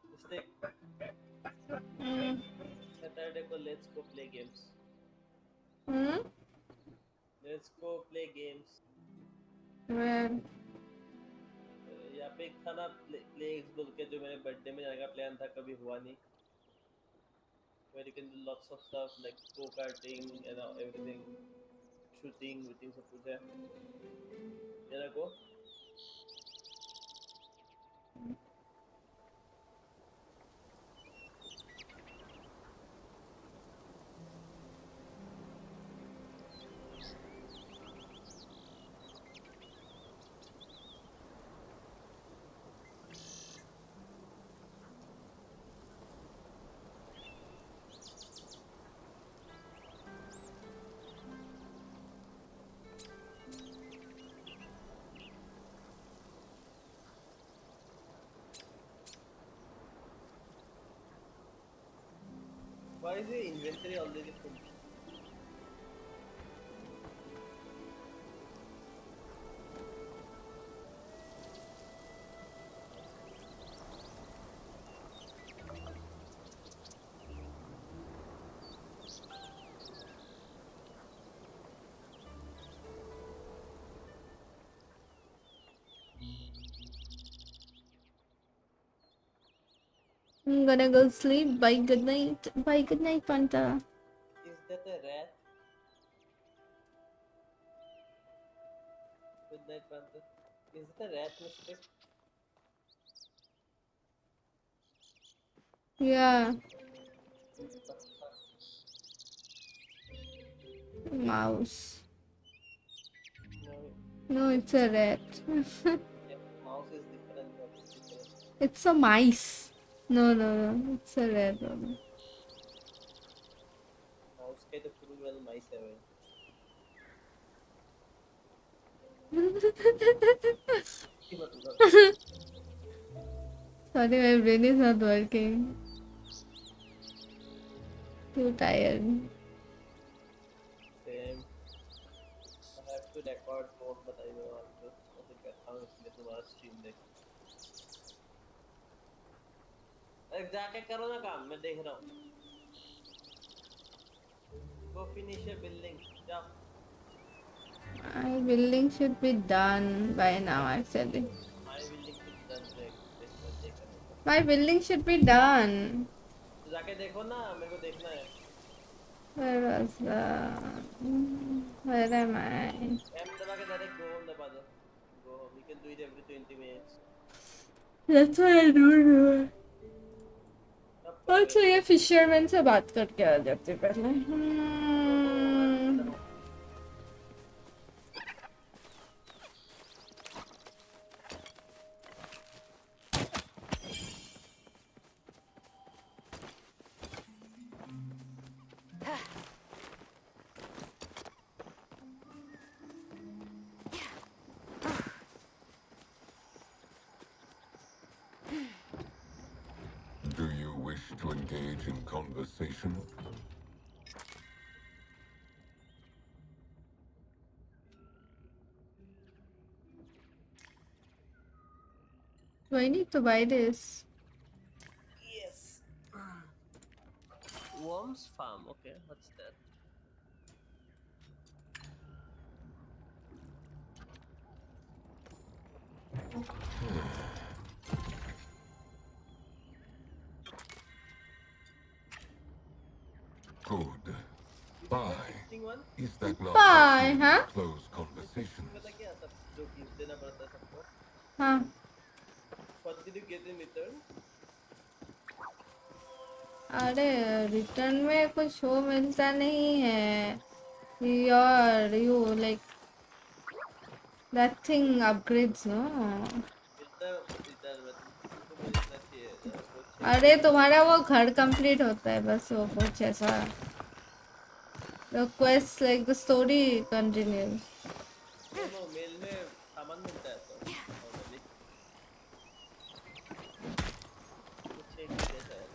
Mystic. Saturday ko let's go play games. Let's go play games. Where? यहाँ पे एक था ना play बोल के जो मेरे बर्थडे में जाने का प्लान था कभी हुआ नहीं. Where you can do lots of stuff like go-karting and everything, shooting, सब कुछ है. मेरा को Why is the inventory already full? I'm gonna go sleep. Bye, good night. Bye, good night, Panta. Is that a rat? Good night, Panther. Is it a rat, Mystic? Yeah. Mouse. No, it's a rat. Mouse is different. It's a mice. No, it's a rat. Mouse के तो cruel mice है भाई. Sorry, my brain is not working. Too tired. Same. I have to record more, but I don't want to. I think I found इसलिए तुम्हारा stream देख. अरे जाके करो ना काम, मैं देख रहा हूँ. Go finish your building. जाओ. My building should be done by now, actually. My building should be done. देख. My building should be done. तो जाके देखो ना, मेरे को देखना है. Where was the... Where am I? M दबा के direct go home दबा दो. Go home. You can do it every 20 minutes. That's why I don't know. Also, ये फिशरमैन से बात करके आ जाते पहले. Do you wish to engage in conversation? Do I need to buy this? Yes. Worms farm. Okay, what's that? Good. Bye. Meeting one Is that not Bye, what huh? close conversations? पता क्या सब जो gift देना पड़ता है सबको हाँ what did you get in return अरे रिटर्न में कुछ वो मिलता नहीं है यार you like that thing upgrades no मिलता है रिटर्न में तुमको मिलना चाहिए वो चाहिए अरे तुम्हारा वो घर कंप्लीट होता है बस वो कुछ ऐसा the quest like the story continues no mail में सामान मिलता है तो नॉर्मली कुछ एक ही जैसा है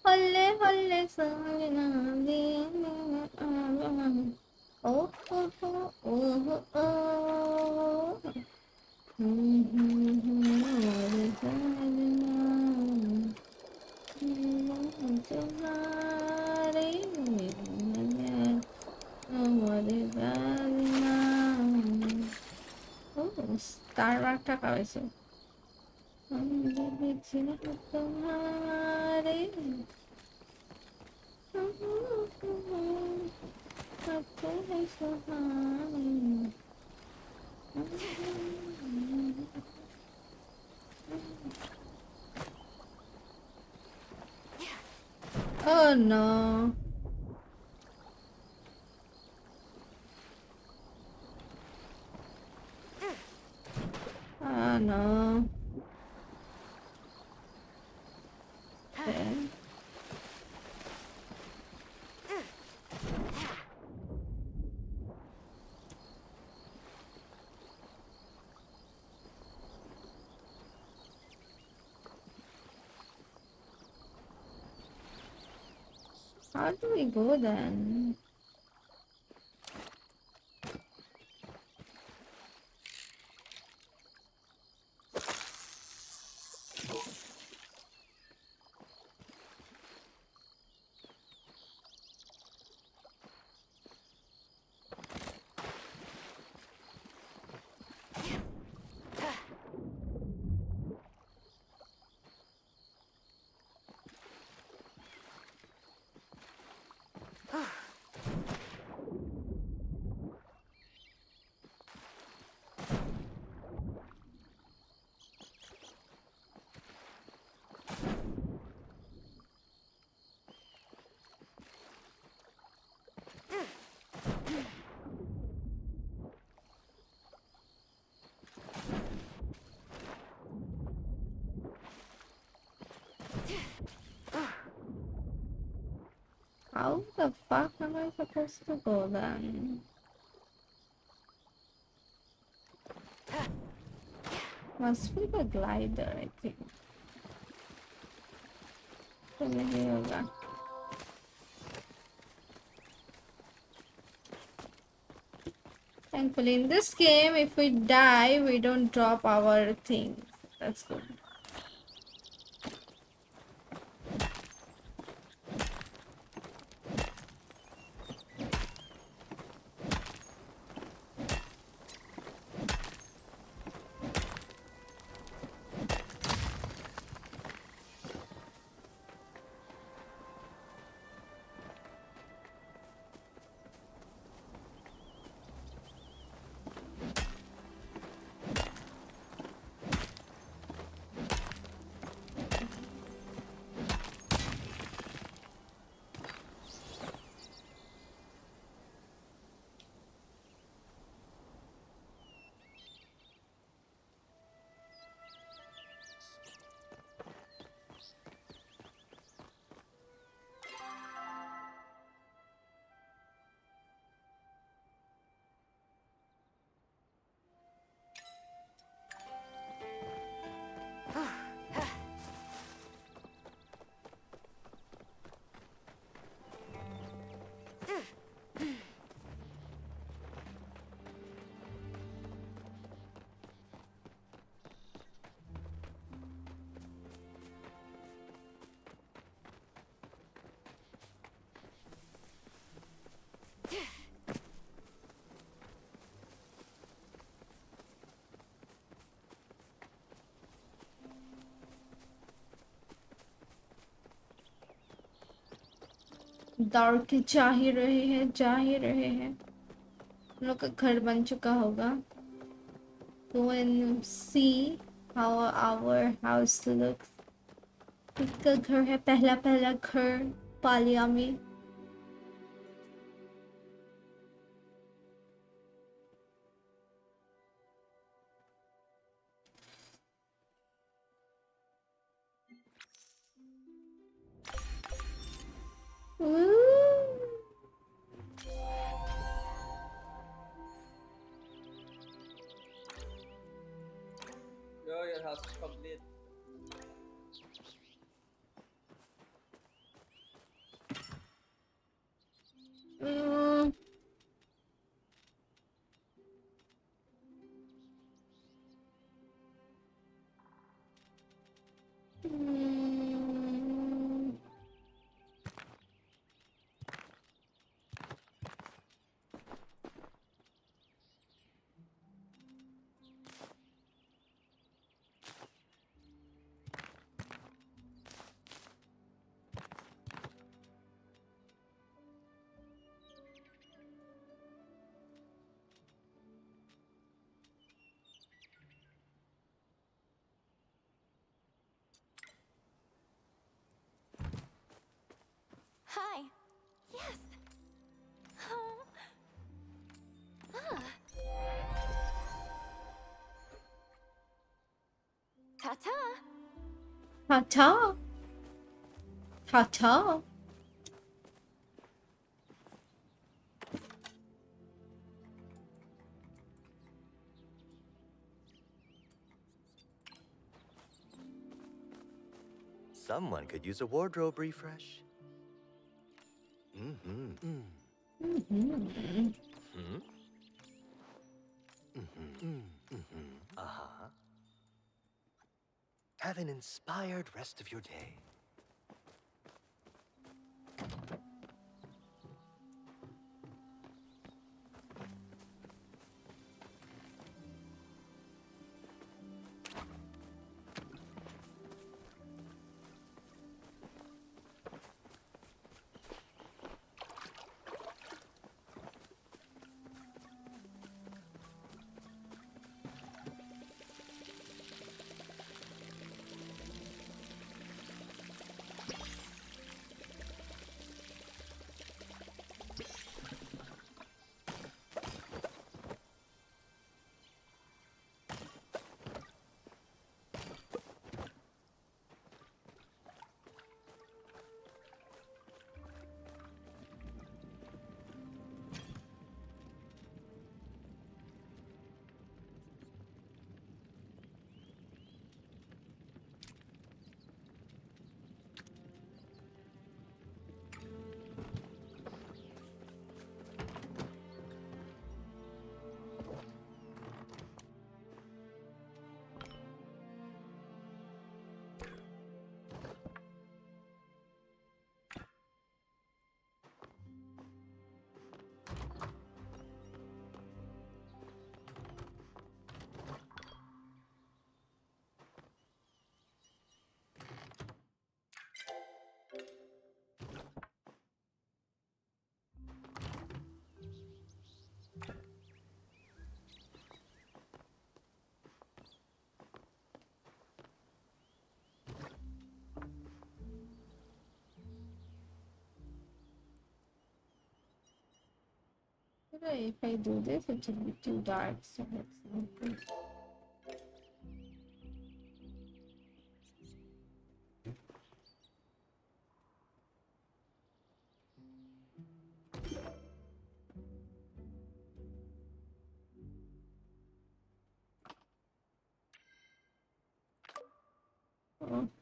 हल्ले हल्ले साजना दे ओ ओ ओ ओ ओ तुम्हारे हमारे साजना ओ स्टारबक টাকা হয়েছে तुम्हारे Oh no. Oh no. Okay. How do we go then? How the fuck am I supposed to go then? Must be the glider, I think. Thankfully, in this game, if we die, we don't drop our thing. That's good. दौड़ के जा ही रहे हैं, जा ही रहे हैं। हम लोग का घर बन चुका होगा। Go and see how our house looks. इसका घर है, पहला पहला घर पालिया में। Yo, your house is complete. Hi. Yes. Oh. Ah. Ta-ta. Ta-ta. Ta-ta. Someone could use a wardrobe refresh. Mm-hmm. Mm-hmm. Uh-huh. Have an inspired rest of your day. If I do this, it will be too dark, so let's not do.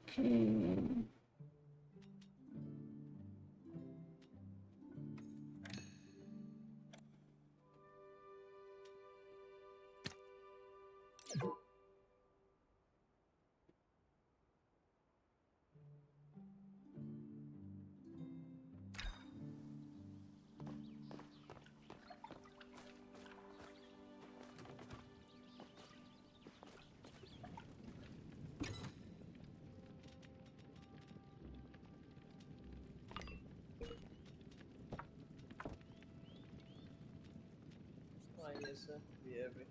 Okay. Yes, sir. We have it.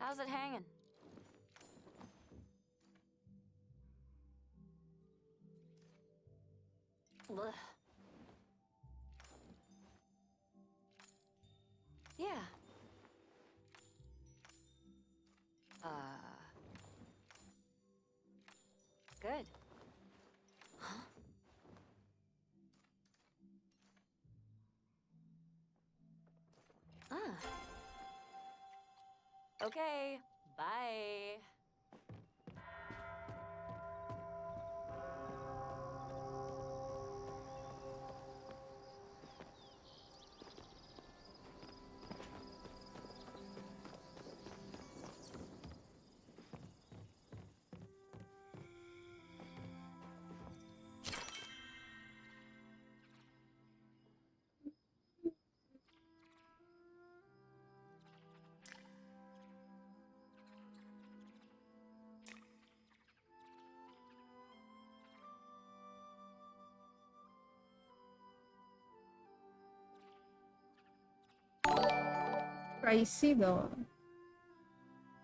How's it hanging? Ugh. Yeah. Good. Huh? Ah. Okay. Bye. Pricey though.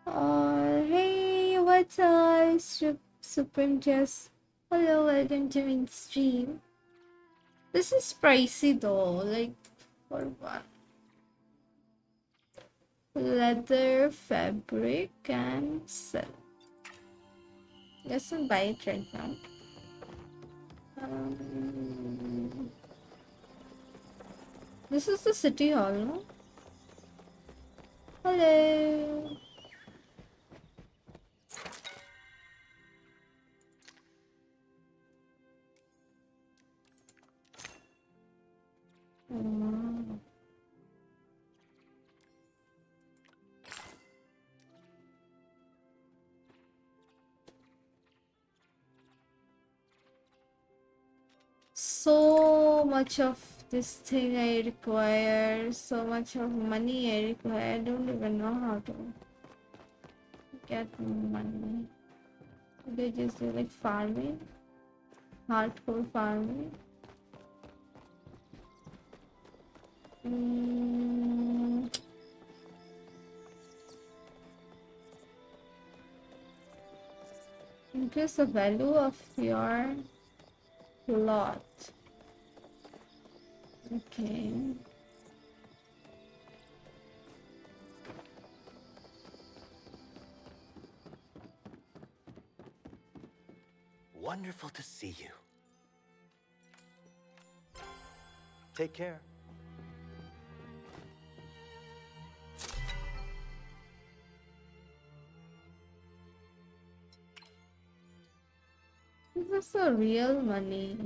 Hey, what's up, Supreme Jess? Hello, welcome to mainstream. This is pricey though, like for what? Leather, fabric, and silk. Let's not buy it right now. This is the city hall, no? Hello. So much of this thing I require, so much of money I require. I don't even know how to get money. They just do like farming, hardcore farming. Increase the value of your plot. Okay. Wonderful to see you. Take care. This is the real money.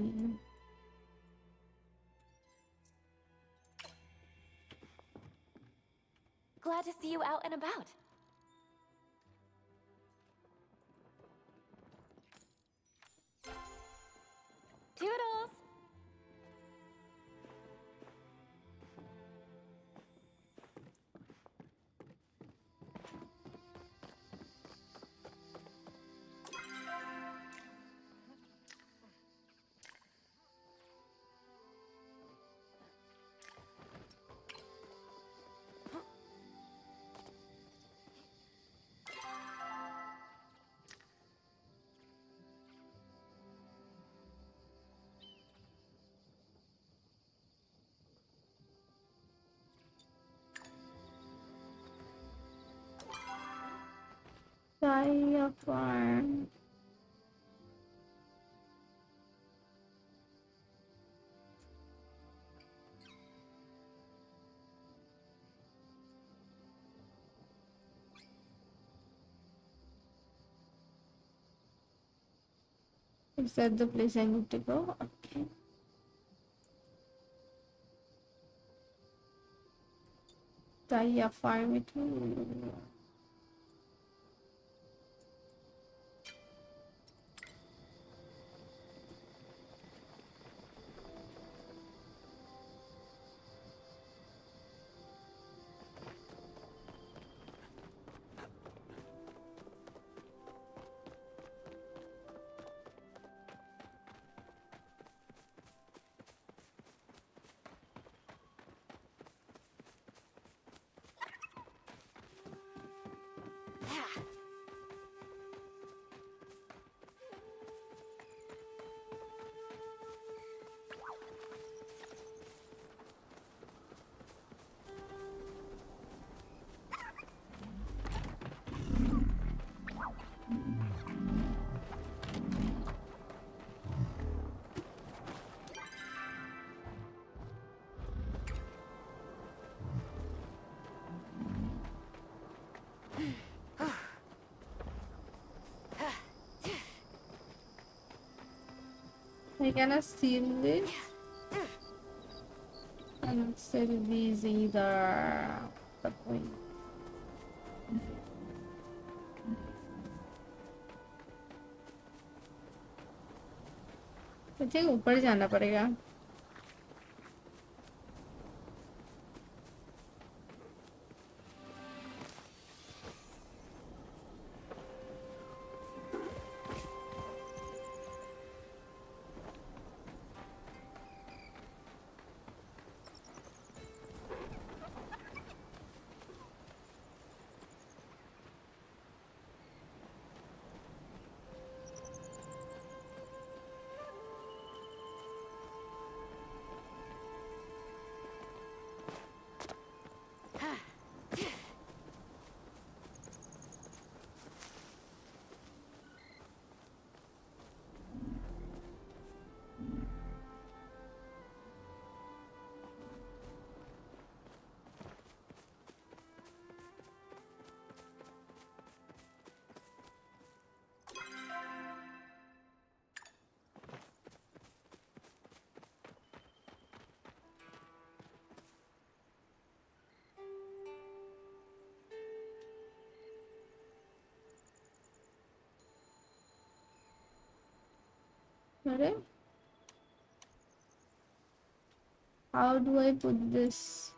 Glad to see you out and about. Toodles! Saya farm. Is that the place I need to go? Okay. Saya farm itu. I cannot steal this. I cannot sell these either. The point. मुझे ऊपर जाना पड़ेगा. Alright. How do I put this?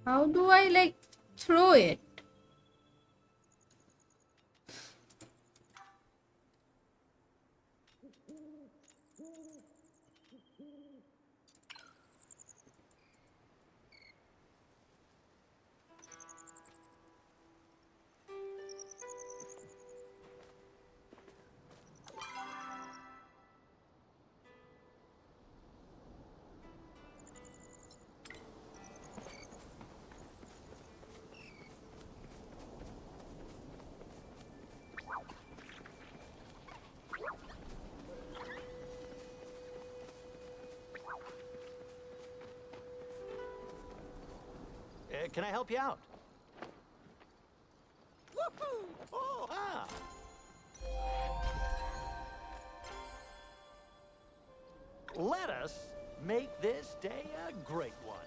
How do I like throw it? Can I help you out? Woohoo! Oh, ah! Let us make this day a great one.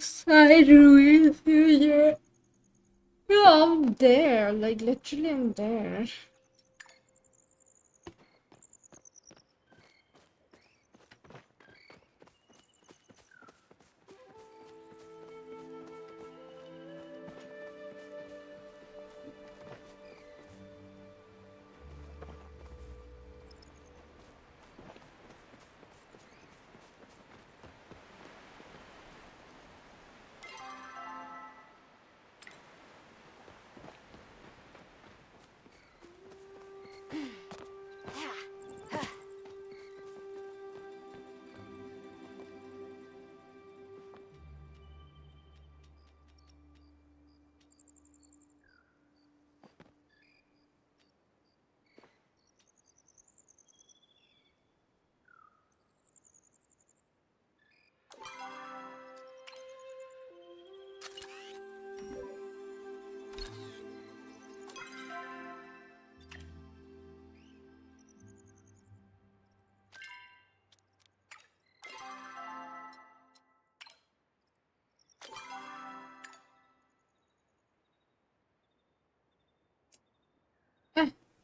Sideways, yeah. Yeah, I'm there. Like, literally, I'm there.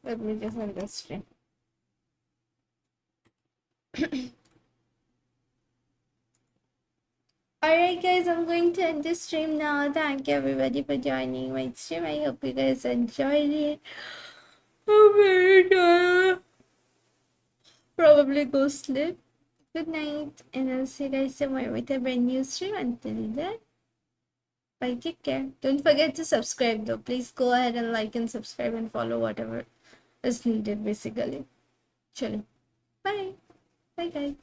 Let me just end this stream. Alright guys, I'm going to end this stream now. Thank you everybody for joining my stream. I hope you guys enjoyed it. I'm very tired. Probably go sleep. Good night, and I'll see you guys tomorrow with a brand new stream. Until then, bye, take care. Don't forget to subscribe though. Please go ahead and like and subscribe and follow whatever is needed basically. Chalo. Bye. Bye guys.